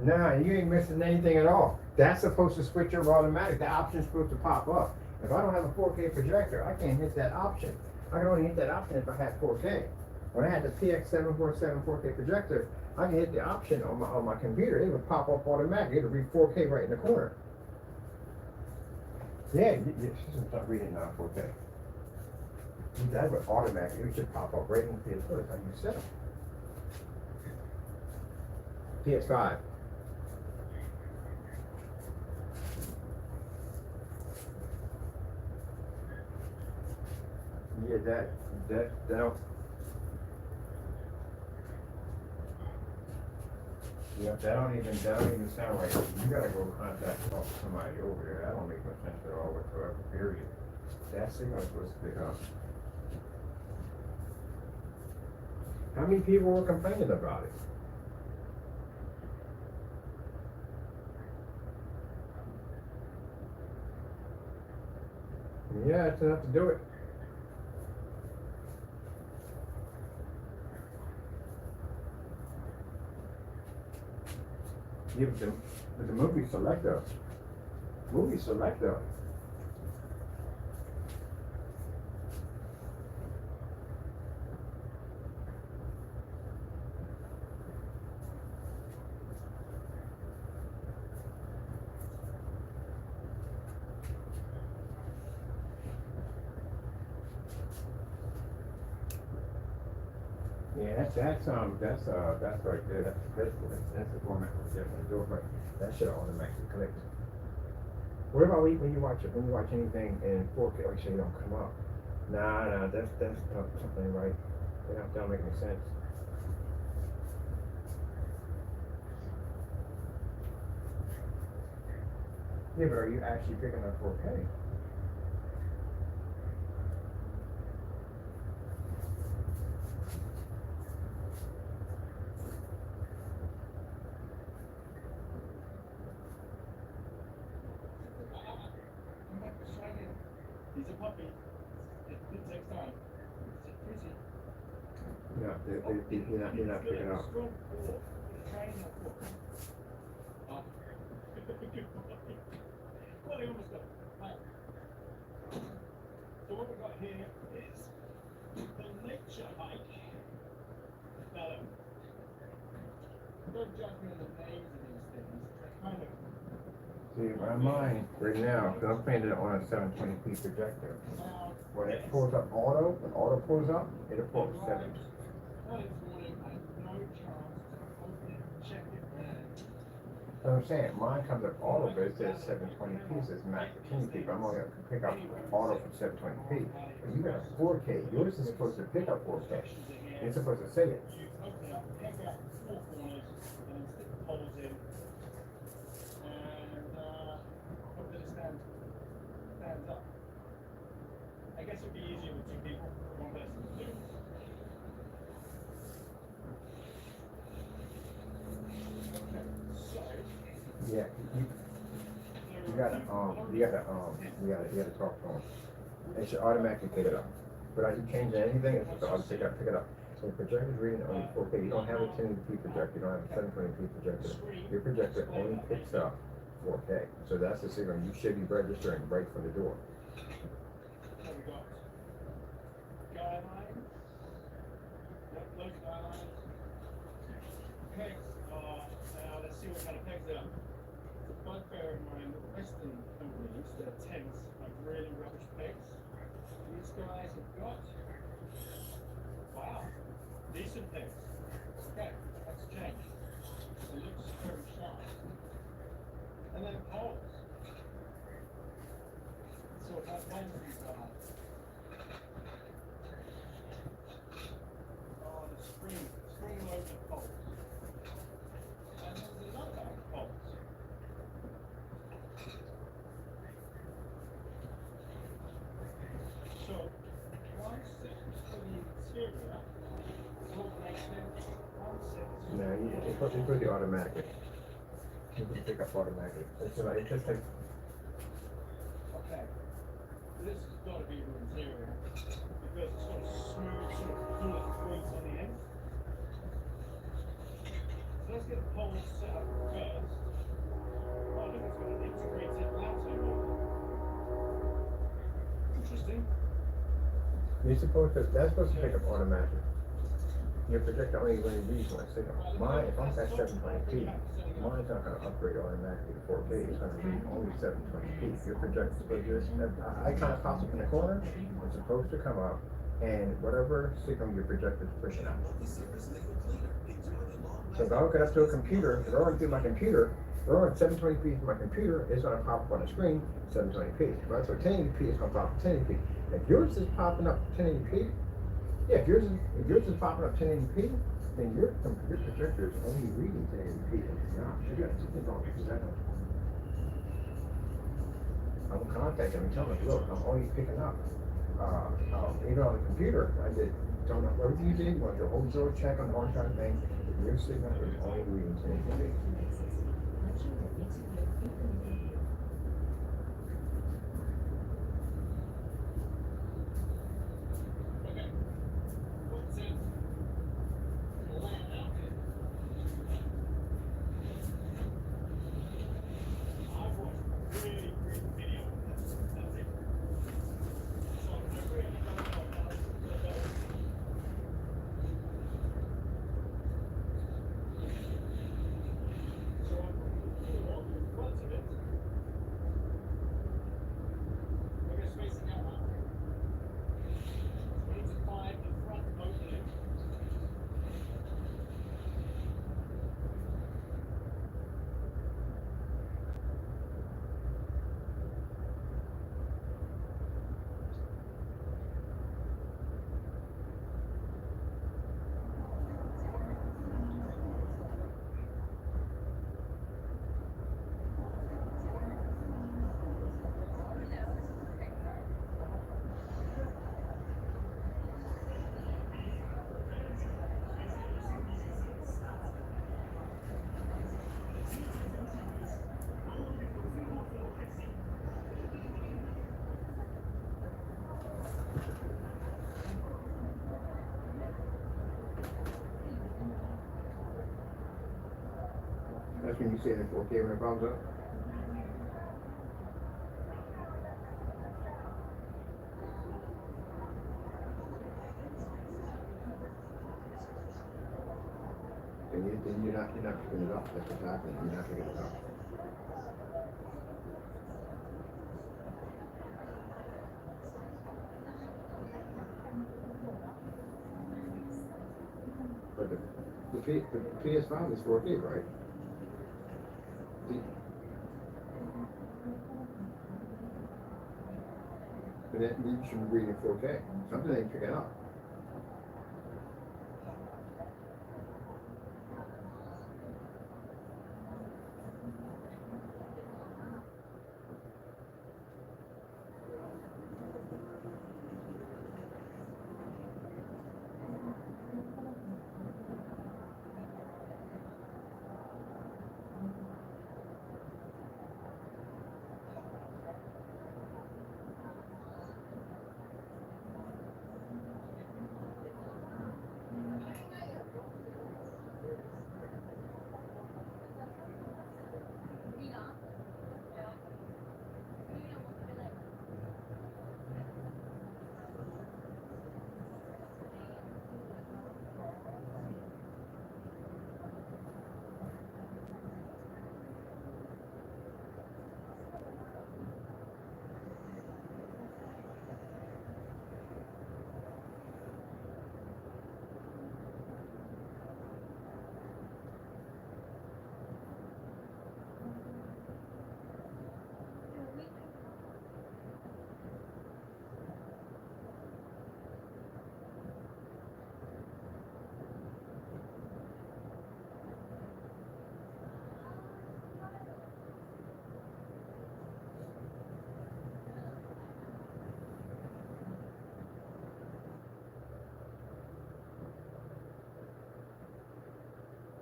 Nah, you ain't missing anything at all. That's supposed to switch over automatic. The option's supposed to pop up. If I don't have a 4K projector, I can't hit that option. I can only hit that option if I had 4K. When I had the PX747 4K projector, I can hit the option on my computer. It would pop up automatically. It would read 4K right in the corner. Yeah, your system's not reading 4K. That would automatically. It should pop up right in the PS4. That's how you set them. PS5. Yeah, that'll. Yeah, that don't even sound right. You gotta go contact somebody over there. That don't make no sense at all whatsoever, period. That signal's supposed to pick up. How many people were complaining about it? Yeah, it's enough to do it. Yeah, but the movie selector. Yeah, that's right there. That's the format we're definitely doing, but that should automatically click. What about when you watch anything in 4K? Like, say, you don't come up. Nah, that's something right. That don't make any sense. Yeah, but are you actually picking up 4K? It takes time. It's pretty. No, you're not picking up. Strong core. Train that core. Well, they almost got it. Right. So what we've got here is the nature hike. Now, don't judge me on the names of these things. They're kind of See, my mine right now, because I'm playing it on a 720p projector. loud. When it pulls up auto, when auto pulls up, it'll pull up 7. Well, this morning I had no chance to open it, check it, So I'm saying, mine comes up auto, but it says 720p, it says max at 10p, but I'm only going to pick up auto from 720p. But you got a 4K, yours is supposed to pick up 4K. It's supposed to say it. you open it up, take out the 4 corners, and then stick the holes in, and hope that it stands up. I guess it'd be easier with 2 people, one person to do it. Okay, so Yeah, you gotta talk to them. It should automatically pick it up. Without you changing anything, it's just auto pick it up. So the projector's reading only 4K. You don't have a 1080p projector. You don't have a 720p projector. Your projector only picks up 4K. So that's the signal you should be registering right from the door. Have we got guidelines? Yep, those guidelines. Pegs are, now let's see what kind of pegs they are. It's a bugbear of mine that Western companies that are tense, like really rubbish pegs. These guys have got, wow, decent pegs. Okay, that's changed. It looks very sharp. And then poles. So how long are these guys? Oh, the spring-loaded poles. And there's another type of poles. So, 1/6 for the interior, salt makes sense, 1/6. No, it's supposed to be automatic. You can pick up automatically. It's like, it just takes. Okay, this has got to be the interior, because it's got a smooth sort of bullet points on the end. So let's get the poles set up first. Oh, look, it's got an integrated lantern holder. Interesting. That's supposed to pick up automatic. Your projector only really reads one signal. Mine, if I'm at 720p, mine's not gonna upgrade automatically to 4K, it's gonna read only 720p. Your projector's supposed to just, icon pops up in the corner, it's supposed to come up, and whatever signal your projector's pushing out. So if I hook it up to a computer, if I run through my computer, if I run 720p from my computer, it's gonna pop up on the screen, 720p. If I throw 1080p, it's gonna pop up 1080p. If yours is popping up 1080p, yeah, if yours is popping up 1080p, then your projector is only reading 1080p. No, you got something wrong with that. I'm contacting them and telling them, look, I'm only picking up. Even on the computer, I did, don't know, whatever you did, you want your whole zero check on the hard drive thing, your signal is only reading 1080p. Okay. What's it? Land out here. I watched a really great video on this. That's it. So I really don't know how to do that. So I put the front of it That's when you say that 4K when it comes up. Then you're not picking it up. That's what's happening. You're not picking it up. But the PS5 is 4K, right? But that you should be reading 4K. Something ain't picking up.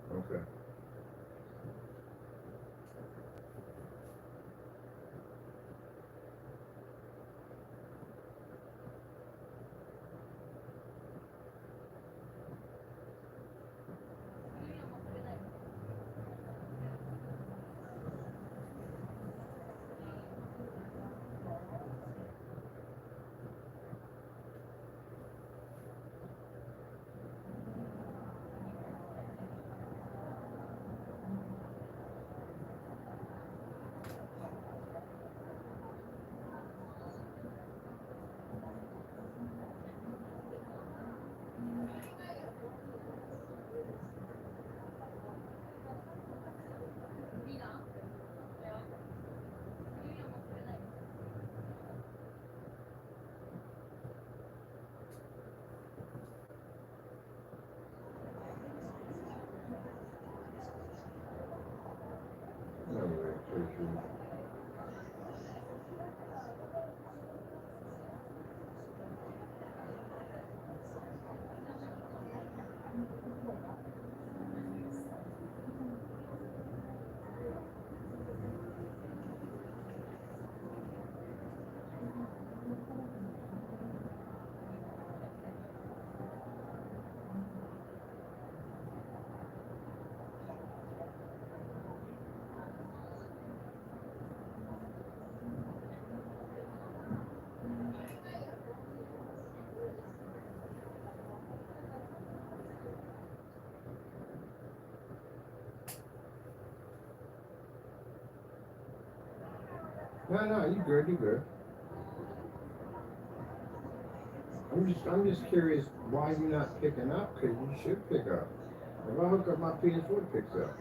Okay. No, you good, you good. I'm just curious why you're not picking up, because you should pick up. If I hook up my PS4, it picks up.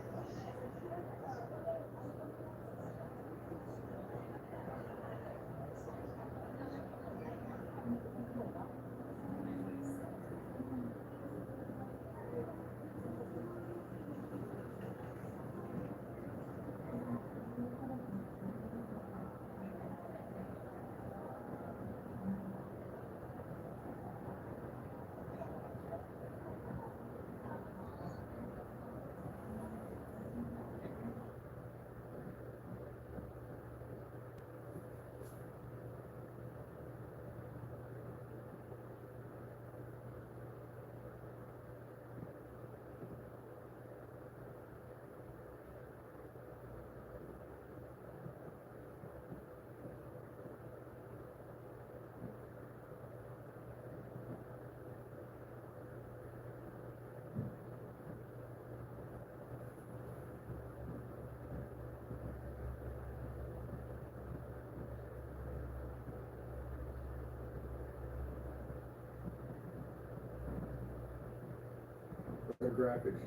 graphics.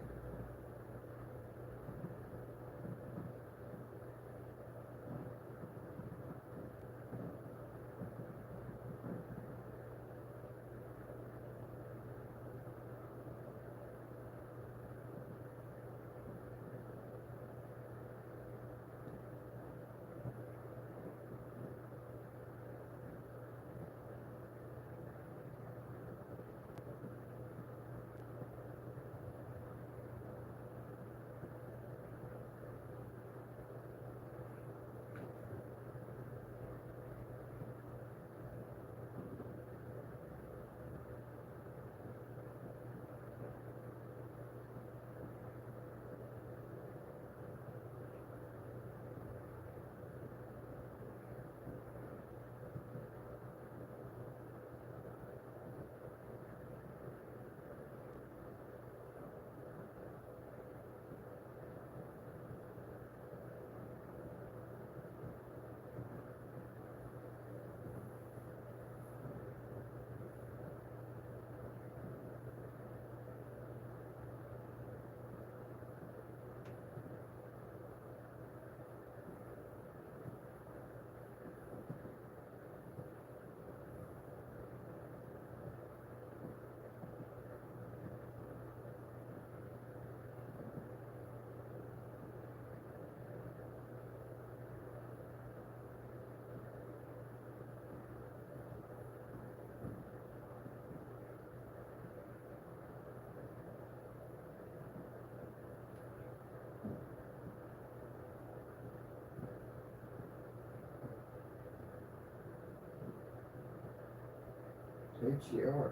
HDR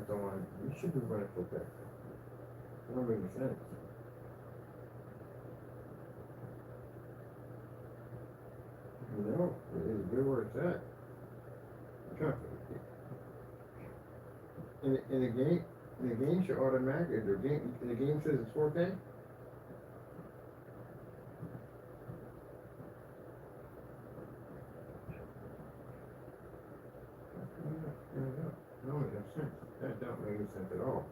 is on. You should be running full text. It don't make any sense. No, it's good where it's at. Come. In the game should automatically, the game says it's 4K. No, it makes sense. That don't make any sense at all.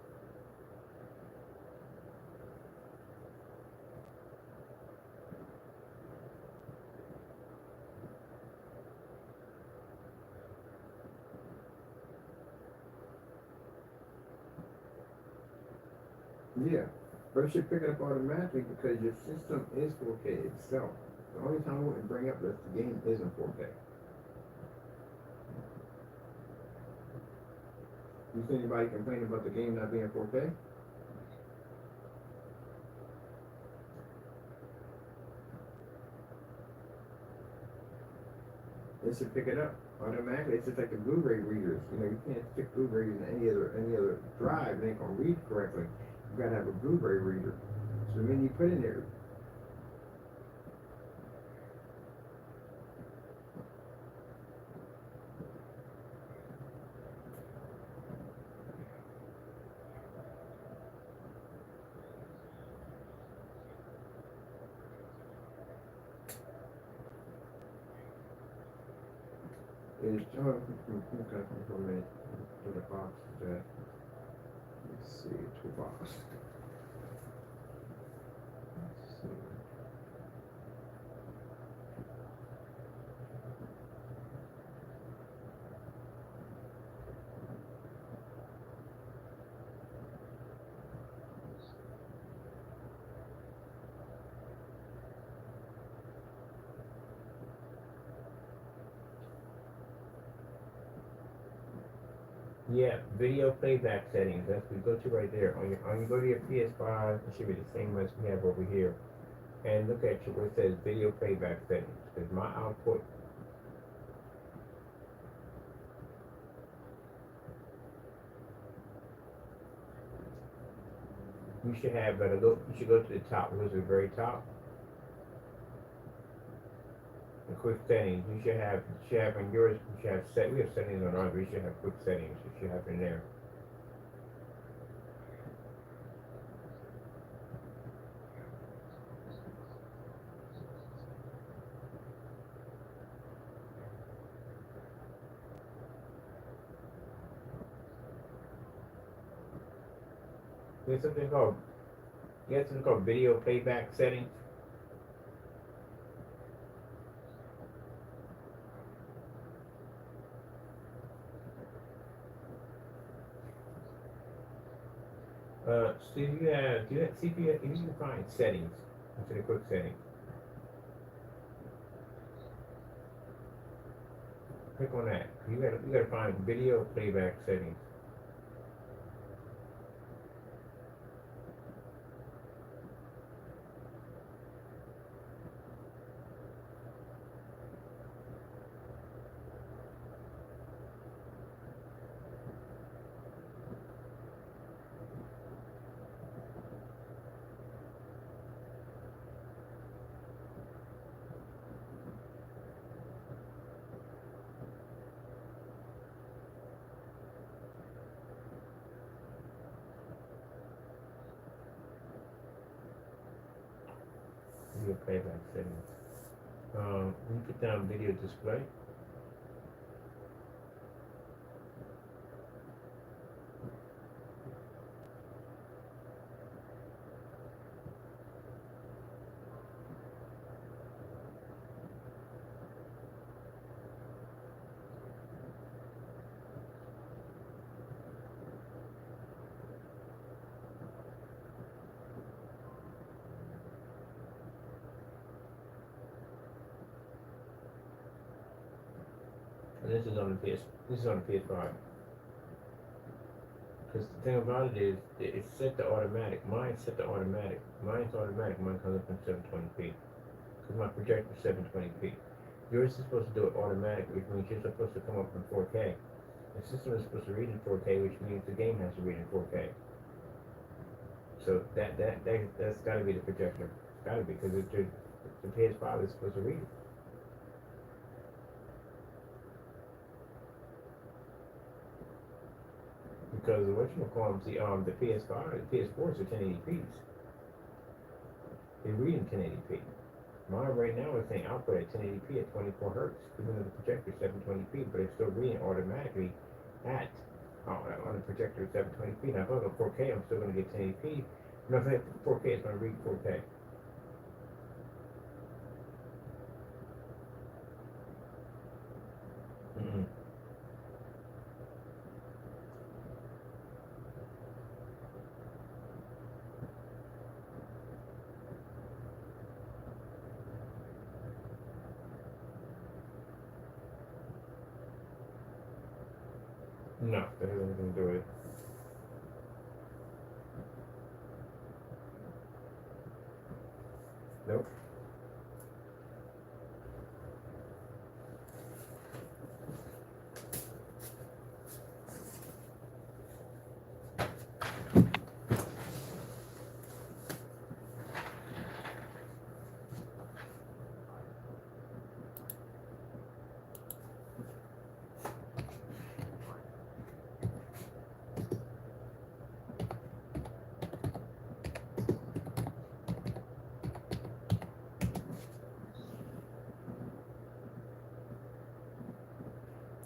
Yeah, but it should pick it up automatically because your system is 4K itself. The only time I wouldn't bring up that the game isn't 4K. You see anybody complaining about the game not being 4K? It should pick it up automatically. It's just like the Blu-ray readers. You know, you can't stick Blu-rays in any other drive and they can read correctly. You gotta have a Blu-ray reader. So when you put in there, is okay for a minute. To the box that. Let's see, toolbox. Let's see. Yeah, video playback settings. That's what you go to right there. On you go to your PS5, it should be the same as we have over here. And look at where it says video playback settings. Because my output, you should have that. You should go to the top. Where's the very top? The quick settings. You should have in yours. You should have we have settings on ours. We should have quick settings. You should have in there. There's something called, you have something called video playback settings. See if you have, see if you can find settings instead of quick settings. Click on that. You gotta find video playback settings. Video playback settings. You put down video display. And this is on the PS5. Because the thing about it is, it's set to automatic. Mine's set to automatic. Mine's automatic. Mine comes up in 720p. Because my projector is 720p. Yours is supposed to do it automatically, which means you're supposed to come up in 4K. The system is supposed to read in 4K, which means the game has to read in 4K. So that's got to be the projector. It's got to be, because the PS5 is supposed to read it. Because the PS5, the PS4s are 1080p's. They read in 1080p. Mine right now is saying output at 1080p at 24 hertz, even though the projector is 720p, but it's still reading automatically at on the projector at 720p. Now if I go 4K, I'm still going to get 1080p. No, if I hit 4K, it's going to read 4K. Mm-mm. No, that has anything to do with it. Nope.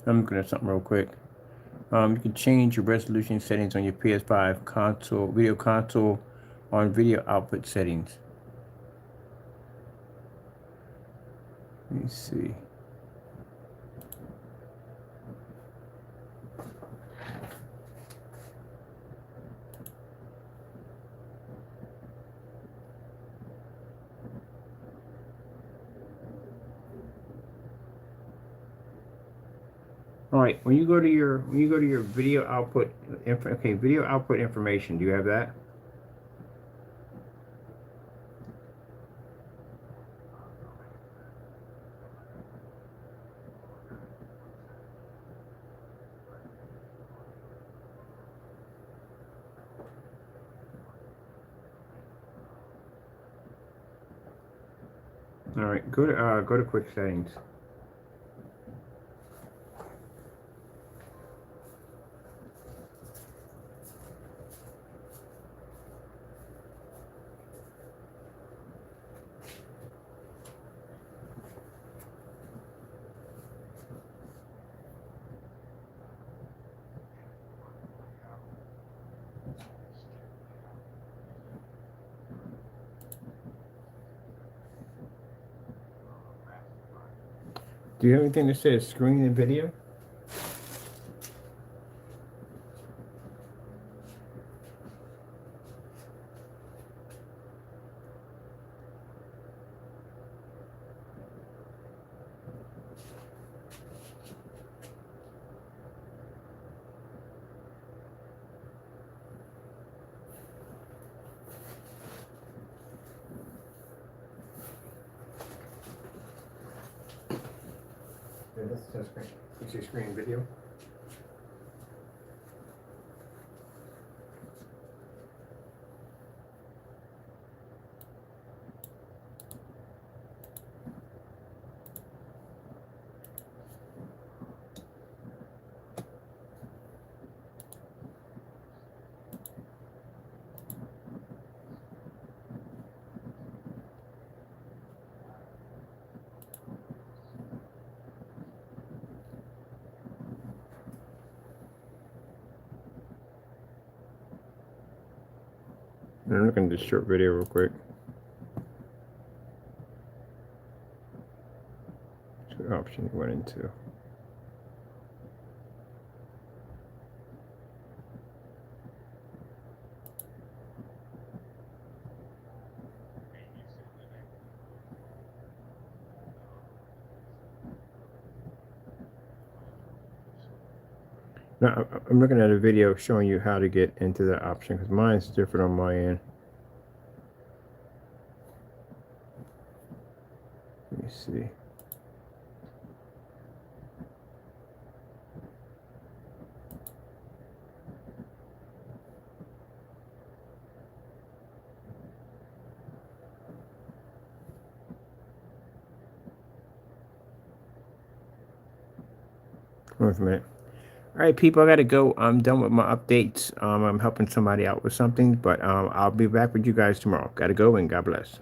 I'm looking at something real quick. You can change your resolution settings on your PS5 console, video console, on video output settings. Let me see. All right, when you go to your video output, video output information, do you have that? All right, go to quick settings. Do you have anything that says screen and video? Yeah, this says screen. You see screen and video? I'm looking at this short video real quick. What option you went into? Now, I'm looking at a video showing you how to get into that option because mine's different on my end. Let me see. Hold on for a minute. All right, people, I got to go. I'm done with my updates. I'm helping somebody out with something, but I'll be back with you guys tomorrow. Got to go, and God bless.